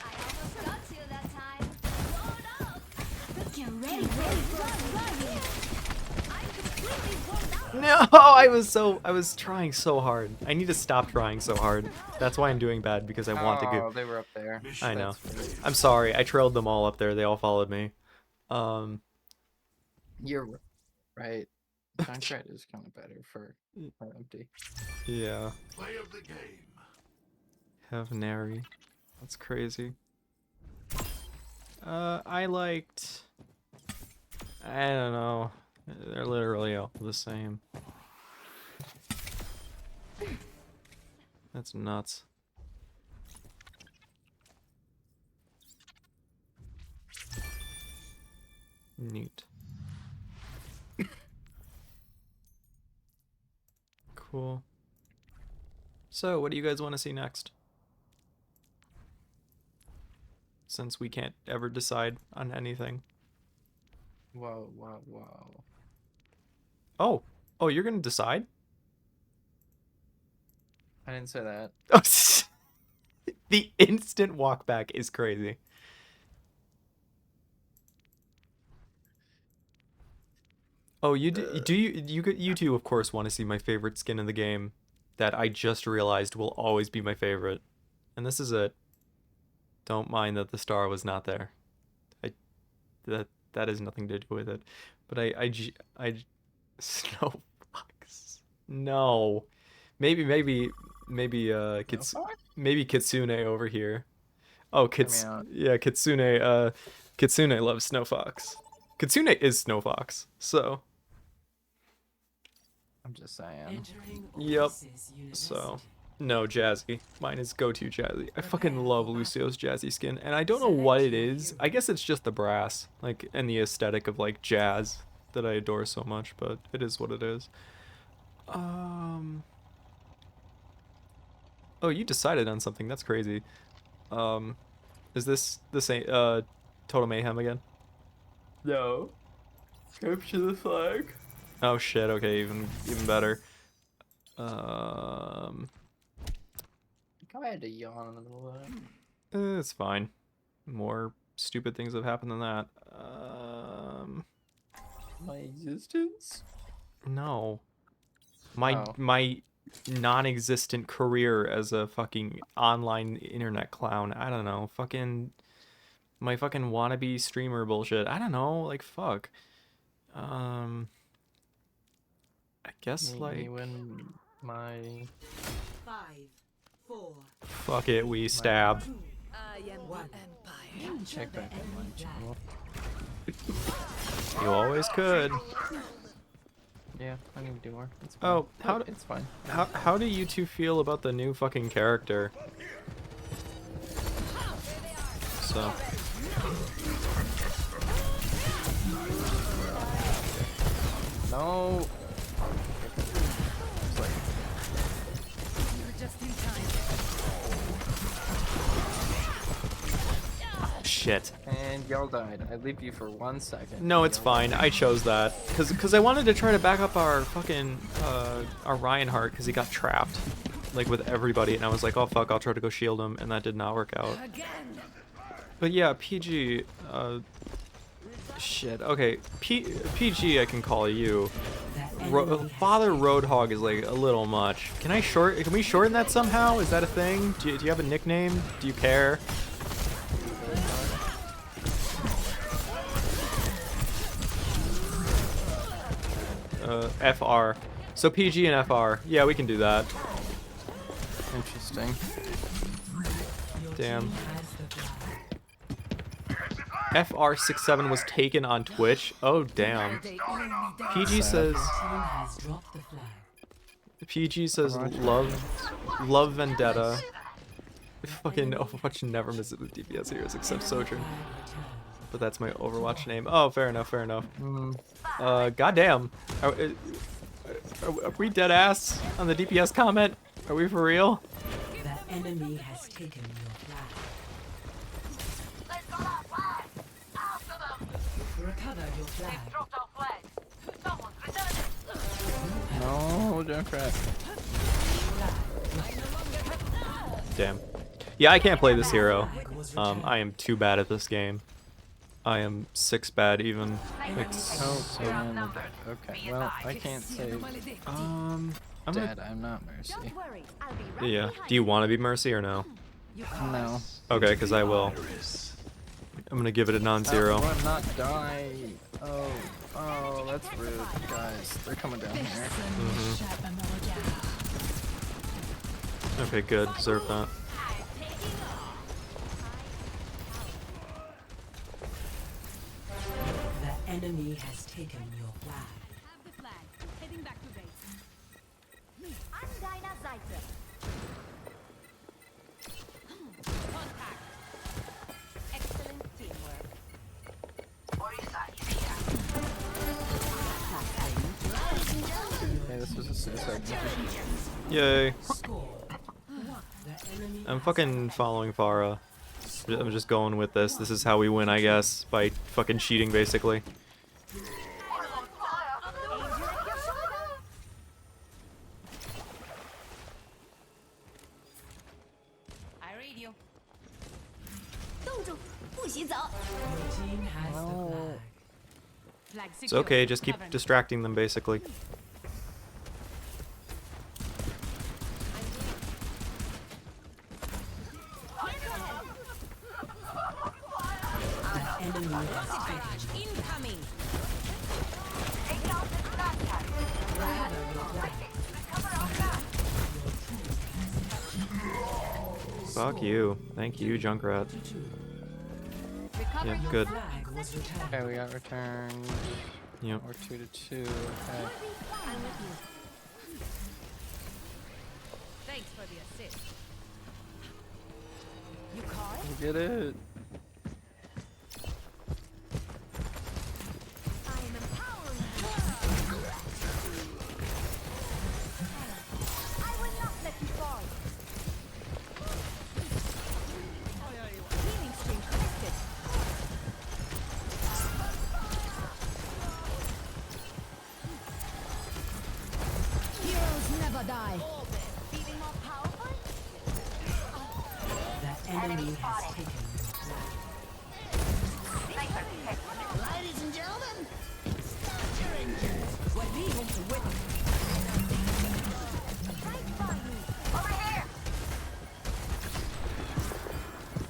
I almost got you that time.
Get ready for a flight.
I'm completely worn
No,
out.
I was trying so hard. I need to stop trying so hard. That's why I'm doing bad, because I want to
Oh,
go.
they were up there.
I know.
That's weird.
I'm sorry. I trailed them all up there. They all followed me.
You're right. Contract is kind of better for empty.
Yeah.
Play of the game.
Have Nary. That's crazy. I liked. I don't know. They're literally all the same. That's nuts. Neat. Cool. So, what do you guys want to see next? Since we can't ever decide on anything.
Whoa, whoa, whoa.
Oh, you're gonna decide?
I didn't say that.
The instant walk back is crazy. Oh, you do you two of course want to see my favorite skin in the game that I just realized will always be my favorite. And this is it. Don't mind that the star was not there. That has nothing to do with it. But I Snowfox. No. Maybe Kits
Snowfox?
maybe Kitsune over here. Oh,
out.
yeah, Kitsune loves Snowfox. Kitsune is Snowfox. So,
I'm just saying.
yep. So, no, Jazzy. Mine is go-to Jazzy. I fucking love Lucio's Jazzy skin, and I don't know what it is. I guess it's just the brass, like, and the aesthetic of, like, jazz that I adore so much, but it is what it is. Oh, you decided on something. That's crazy. Is this the same, Total Mayhem again?
No. Capture the flag.
Oh shit, okay, even better.
I think I had to yawn in the middle of that.
It's fine. More stupid things have happened than that.
My existence?
No. My
Oh.
my non-existent career as a fucking online internet clown. I don't know. My fucking wannabe streamer bullshit. I don't know. Like fuck. I guess like
when my
5, 4,
fuck it. We stab.
I am the Empire.
check back on my channel.
You always could.
Yeah, I need to do more. It's fine.
Oh,
It's fine.
how do you two feel about the new fucking character? So.
No.
You're just in time.
Shit.
And y'all died. I leave you for 1 second.
No, it's
Y'all
fine. I chose that because I wanted to try to back up our fucking our Reinhardt because he got trapped like with everybody, and I was like, oh fuck, I'll try to go shield him, and that did not work out.
Again.
But yeah, PG. Shit. Okay, PG. I can call you. Father Roadhog is like a little much. Can we shorten that somehow? Is that a thing? Do you have a nickname? Do you care? FR. So PG and FR. Yeah, we can do that.
Interesting.
Damn. FR67 was taken on Twitch. Oh damn. PG says love Vendetta. Fucking Overwatch never misses with DPS heroes except Sojourn. But that's my Overwatch name. Oh, fair enough, fair enough. Goddamn. Are we dead ass on the DPS comment? Are we for real?
The enemy has taken your flag. Recover your flag.
No, don't crack.
Damn. Yeah, I can't play this hero. I am too bad at this game. I am 6 bad even. It's,
Oh, man. Okay, well, I can't say.
I'm gonna,
Dad, I'm not Mercy.
Don't worry, I'll be right
yeah.
behind
Do you want to be Mercy or no?
No.
Okay, because I will. I'm gonna give it a non-zero.
Oh, I'm not die. Oh, oh, that's rude, guys. They're coming down here.
Okay, good. Deserve that.
The enemy has taken your flag.
Have the flag. Heading back to base.
I'm Dinah Zeitzer.
Contact.
Excellent teamwork.
Okay, this was a suicide mission.
Yay.
Score. The enemy
I'm fucking following Farah. I'm just going with this. This is how we win, I guess, by fucking cheating, basically.
I read you.
冻住，不许走。
your team has the flag.
Flag secure.
It's okay, just keep
Covered.
distracting them, basically.
The enemy has taken
Incoming.
Fuck you. Thank you, Junkrat.
Recover
Yep,
your
good.
flag was returned.
Okay, we got returned.
Yep.
We're 2 to 2. Okay.
I'm with you.
Thanks for the assist. You call it?
We did it.
I am empowering you. I will not let you fall. Healing stream connected. Heroes never die. Feeling more powerful?
The enemy has taken your flag.
Ladies and gentlemen, fight for me. Over here.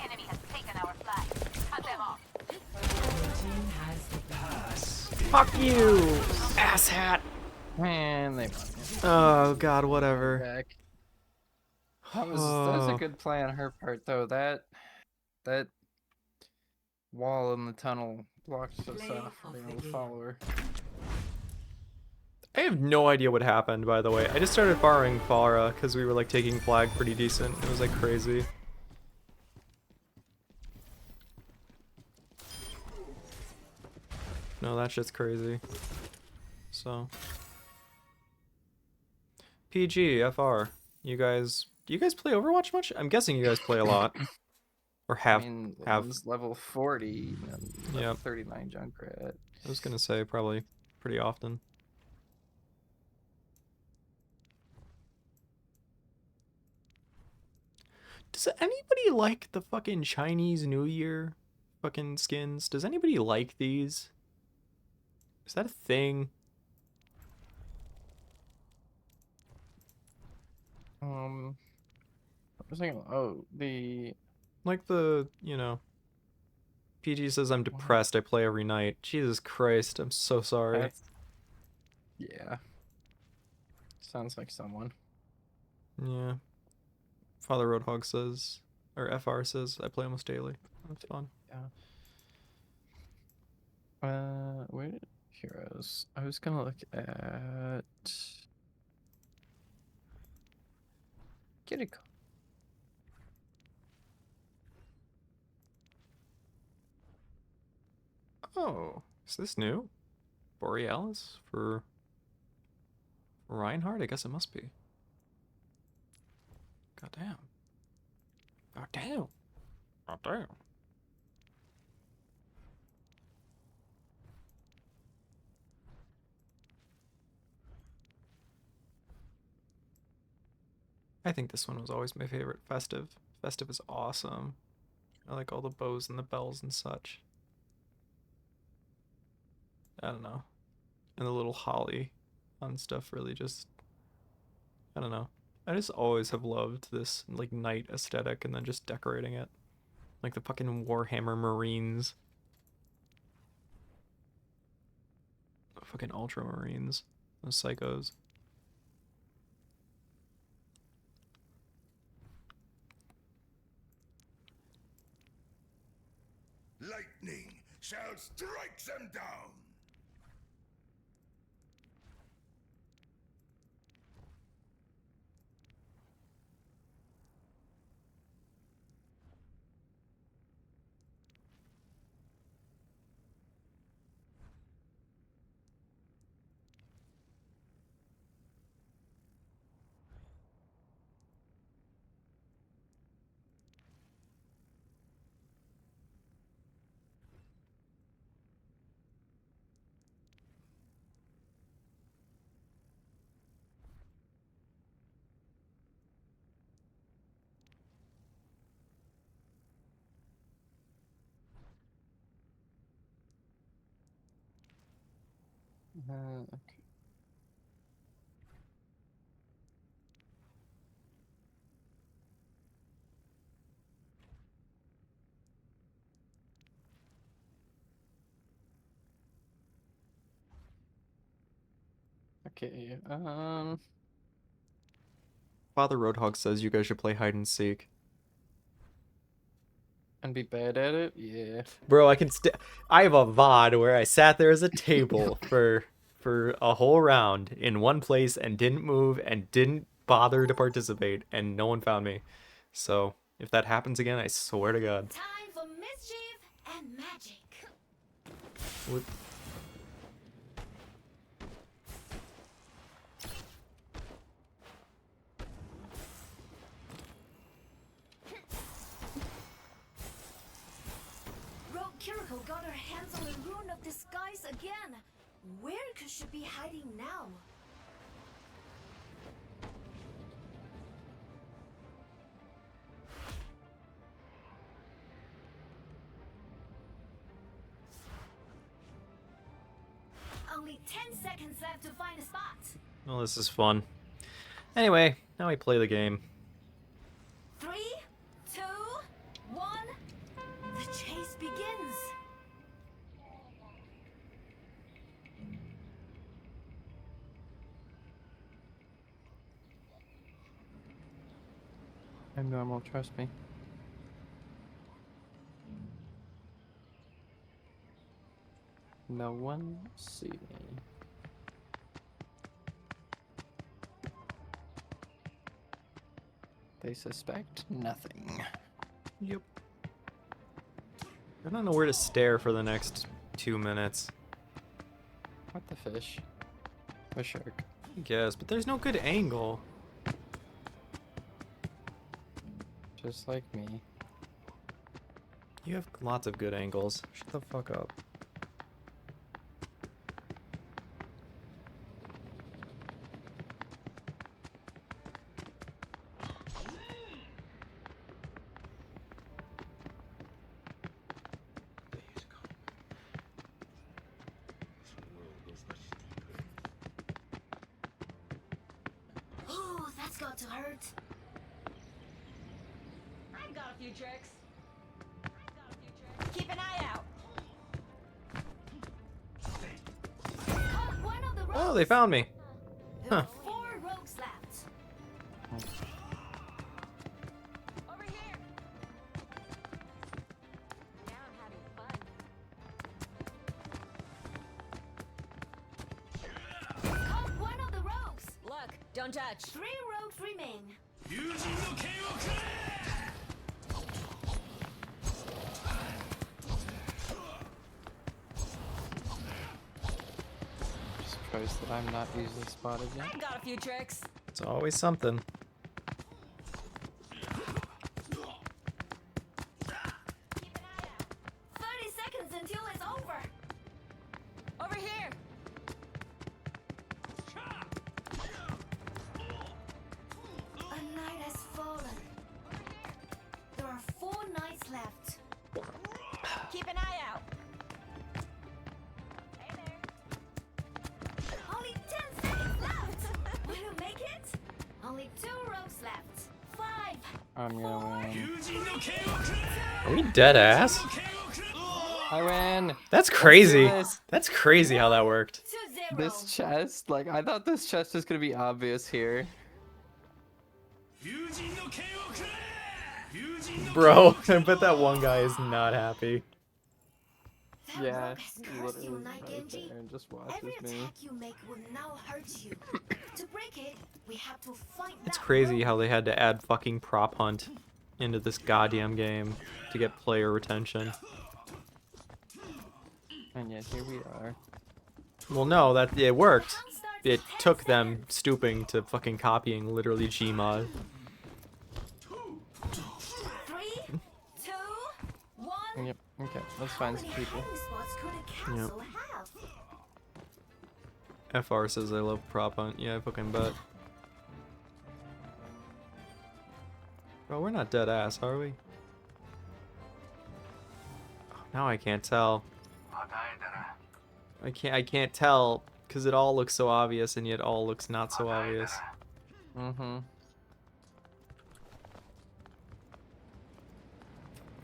Enemy has taken our flag. Cut them off.
Your team has the flag.
Fuck you, asshat.
Man, they won.
Oh god, whatever.
Back. That was a good play on her part, though. That wall in the tunnel blocked us off from being able to follow her.
I have no idea what happened, by the way. I just started firing Farah because we were like taking flag pretty decent. It was like crazy. No, that shit's crazy. So. PG, FR. Do you guys play Overwatch much? I'm guessing you guys play a lot. Or
I
have.
mean,
have.
one's level 40 and level
Yep.
39 Junkrat.
I was gonna say probably pretty often. Does anybody like the fucking Chinese New Year fucking skins? Does anybody like these? Is that a thing?
I was thinking, oh, the
Like the, you know, PG says I'm depressed, I play every night. Jesus Christ, I'm so sorry.
that's- yeah, sounds like someone.
Yeah. Father Roadhog says, or FR says, I play almost daily. That's fun.
Where did heroes? I was gonna look at Kiriko.
Oh, is this new? Borealis for Reinhardt? I guess it must be. Goddamn. Goddamn. Goddamn. I think this one was always my favorite. Festive. Festive is awesome. I like all the bows and the bells and such. I don't know. And the little holly on stuff really just, I don't know. I just always have loved this like night aesthetic and then just decorating it. Like the fucking Warhammer Marines. Fucking Ultramarines. Those psychos.
Lightning shall strike them down.
Okay. Okay,
Father Roadhog says you guys should play hide and seek.
and be bad at it? Yeah.
Bro, I have a VOD where I sat there as a table for a whole round in one place and didn't move and didn't bother to participate and no one found me. So, if that happens again, I swear to God.
Time for mischief and magic.
What?
Rogue Kiriko got her hands on the rune of disguise again. Where could she be hiding now? Only 10 seconds left to find a spot.
Well, this is fun. Anyway, now we play the game.
3, 2, 1. The chase begins.
I'm normal, trust me. No one see me. They suspect nothing.
Yep. I don't know where to stare for the next 2 minutes.
What the fish? A shark.
I guess, but there's no good angle.
Just like me.
You have lots of good angles. Shut the fuck up.
Ooh, that's got to hurt.
I've got a few tricks. Keep an eye out.
Caught one of the rogues.
Oh, they found me.
There
Huh.
are 4 rogues left.
Over here. Now I'm having fun.
Caught one of the rogues.
Look, don't touch.
3 rogues remain.
Surprised that I'm not easily spotted yet.
I've got a few tricks.
It's always something.
Keep an eye out.
30 seconds until it's over.
Over here.
A night has fallen. There are 4 nights left.
Keep an eye out. Hey there.
I'm gonna win.
Are we dead ass?
I win.
That's crazy.
this.
That's crazy how that worked.
2-0.
This chest, like I thought this chest was gonna be obvious here.
Bro, I bet that one guy is not happy.
That
Yeah,
rogue has
he
cursed you,
literally
Night
right
Genji.
there and just
Every
watches me.
attack you make will now hurt you. To break it, we have to find
It's
that
crazy
rogue.
how they had to add fucking prop hunt into this goddamn game to get player retention.
And yet here we are.
Well, no, that it worked.
Count starts
It
in 10
took them
seconds.
stooping to fucking copying literally Gmod.
3, 2, 1.
Yep. Okay, let's find some
How many
people.
hiding spots could a castle have?
FR says I love prop hunt. Yeah, I fucking bet. Bro, we're not dead ass, are we? Oh, now I can't tell. I can't tell because it all looks so obvious and yet all looks not so obvious.
Mm-hmm.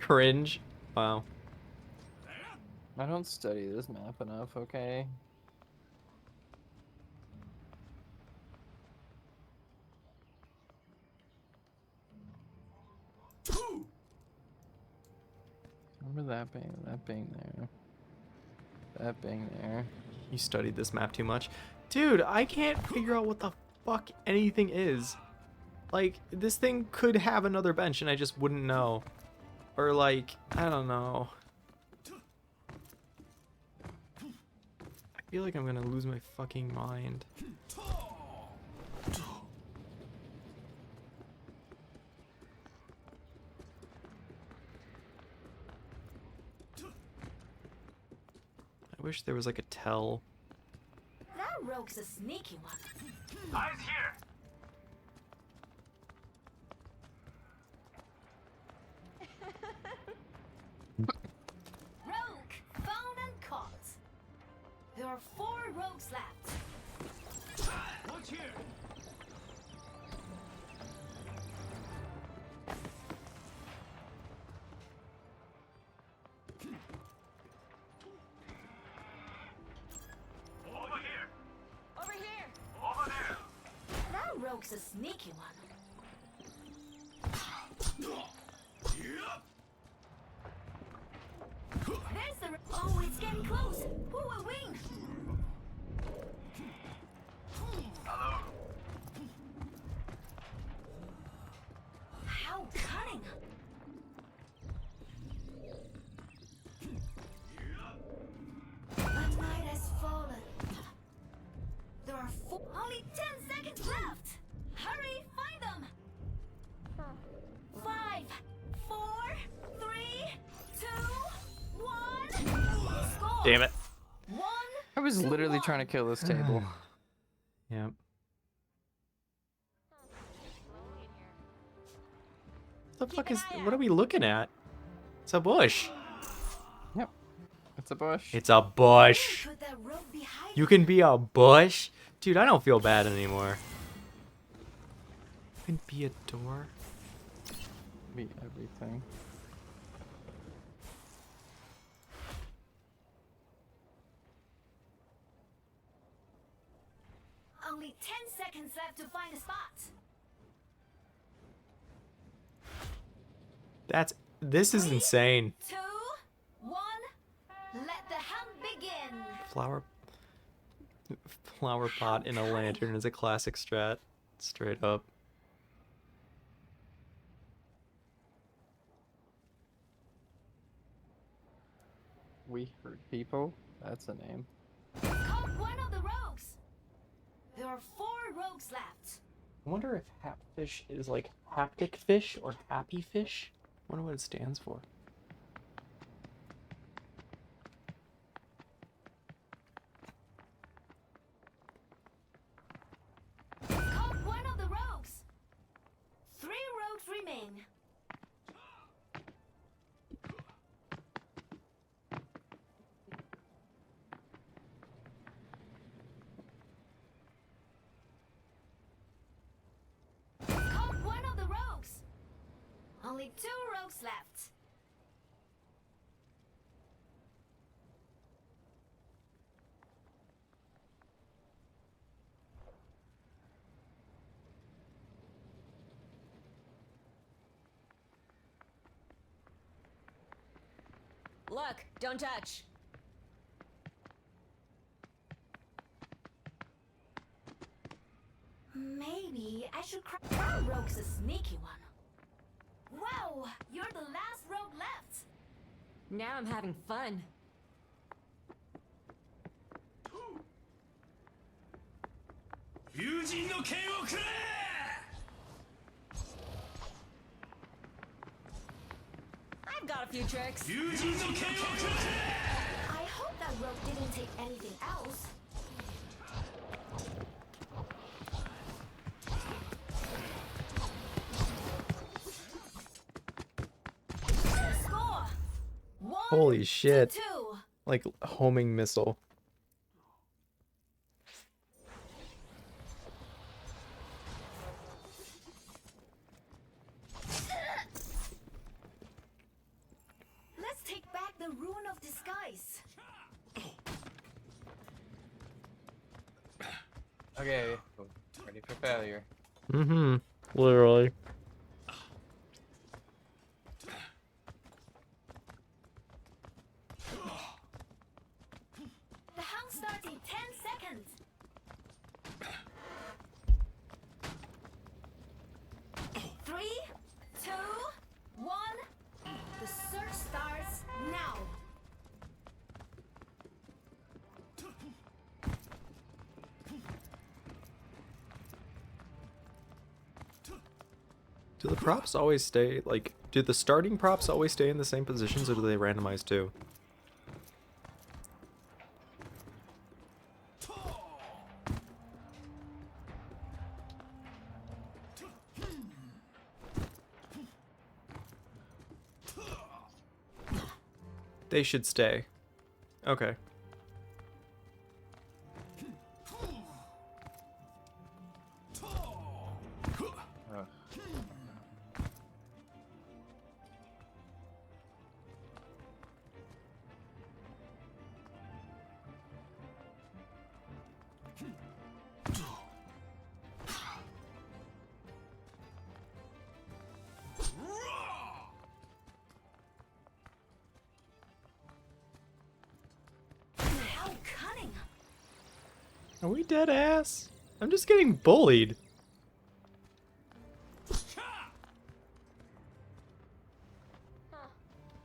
Cringe. Wow.
I don't study this map enough, okay? Remember that being there. That being there.
You studied this map too much. Dude, I can't figure out what the fuck anything is. Like, this thing could have another bench and I just wouldn't know. Or like, I don't know. I feel like I'm gonna lose my fucking mind. I wish there was like a tell.
That rogue's a sneaky one.
Eyes here.
Rogue, found and caught. There are 4 rogues left.
Watch here. Over here.
Over here.
Over there.
That rogue's a sneaky one. There's the. Oh, it's getting close. Who will win?
Hello.
How cunning! The night has fallen. There are only 10 seconds left. Hurry, find them. 5, 4, 3, 2, 1. Score.
Damn it.
1.
I was literally trying to kill this table.
Yep. What the fuck is. What are we looking at? It's a bush.
Yep. It's a bush.
It's a bush.
Put that rogue behind
You can be a bush? Dude, I don't feel bad anymore. You can be a door?
Be everything.
Only 10 seconds left to find a spot.
This is insane.
2, 1. Let the hunt begin.
Flower pot in a lantern is a classic strat. Straight up.
We hurt people. That's a name.
Caught one of the rogues. There are 4 rogues left.
I wonder if hapfish is like haptic fish or happy fish. I wonder what it stands for.
Caught one of the rogues. 3 rogues remain. Caught one of the rogues. Only 2 rogues left.
Look, don't touch.
Maybe I should cry. That rogue's a sneaky one. Wow, you're the last rogue left.
Now I'm having fun. I've got a few tricks.
I hope that rogue didn't take anything else. Score! 1
Holy shit.
to 2.
Like homing missile.
Let's take back the Rune of Disguise.
Okay, ready for failure.
Mm-hmm. Literally.
The hunt starts in 10 seconds. Three, two, one. The search starts now.
Do the props always stay, like, do the starting props always stay in the same positions or do they randomize too? They should stay. Okay.
How cunning.
Are we dead ass? I'm just getting bullied.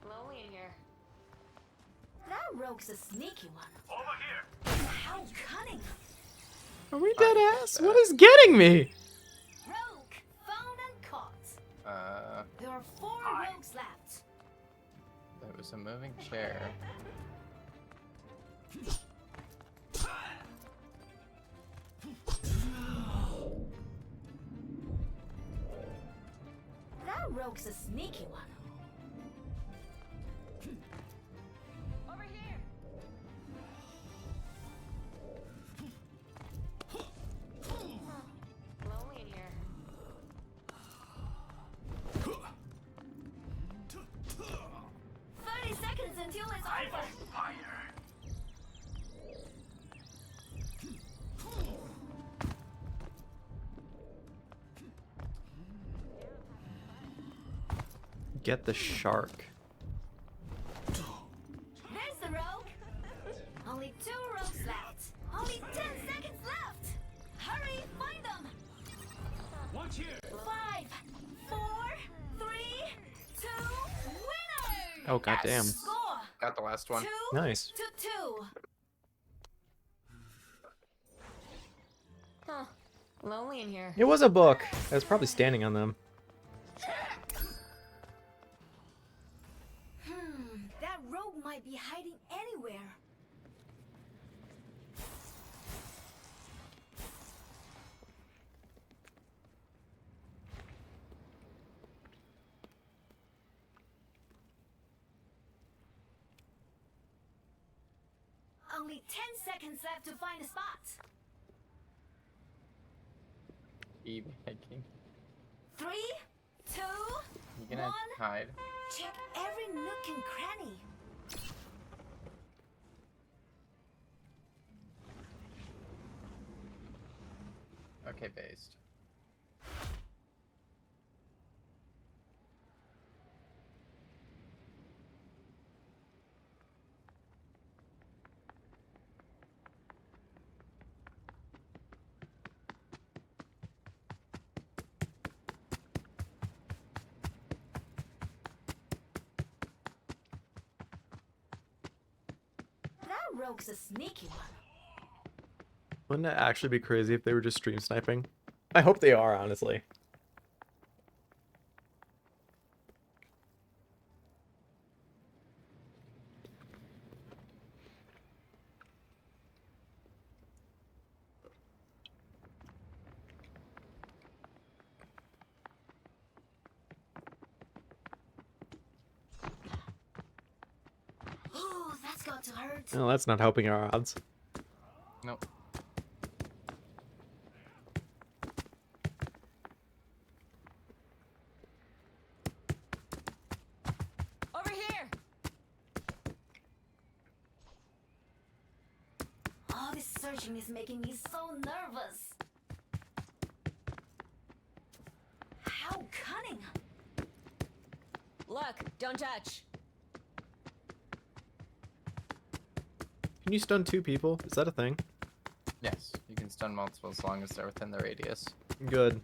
Lonely in here.
That rogue's a sneaky one.
Over here.
How cunning.
Are we dead ass? What is getting me?
Rogue found and caught. There are 4 rogues left.
There was a moving chair.
That rogue's a sneaky one.
Over here. Lonely in here.
30 seconds until it's over.
Get the shark.
There's the rogue. Only 2 rogues left. Only 10 seconds left. Hurry, find them.
Watch here.
5, 4, 3, 2, winner.
Oh goddamn.
Score
Got the last one.
2
Nice.
to 2.
Huh. Lonely in here.
It was a book. I was probably standing on them.
That rogue might be hiding anywhere. Only 10 seconds left to find a spot.
E-making.
3, 2,
You gonna hide?
Check every nook and cranny.
Okay, based.
That rogue's a sneaky one.
Wouldn't it actually be crazy if they were just stream sniping? I hope they are, honestly.
Ooh, that's got to hurt.
Well, that's not helping our odds.
Nope.
Over here.
All this searching is making me so nervous. How cunning.
Look, don't touch.
Can you stun 2 people? Is that a thing?
Yes, you can stun multiple as long as they're within the radius.
Good.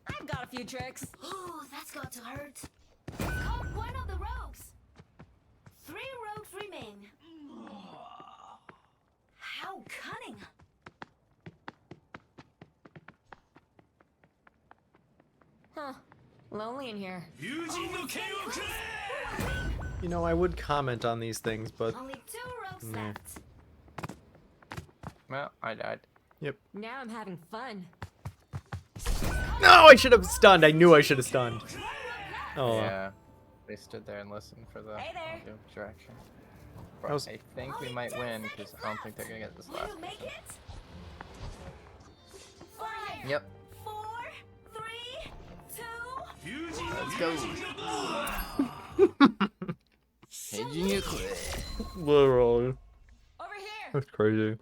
I've got a few tricks.
Ooh, that's got to hurt. Caught one of the rogues. 3 rogues remain. How cunning.
Huh. Lonely in here.
You know, I would comment on these things, but
Only 2 rogues
Nah.
left.
Well, I died.
yep.
Now I'm having fun.
No, I should have stunned. I knew I should have stunned. Oh,
Yeah. They stood there and listened for the
Hey there.
audio direction.
That was-
I think we might win because I don't think they're gonna get this
Will
last
you make
one.
it? 5,
Yep.
4, 3, 2.
Let's go.
literally.
Over here.
That's crazy.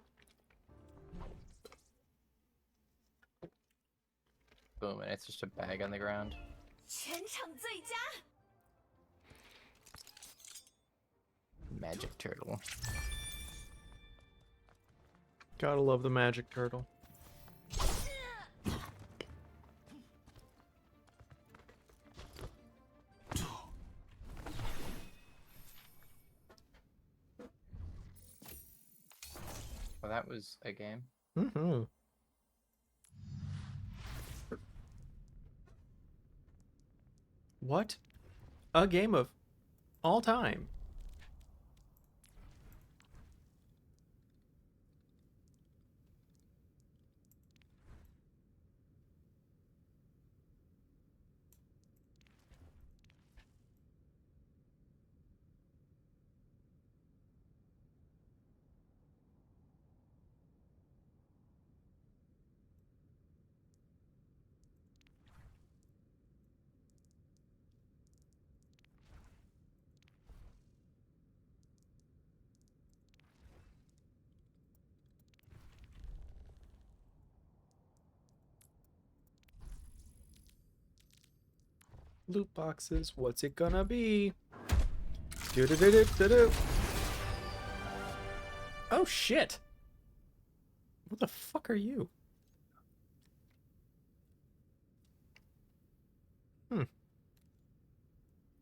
Boom, and it's just a bag on the ground.
全场最佳。
Magic turtle.
Gotta love the magic turtle.
Well, that was a game.
Mm-hmm. What? A game of all time. Loot boxes, what's it gonna be? Do-do-do-do-do-do. Oh shit! What the fuck are you?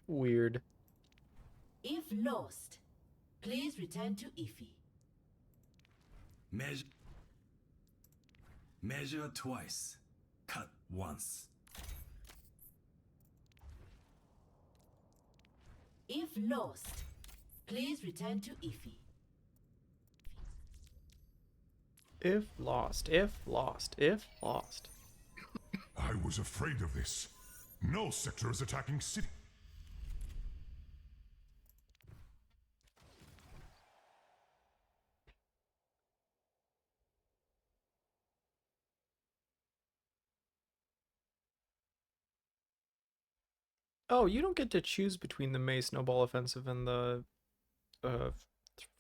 Weird.
If lost, please return to Ify.
Measure twice. Cut once.
If lost, please return to Ify.
If lost, if lost, if lost.
I was afraid of this. No sector is attacking city.
Oh, you don't get to choose between the May Snowball Offensive and the uh,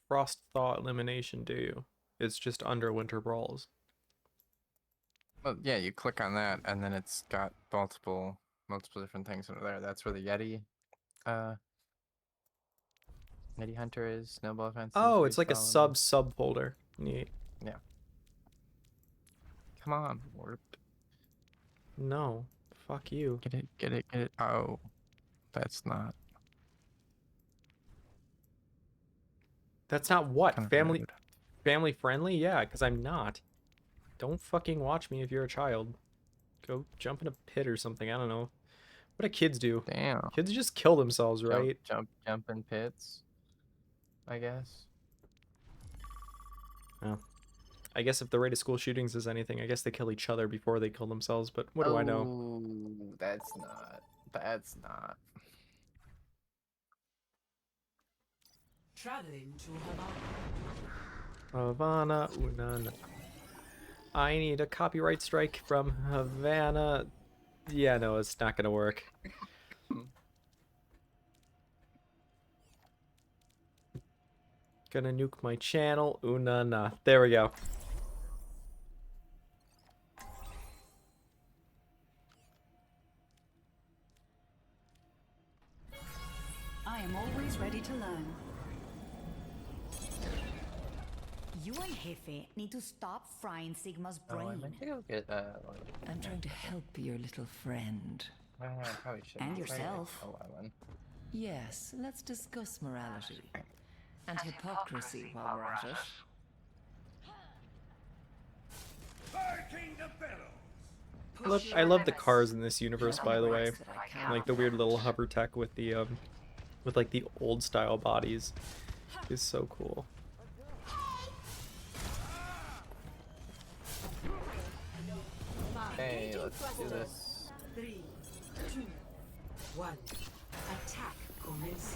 Frost Thaw Elimination, do you? It's just under Winter Brawls.
Well, yeah, you click on that, and then it's got multiple different things under there. That's where the Yeti Hunter is. Snowball Offensive.
Oh, it's like a
Freestyle,
subfolder. Neat.
Yeah. Come on, warp.
No. Fuck you.
Get it. Oh, that's not.
That's not what?
Kind of
Family
rude.
family friendly? Yeah, because I'm not. Don't fucking watch me if you're a child. Go jump in a pit or something. I don't know. What do kids do?
Damn.
Kids just kill themselves, right?
Jump in pits. I guess.
Oh. I guess if the rate of school shootings is anything, I guess they kill each other before they kill themselves, but what do I know?
Oh, that's not. That's not.
Traveling to Havana.
Havana, Unana. I need a copyright strike from Havana. Yeah, no, it's not gonna work. Gonna nuke my channel. Unana. There we go.
I am always ready to learn.
You and Jefe need to stop frying Sigma's
Oh, I
brain.
meant to go get
I'm trying to help your little friend.
I probably should.
And yourself.
11.
Yes, let's discuss morality and hypocrisy while we're at it.
I love the cars in this universe, by the way. Like the weird little hover tech with the with like the old style bodies is so cool.
Hey, let's do this.
3, 2, 1. Attack commence.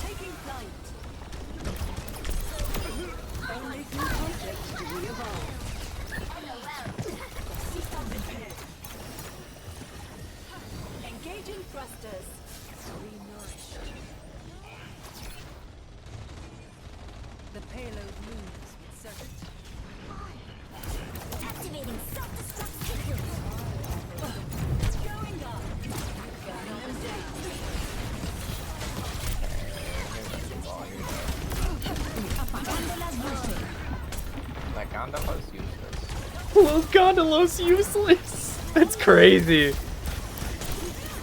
Taking flight. Only through conflict do we evolve. Engaging thrusters. Re-nourished. The payload moves with certainty.
Activating self-destruct sequence.
Going up. Gunning them down.
That gondola's useless.
Los Gondolos useless. That's crazy.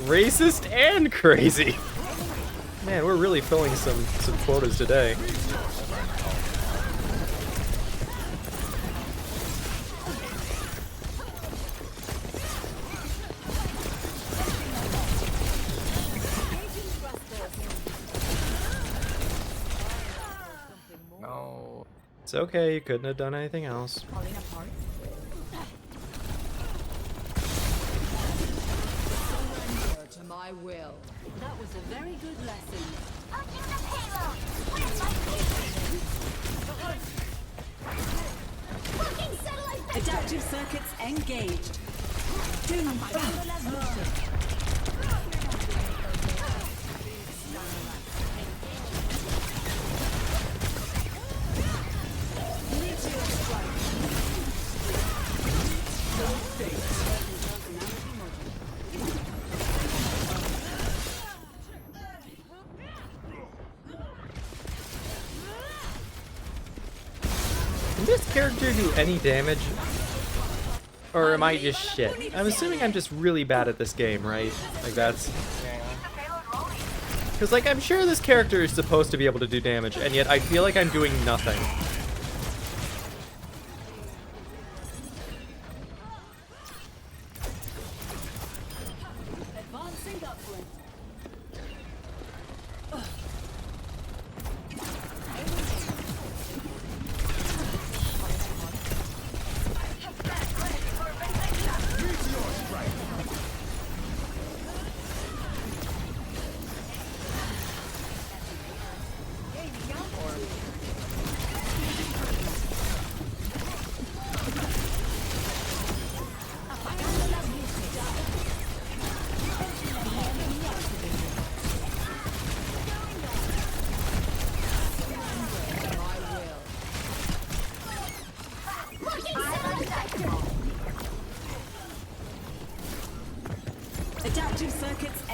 Racist and crazy. Man, we're really filling some quotas today.
No.
It's okay, you couldn't have done anything else.
Falling apart.
Surrender to my will. That was a very good lesson.
Touching the payload. Where's my fucking satellite vector.
Adaptive circuits engaged. Doom bandola's movement. Meteor strike. No fate.
Can this character do any damage? Or am I just shit? I'm assuming I'm just really bad at this game, right? Like that's... Because like I'm sure this character is supposed to be able to do damage, and yet I feel like I'm doing nothing.
Advancing upward.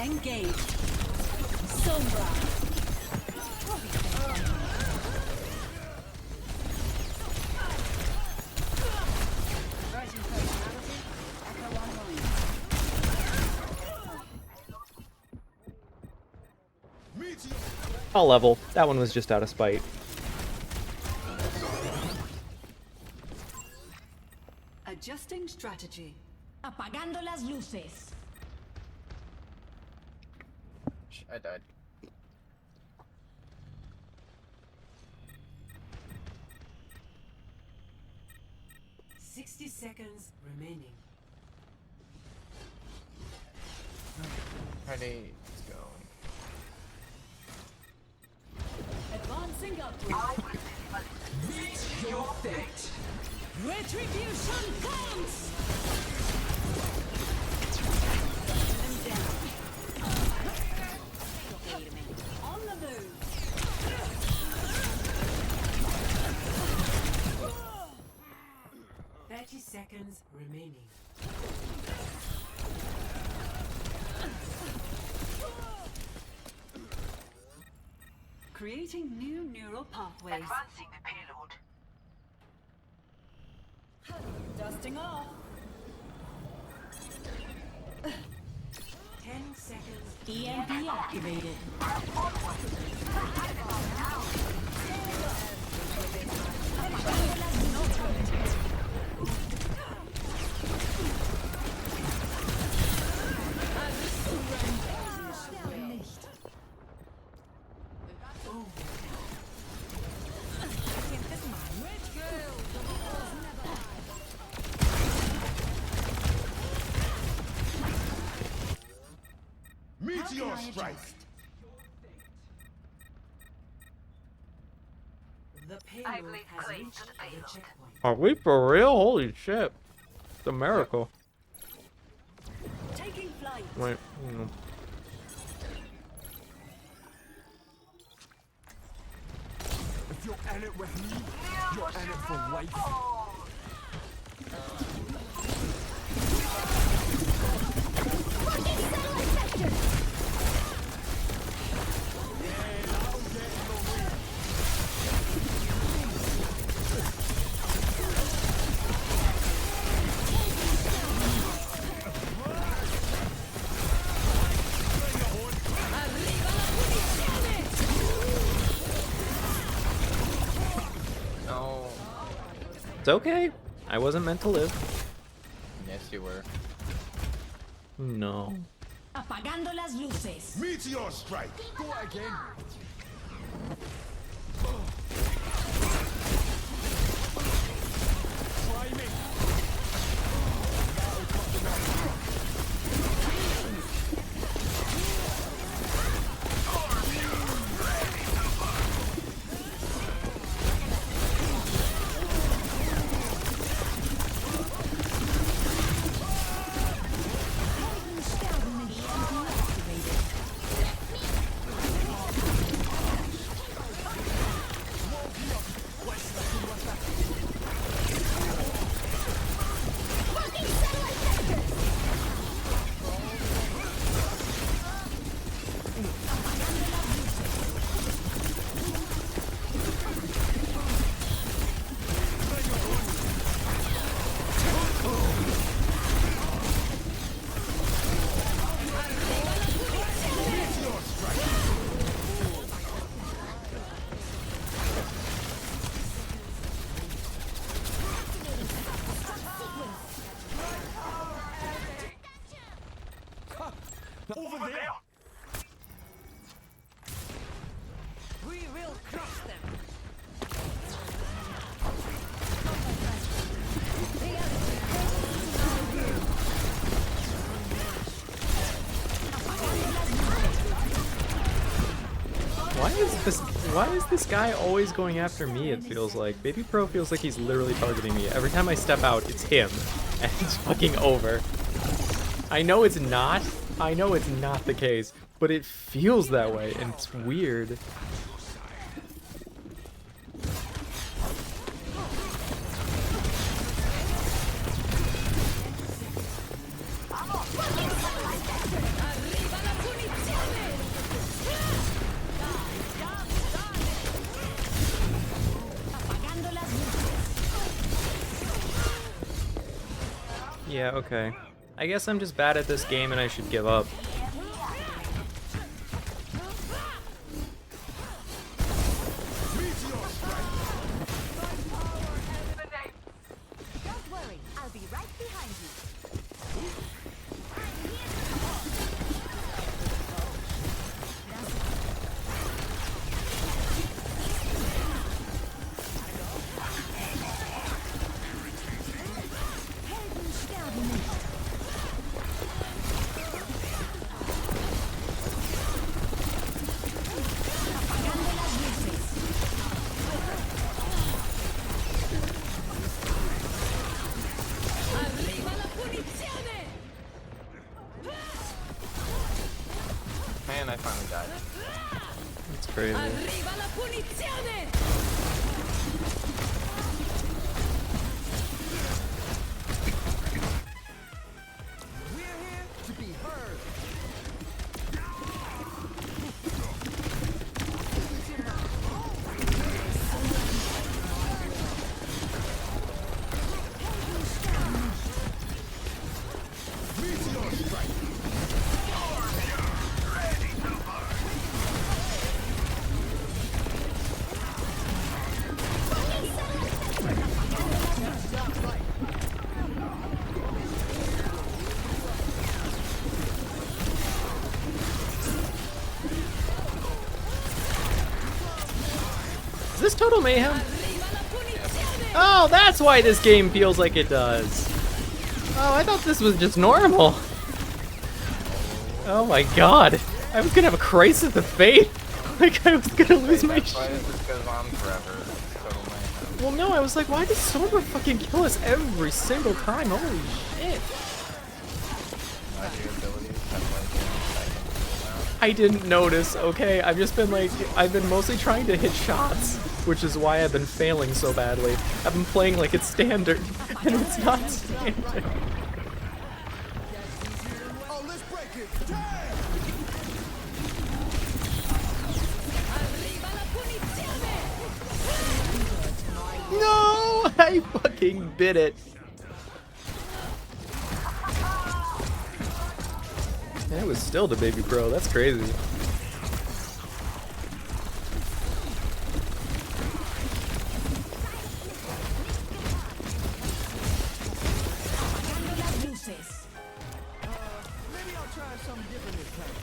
Engage. Sombra.
I'll level. That one was just out of spite.
Adjusting strategy.
Apagando las luces.
I died.
Seconds remaining.
Ready, let's go.
Advancing upward. Meet your fate. Retribution comes. On the move. 30 seconds remaining. Creating new neural pathways. Advancing the payload. Dusting off. 10 seconds. EMP activated.
Meteor strike.
The payload has reached the checkpoint.
Are we for real? Holy shit. It's a miracle.
Taking flight.
Wait,
If you're in it with me, you're in it for life.
No.
it's okay. I wasn't meant to live.
Yes, you were.
No.
Apagando las luces.
Meteor strike.
Go it again. Try me.
Over there.
We will crush them.
Why is this guy always going after me, it feels like? Baby Pro feels like he's literally targeting me. Every time I step out, it's him. And it's fucking over. I know it's not. I know it's not the case. But it feels that way, and it's weird. Yeah, okay. I guess I'm just bad at this game and I should give up.
Don't worry, I'll be right behind you.
Man, I finally died.
It's crazy.
Arriva la punizione!
We're here to be heard.
Is this Total Mayhem? Oh, that's why this game feels like it does. Oh, I thought this was just normal. Oh my god. I was gonna have a crisis of faith. Like, I was gonna lose my
That's why
shit.
this goes on forever. It's total mayhem.
Well, no, I was like, why does Sombra fucking kill us every single time? Holy shit.
Your abilities have like seconds now.
I didn't notice, okay? I've just been like, I've been mostly trying to hit shots, which is why I've been failing so badly. I've been playing like it's standard, and it's not standard.
Oh, let's break it. Damn!
No! I fucking bit it. And it was still the baby pro, that's crazy.
Maybe I'll try something different this time.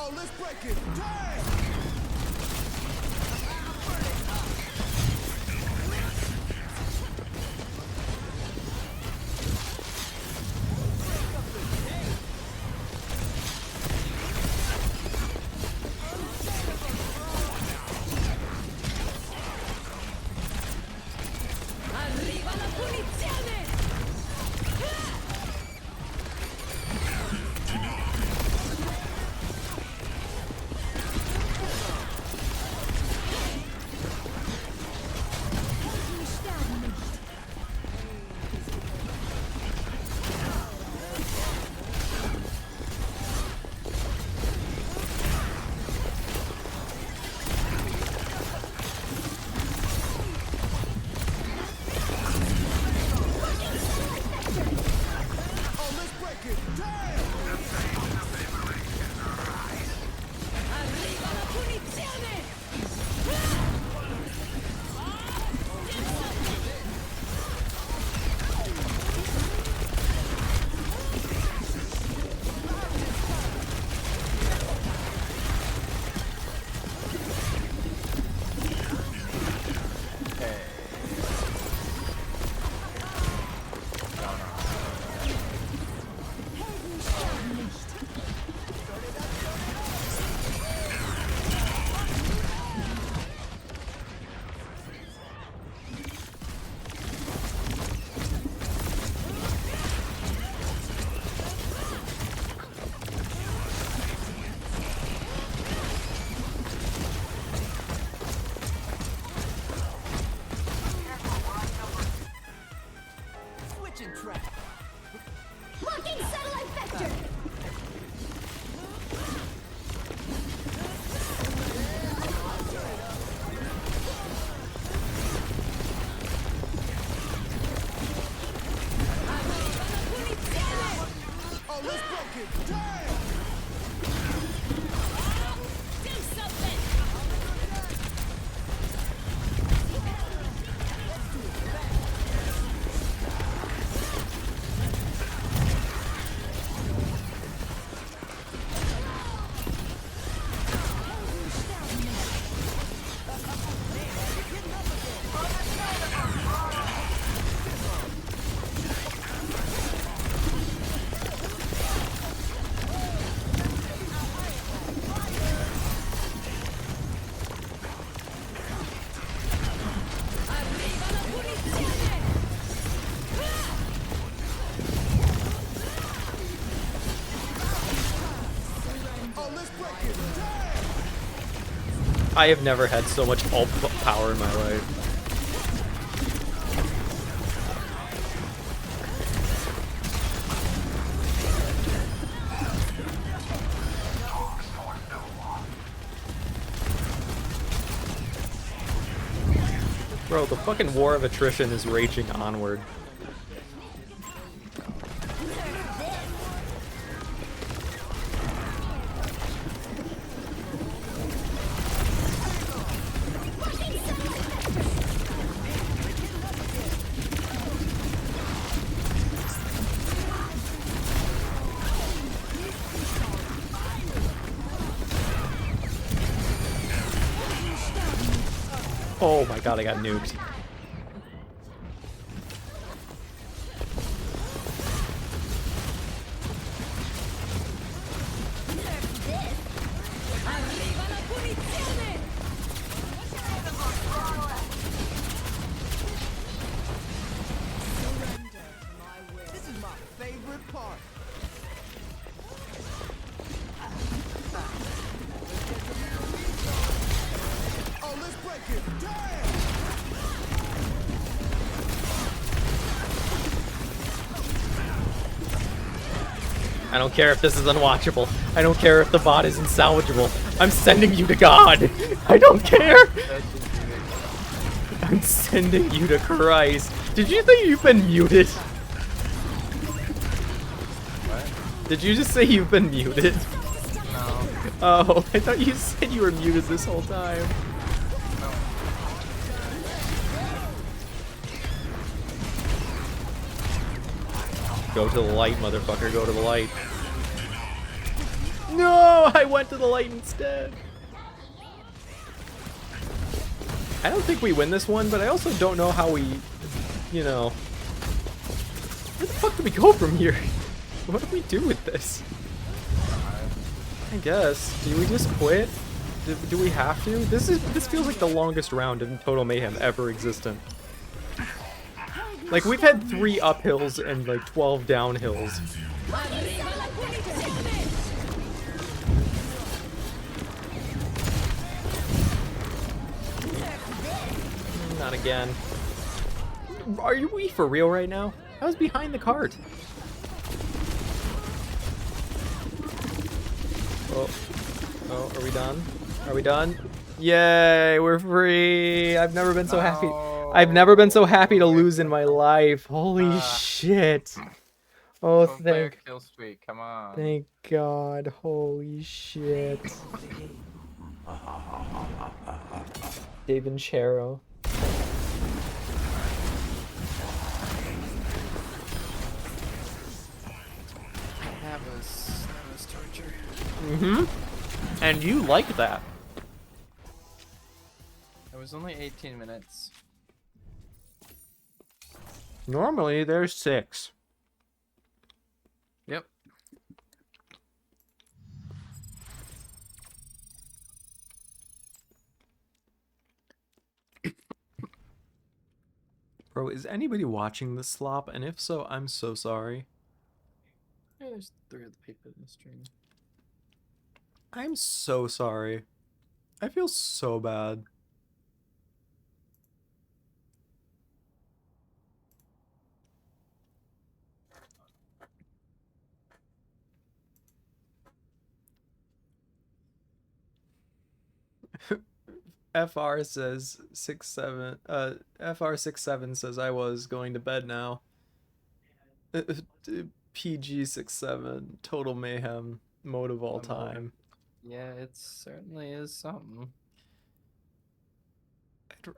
Oh, let's break it. Damn!
Arriva la punizione!
I have never had so much ult power in my life. Bro, the fucking war of attrition is raging onward. Oh my god, I got nuked.
This is my favorite part. Oh, let's break it. Damn!
I don't care if this is unwatchable. I don't care if the bot is unsalvageable. I'm sending you to God. I don't care. I'm sending you to Christ. Did you think you've been muted?
What?
Did you just say you've been muted?
No.
Oh, I thought you said you were muted this whole time.
No.
Go to the light, motherfucker. Go to the light. No, I went to the light instead. I don't think we win this one, but I also don't know how we, you know... Where the fuck do we go from here? What do we do with this? I guess. Do we just quit? Do we have to? This feels like the longest round in Total Mayhem ever existent. Like, we've had 3 uphills and like 12 downhills. Not again. Are we for real right now? I was behind the cart. Oh. Oh, are we done? Are we done? Yay, we're free! I've never been so happy. I've never been so happy to lose in my life. Holy shit. Oh,
Don't play a kill streak, come on.
thank God. Holy shit. Dave and Chero.
That was torture.
Mm-hmm. And you like that.
It was only 18 minutes.
Normally, there's 6.
Yep.
Bro, is anybody watching this slop? And if so, I'm so sorry.
Yeah, there's 3 of the people in the stream.
I'm so sorry. I feel so bad. FR says 67 FR67 says I was going to bed now. PG 67 Total Mayhem mode of all time.
Yeah, it certainly is something.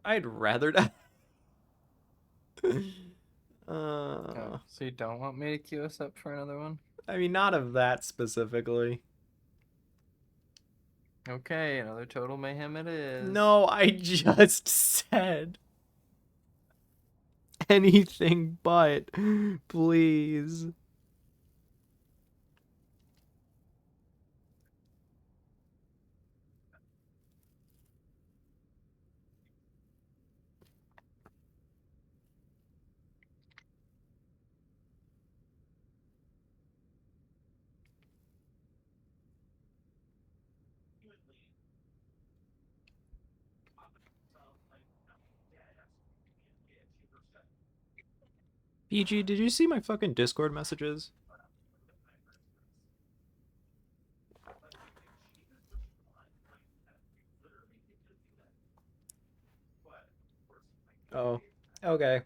I'd rather not.
Oh, so you don't want me to queue us up for another one?
I mean, not of that specifically.
Okay, another Total Mayhem it is.
No, I just said anything but, please.
PG, did you see my fucking Discord messages? Oh, okay.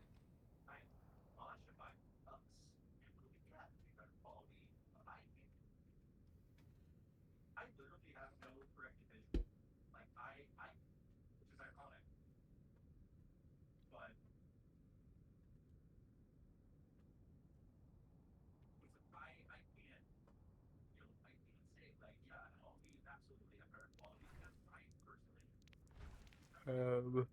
Um,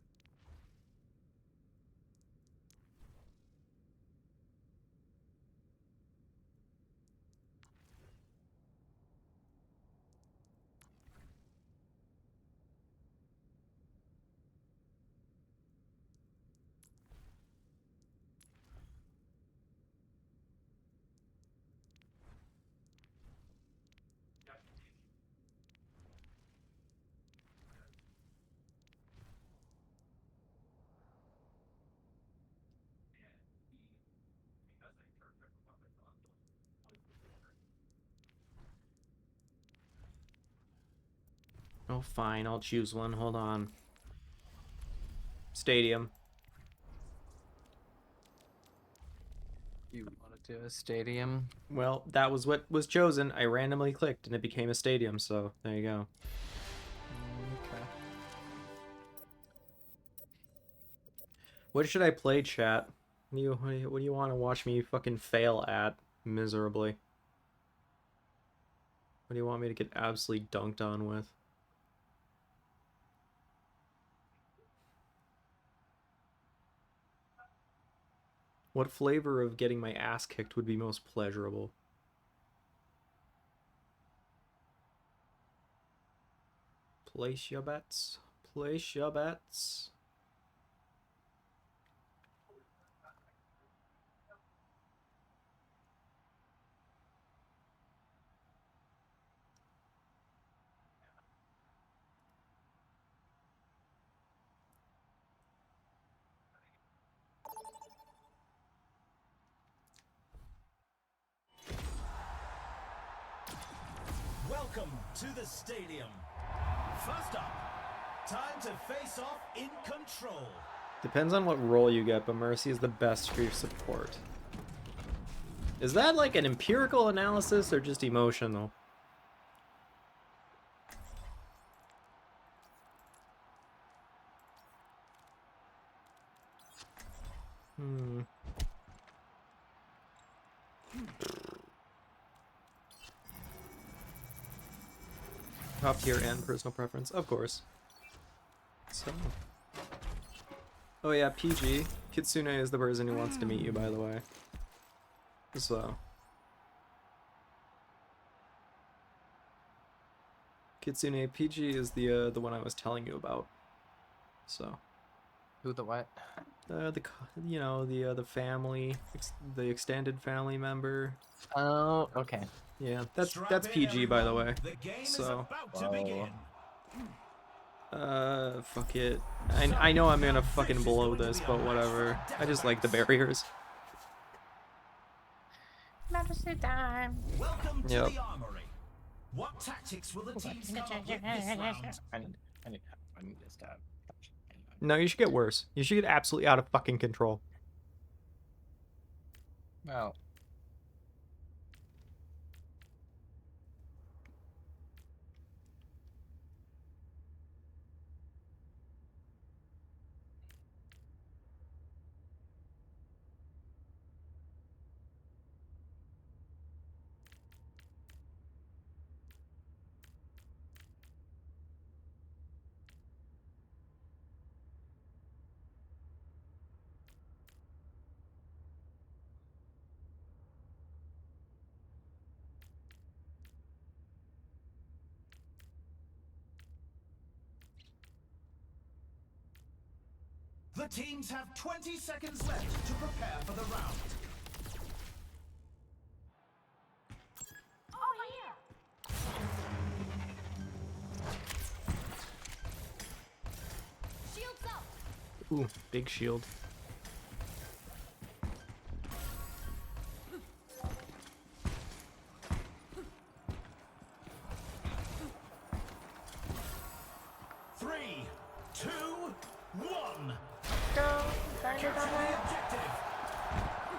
oh, fine. I'll choose one. Hold on. Stadium.
You want to do a stadium?
Well, that was what was chosen. I randomly clicked and it became a stadium, so there you go.
Okay.
What should I play, chat? What do you want to watch me fucking fail at miserably? What do you want me to get absolutely dunked on with? What flavor of getting my ass kicked would be most pleasurable? Place your bets. Place your bets.
Welcome to the stadium. First up, time to face off in control.
Depends on what role you get, but Mercy is the best for your support. Is that like an empirical analysis or just emotional? Hmm. Top tier and personal preference, of course. So. Oh yeah, PG. Kitsune is the person who wants to meet you, by the way. So. Kitsune, PG is the one I was telling you about. So.
Who the what?
The family, the extended family member.
Oh, okay.
Yeah, that's PG, by the way. So. Fuck it. I know I'm gonna fucking blow this, but whatever. I just like the barriers.
Medicine time.
Welcome to
Yep.
the armory. What tactics will the teams come up with this round?
I need to stop.
No, you should get worse. You should get absolutely out of fucking control.
Well.
The teams have 20 seconds left to prepare for the round.
Shields up.
Ooh, big shield.
3, 2, 1. Capture the objective.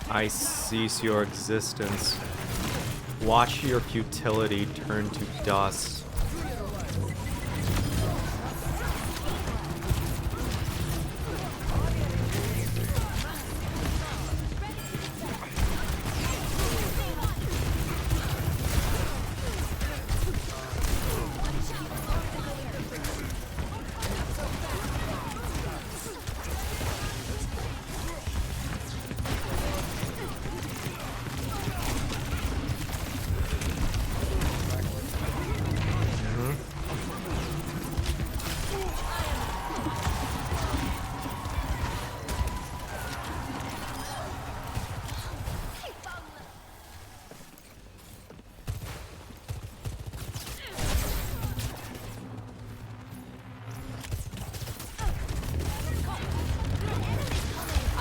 I cease your existence. Watch your futility turn to dust.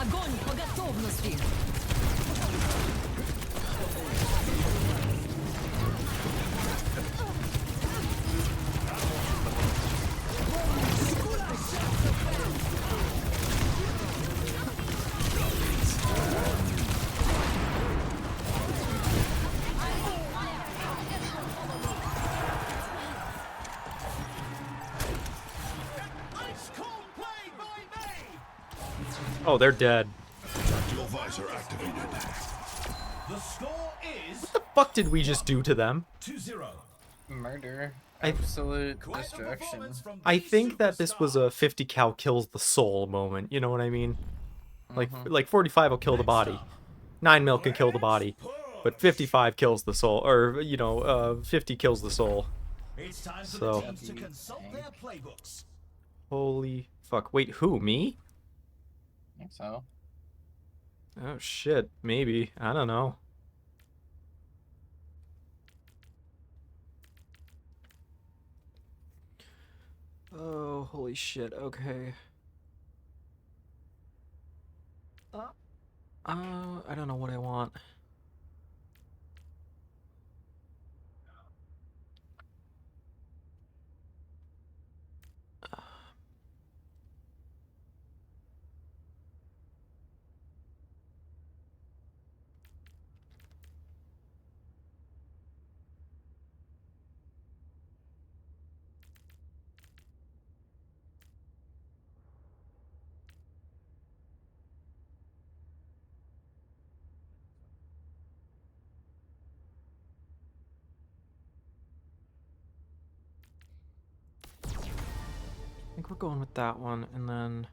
Огонь по готовности!
Ice cold play by me.
Oh, they're dead.
Dual visor activated.
The score is
What the fuck did we just do to them?
2-0.
Murder.
I-
Absolute
Quite the
destruction.
performance from
I
the
think that this was a
superstar.
50 cal kills the soul moment. You know what I mean? Like 45 will kill the body. 9 mil can kill the body. But 55 kills the soul. Or, 50 kills the soul.
It's time for
So-
the teams to consult their playbooks.
Holy fuck. Wait, who? Me?
I think so.
Oh shit. Maybe. I don't know. Oh, holy shit. Okay. I don't know what I want. I think we're going with that one, and then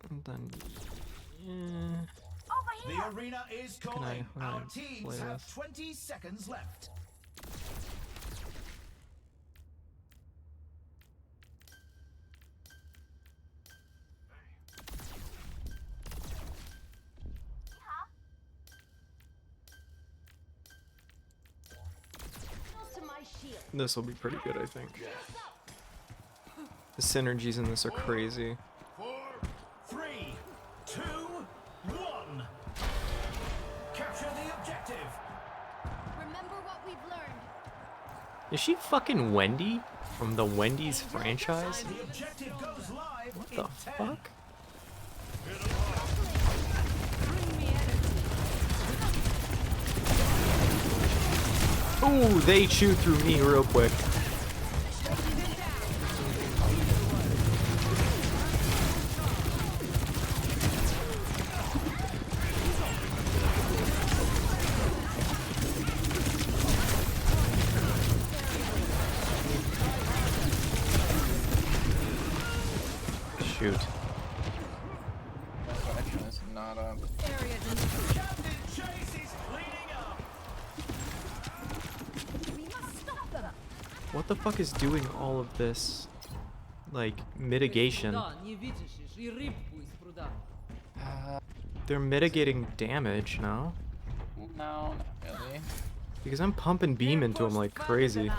and then
The arena is calling.
what can
Our
I
teams
play
have
with?
20 seconds left.
To my shield.
This will be pretty good, I think. The synergies in this are crazy.
4, 3, 2, 1. Capture the objective.
Remember what we've learned.
Is she fucking Wendy from the Wendy's franchise?
The objective goes live
What
in
the
10.
fuck? Ooh, they chewed through me real quick. Shoot.
Overwatch is not up.
Captain Chase is leading up.
What the fuck is doing all of this, like, mitigation? They're mitigating damage, no?
No, not really.
Because I'm pumping beam into him like crazy.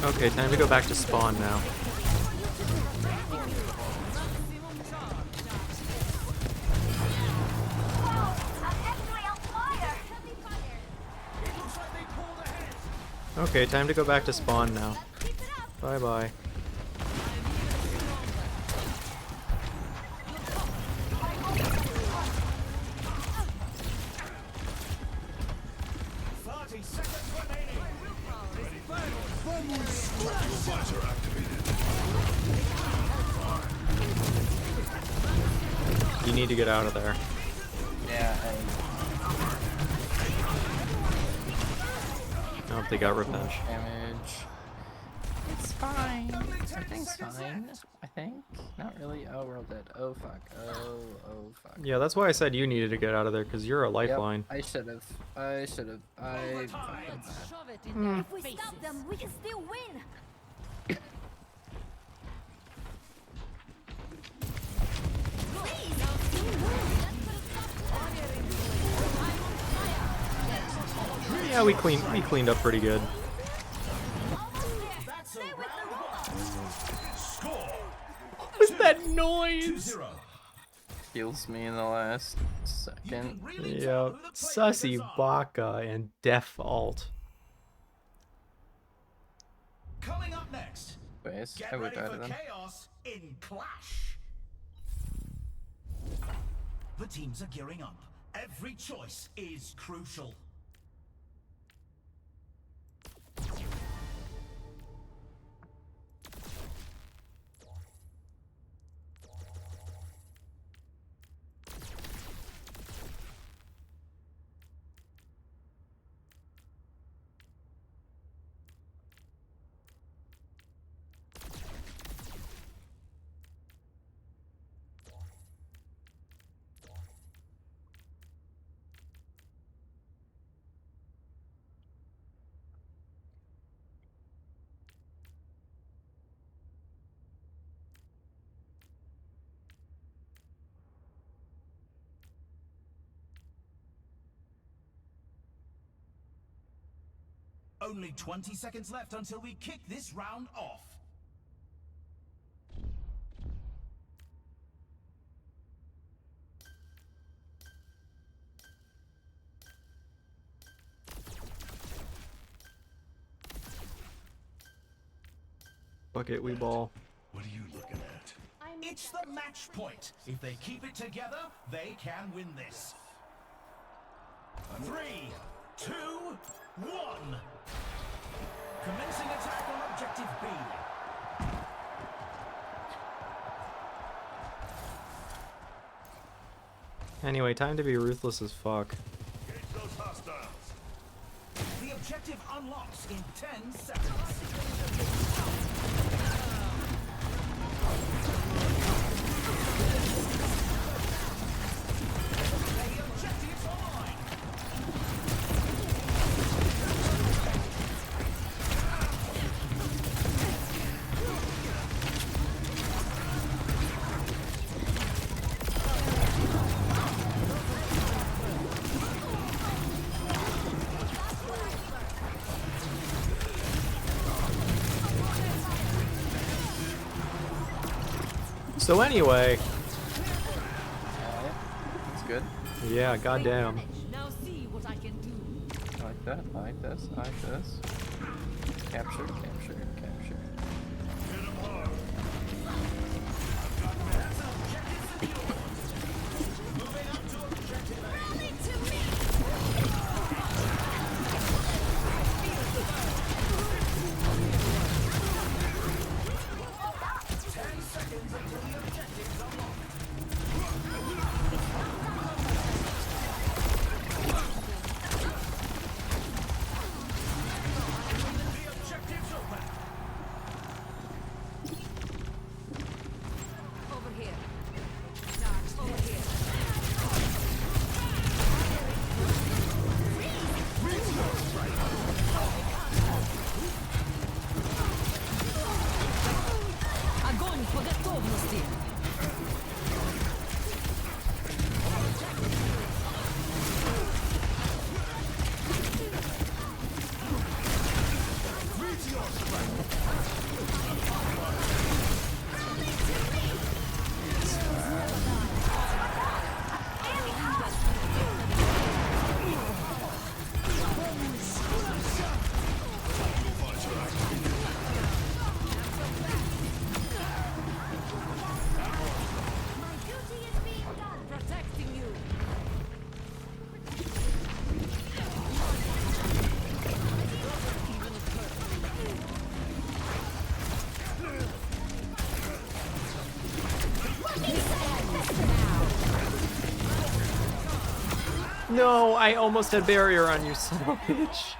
Okay, time to go back to spawn now. Okay, time to go back to spawn now. Bye bye. You need to get out of there.
Yeah,
I hope they got revenge.
damage. It's fine. Everything's fine. I think. Not really. Oh, we're all dead. Oh fuck. Oh fuck.
Yeah, that's why I said you needed to get out of there, because you're a lifeline.
Yep, I should have. I fucking bad.
If we stop them, we can still win.
Yeah, we cleaned up pretty good. What was that noise?
Heals me in the last second.
Yeah, Sussy Baka and Default.
Coming up next,
Anyways,
get
I would
ready
die
for
to them.
chaos in Clash. The teams are gearing up. Every choice is crucial. Only 20 seconds left until we kick this round off.
Bucket, we ball.
What are you looking at?
It's the match point. If they keep it together, they can win this. 3, 2, 1. Commencing attack on objective B.
Anyway, time to be ruthless as fuck.
Get those hostiles.
The objective unlocks in 10 seconds. The objective's online.
So anyway,
Alright. That's good.
yeah, goddamn.
Now see what I can do.
I like that. I like this. I like this. Capture, capture, capture.
Over here. Over here. Огонь по готовности. Protecting you.
No, I almost had barrier on you, son of a bitch.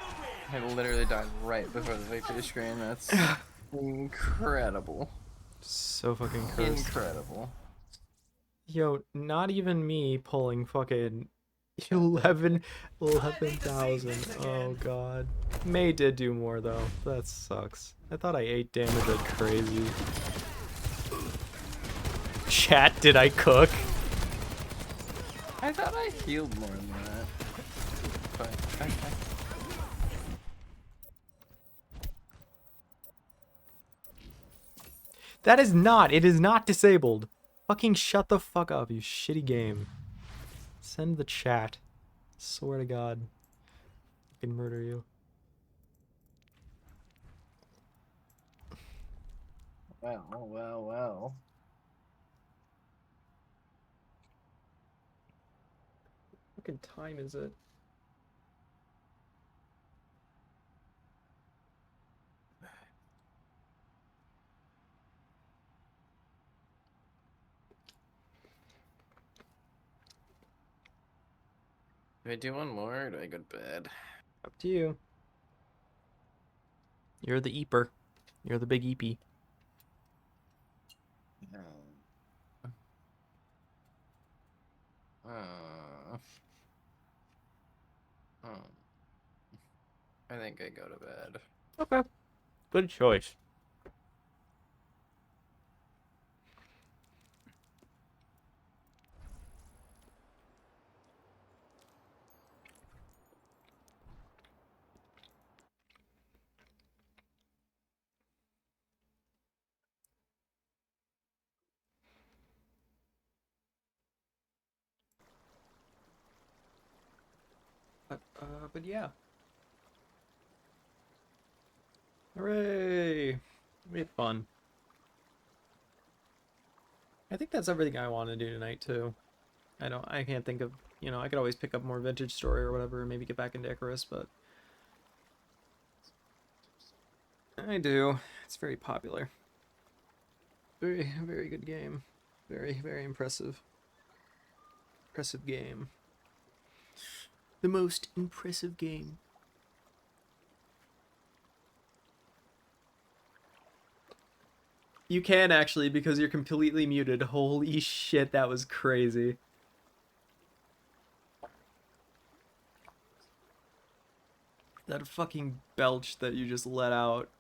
I literally died right before the victory screen. That's incredible.
So fucking cursed.
Incredible.
Yo, not even me pulling fucking 11,000. Oh god. May did do more though. That sucks. I thought I ate damage like crazy. Chat, did I cook?
I thought I healed more than that. But okay.
That is not. It is not disabled. Fucking shut the fuck up, you shitty game. Send the chat. Swear to God. I can murder you.
Well, well, well.
What fucking time is it?
Do I do one more or do I go to bed?
Up to you. You're the eeper. You're the big eepy.
I think I go to bed.
Okay. Good choice. But yeah. Hooray! We had fun. I think that's everything I want to do tonight too. I can't think of, I could always pick up more Vintage Story or whatever, and maybe get back into Icarus, but I do. It's very popular. Very, very good game. Very, very impressive. Impressive game. The most impressive game. You can actually, because you're completely muted. Holy shit, that was crazy. That fucking belch that you just let out.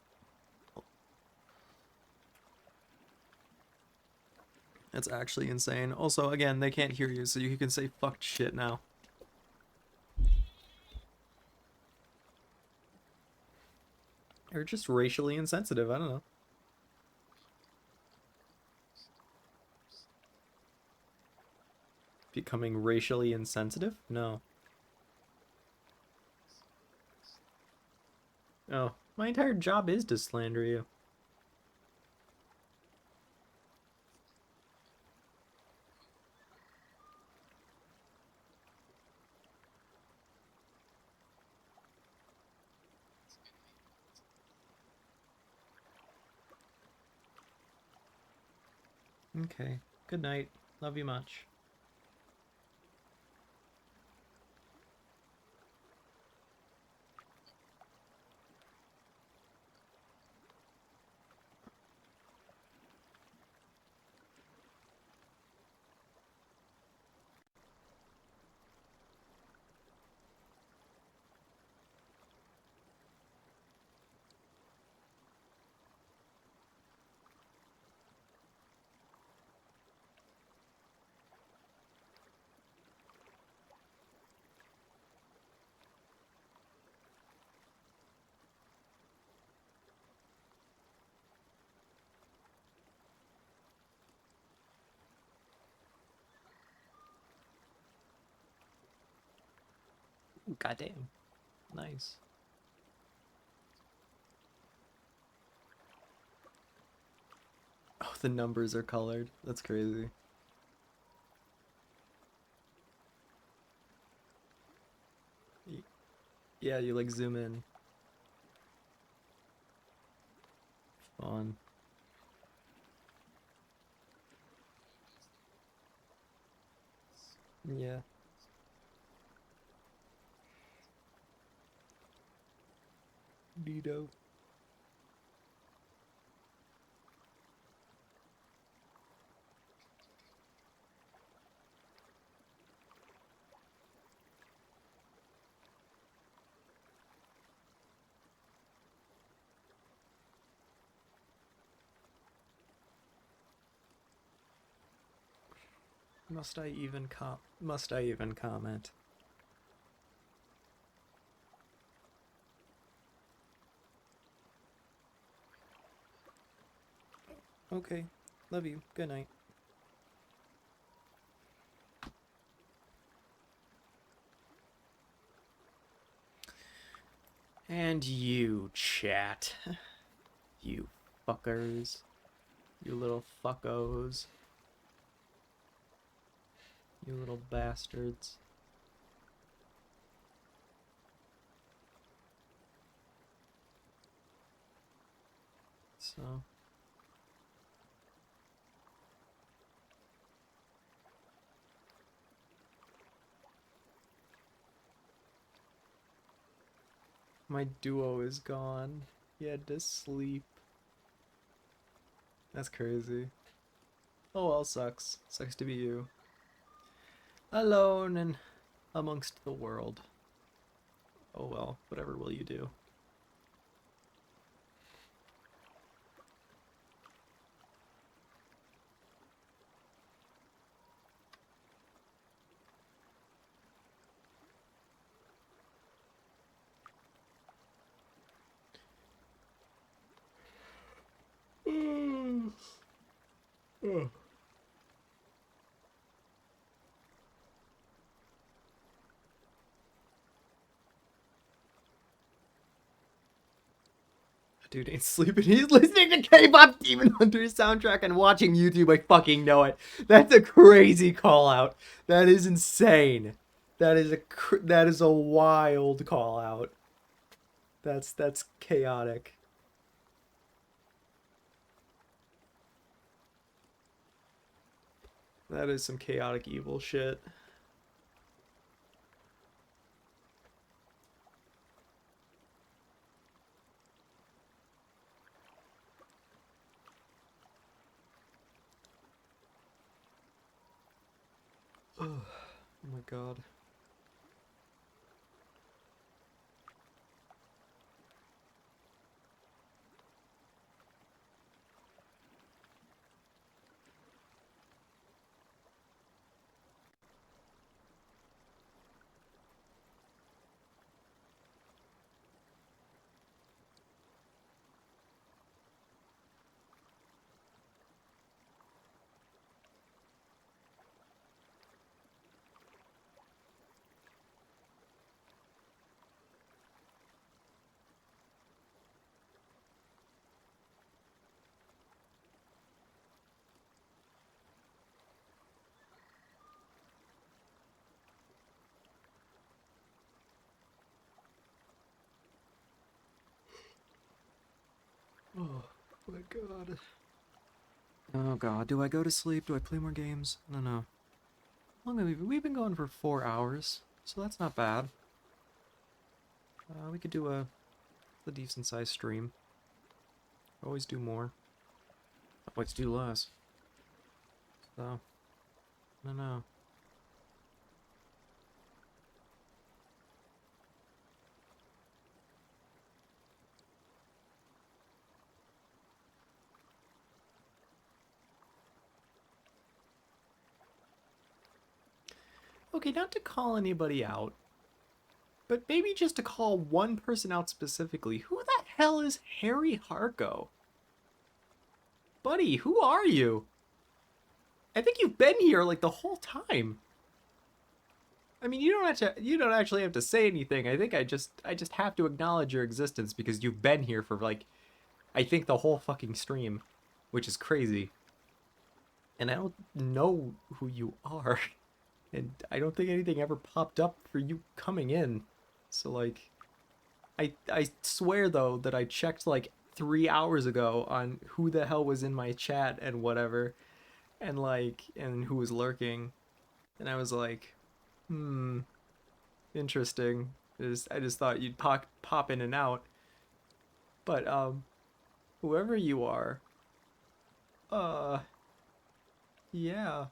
That's actually insane. Also, again, they can't hear you, so you can say fucked shit now. Or just racially insensitive, I don't know. Becoming racially insensitive? No. Oh, my entire job is to slander you. Okay. Good night. Love you much. Goddamn. Nice. Oh, the numbers are colored. That's crazy. Yeah, you like zoom in. Fun. Yeah. Neato. Must I even comment? Okay. Love you. Good night. And you, chat. You fuckers. You little fuckos. You little bastards. So... my duo is gone. He had to sleep. That's crazy. Oh well, sucks. Sucks to be you. Alone and amongst the world. Oh well, whatever will you do? Oh. Dude ain't sleeping. He's listening to K-pop Demon Hunter's soundtrack and watching YouTube. I fucking know it. That's a crazy call out. That is insane. That is a wild call out. That's chaotic. That is some chaotic evil shit. Oh my god.
Oh my god. Oh god, do I go to sleep? Do I play more games? I don't know. How long have we've been going for 4 hours, so that's not bad. We could do a decent sized stream. Always do more. Always do less. So, I don't know. Okay, not to call anybody out, but maybe just to call one person out specifically. Who the hell is Harry Harko? Buddy, who are you? I think you've been here like the whole time. I mean, you don't actually have to say anything. I think I just have to acknowledge your existence because you've been here for like I think the whole fucking stream, which is crazy. And I don't know who you are. And I don't think anything ever popped up for you coming in. So like I swear though that I checked like 3 hours ago on who the hell was in my chat and whatever and who was lurking. And I was like, interesting. I just thought you'd pop in and out. But whoever you are, yeah.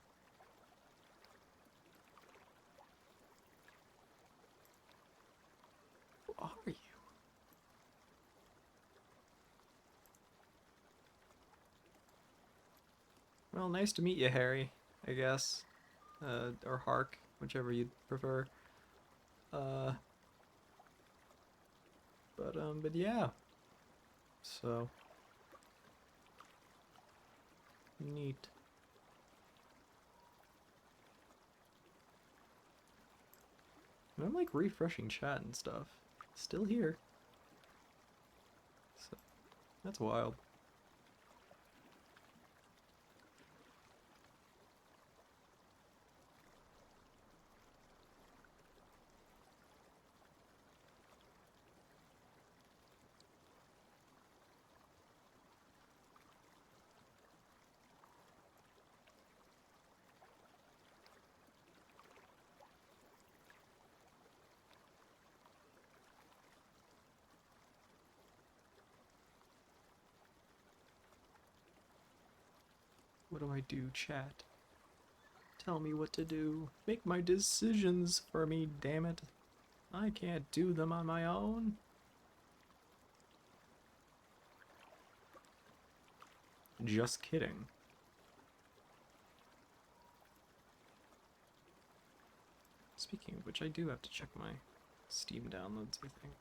Who are you? Well, nice to meet you, Harry, I guess. Or Hark, whichever you'd prefer. But yeah. So. Neat. I'm like refreshing chat and stuff. Still here. So, that's wild. What do I do, chat? Tell me what to do. Make my decisions for me, damn it. I can't do them on my own. Just kidding. Speaking of which, I do have to check my Steam downloads, I think.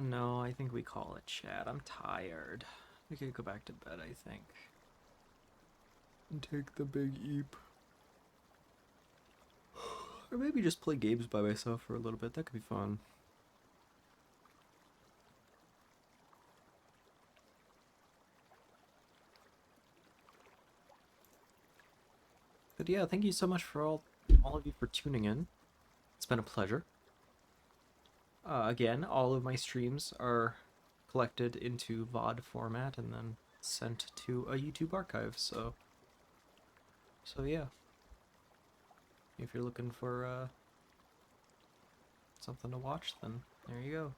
No, I think we call it chat. I'm tired. We could go back to bed, I think. And take the big eep. Or maybe just play games by myself for a little bit. That could be fun. But yeah, thank you so much for all of you for tuning in. It's been a pleasure. Again, all of my streams are collected into VOD format and then sent to a YouTube archive, so yeah. If you're looking for something to watch, then
There you go.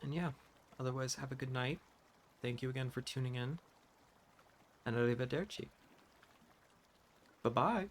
And yeah, otherwise have a good night. Thank you again for tuning in. And arrivederci. Bye-bye.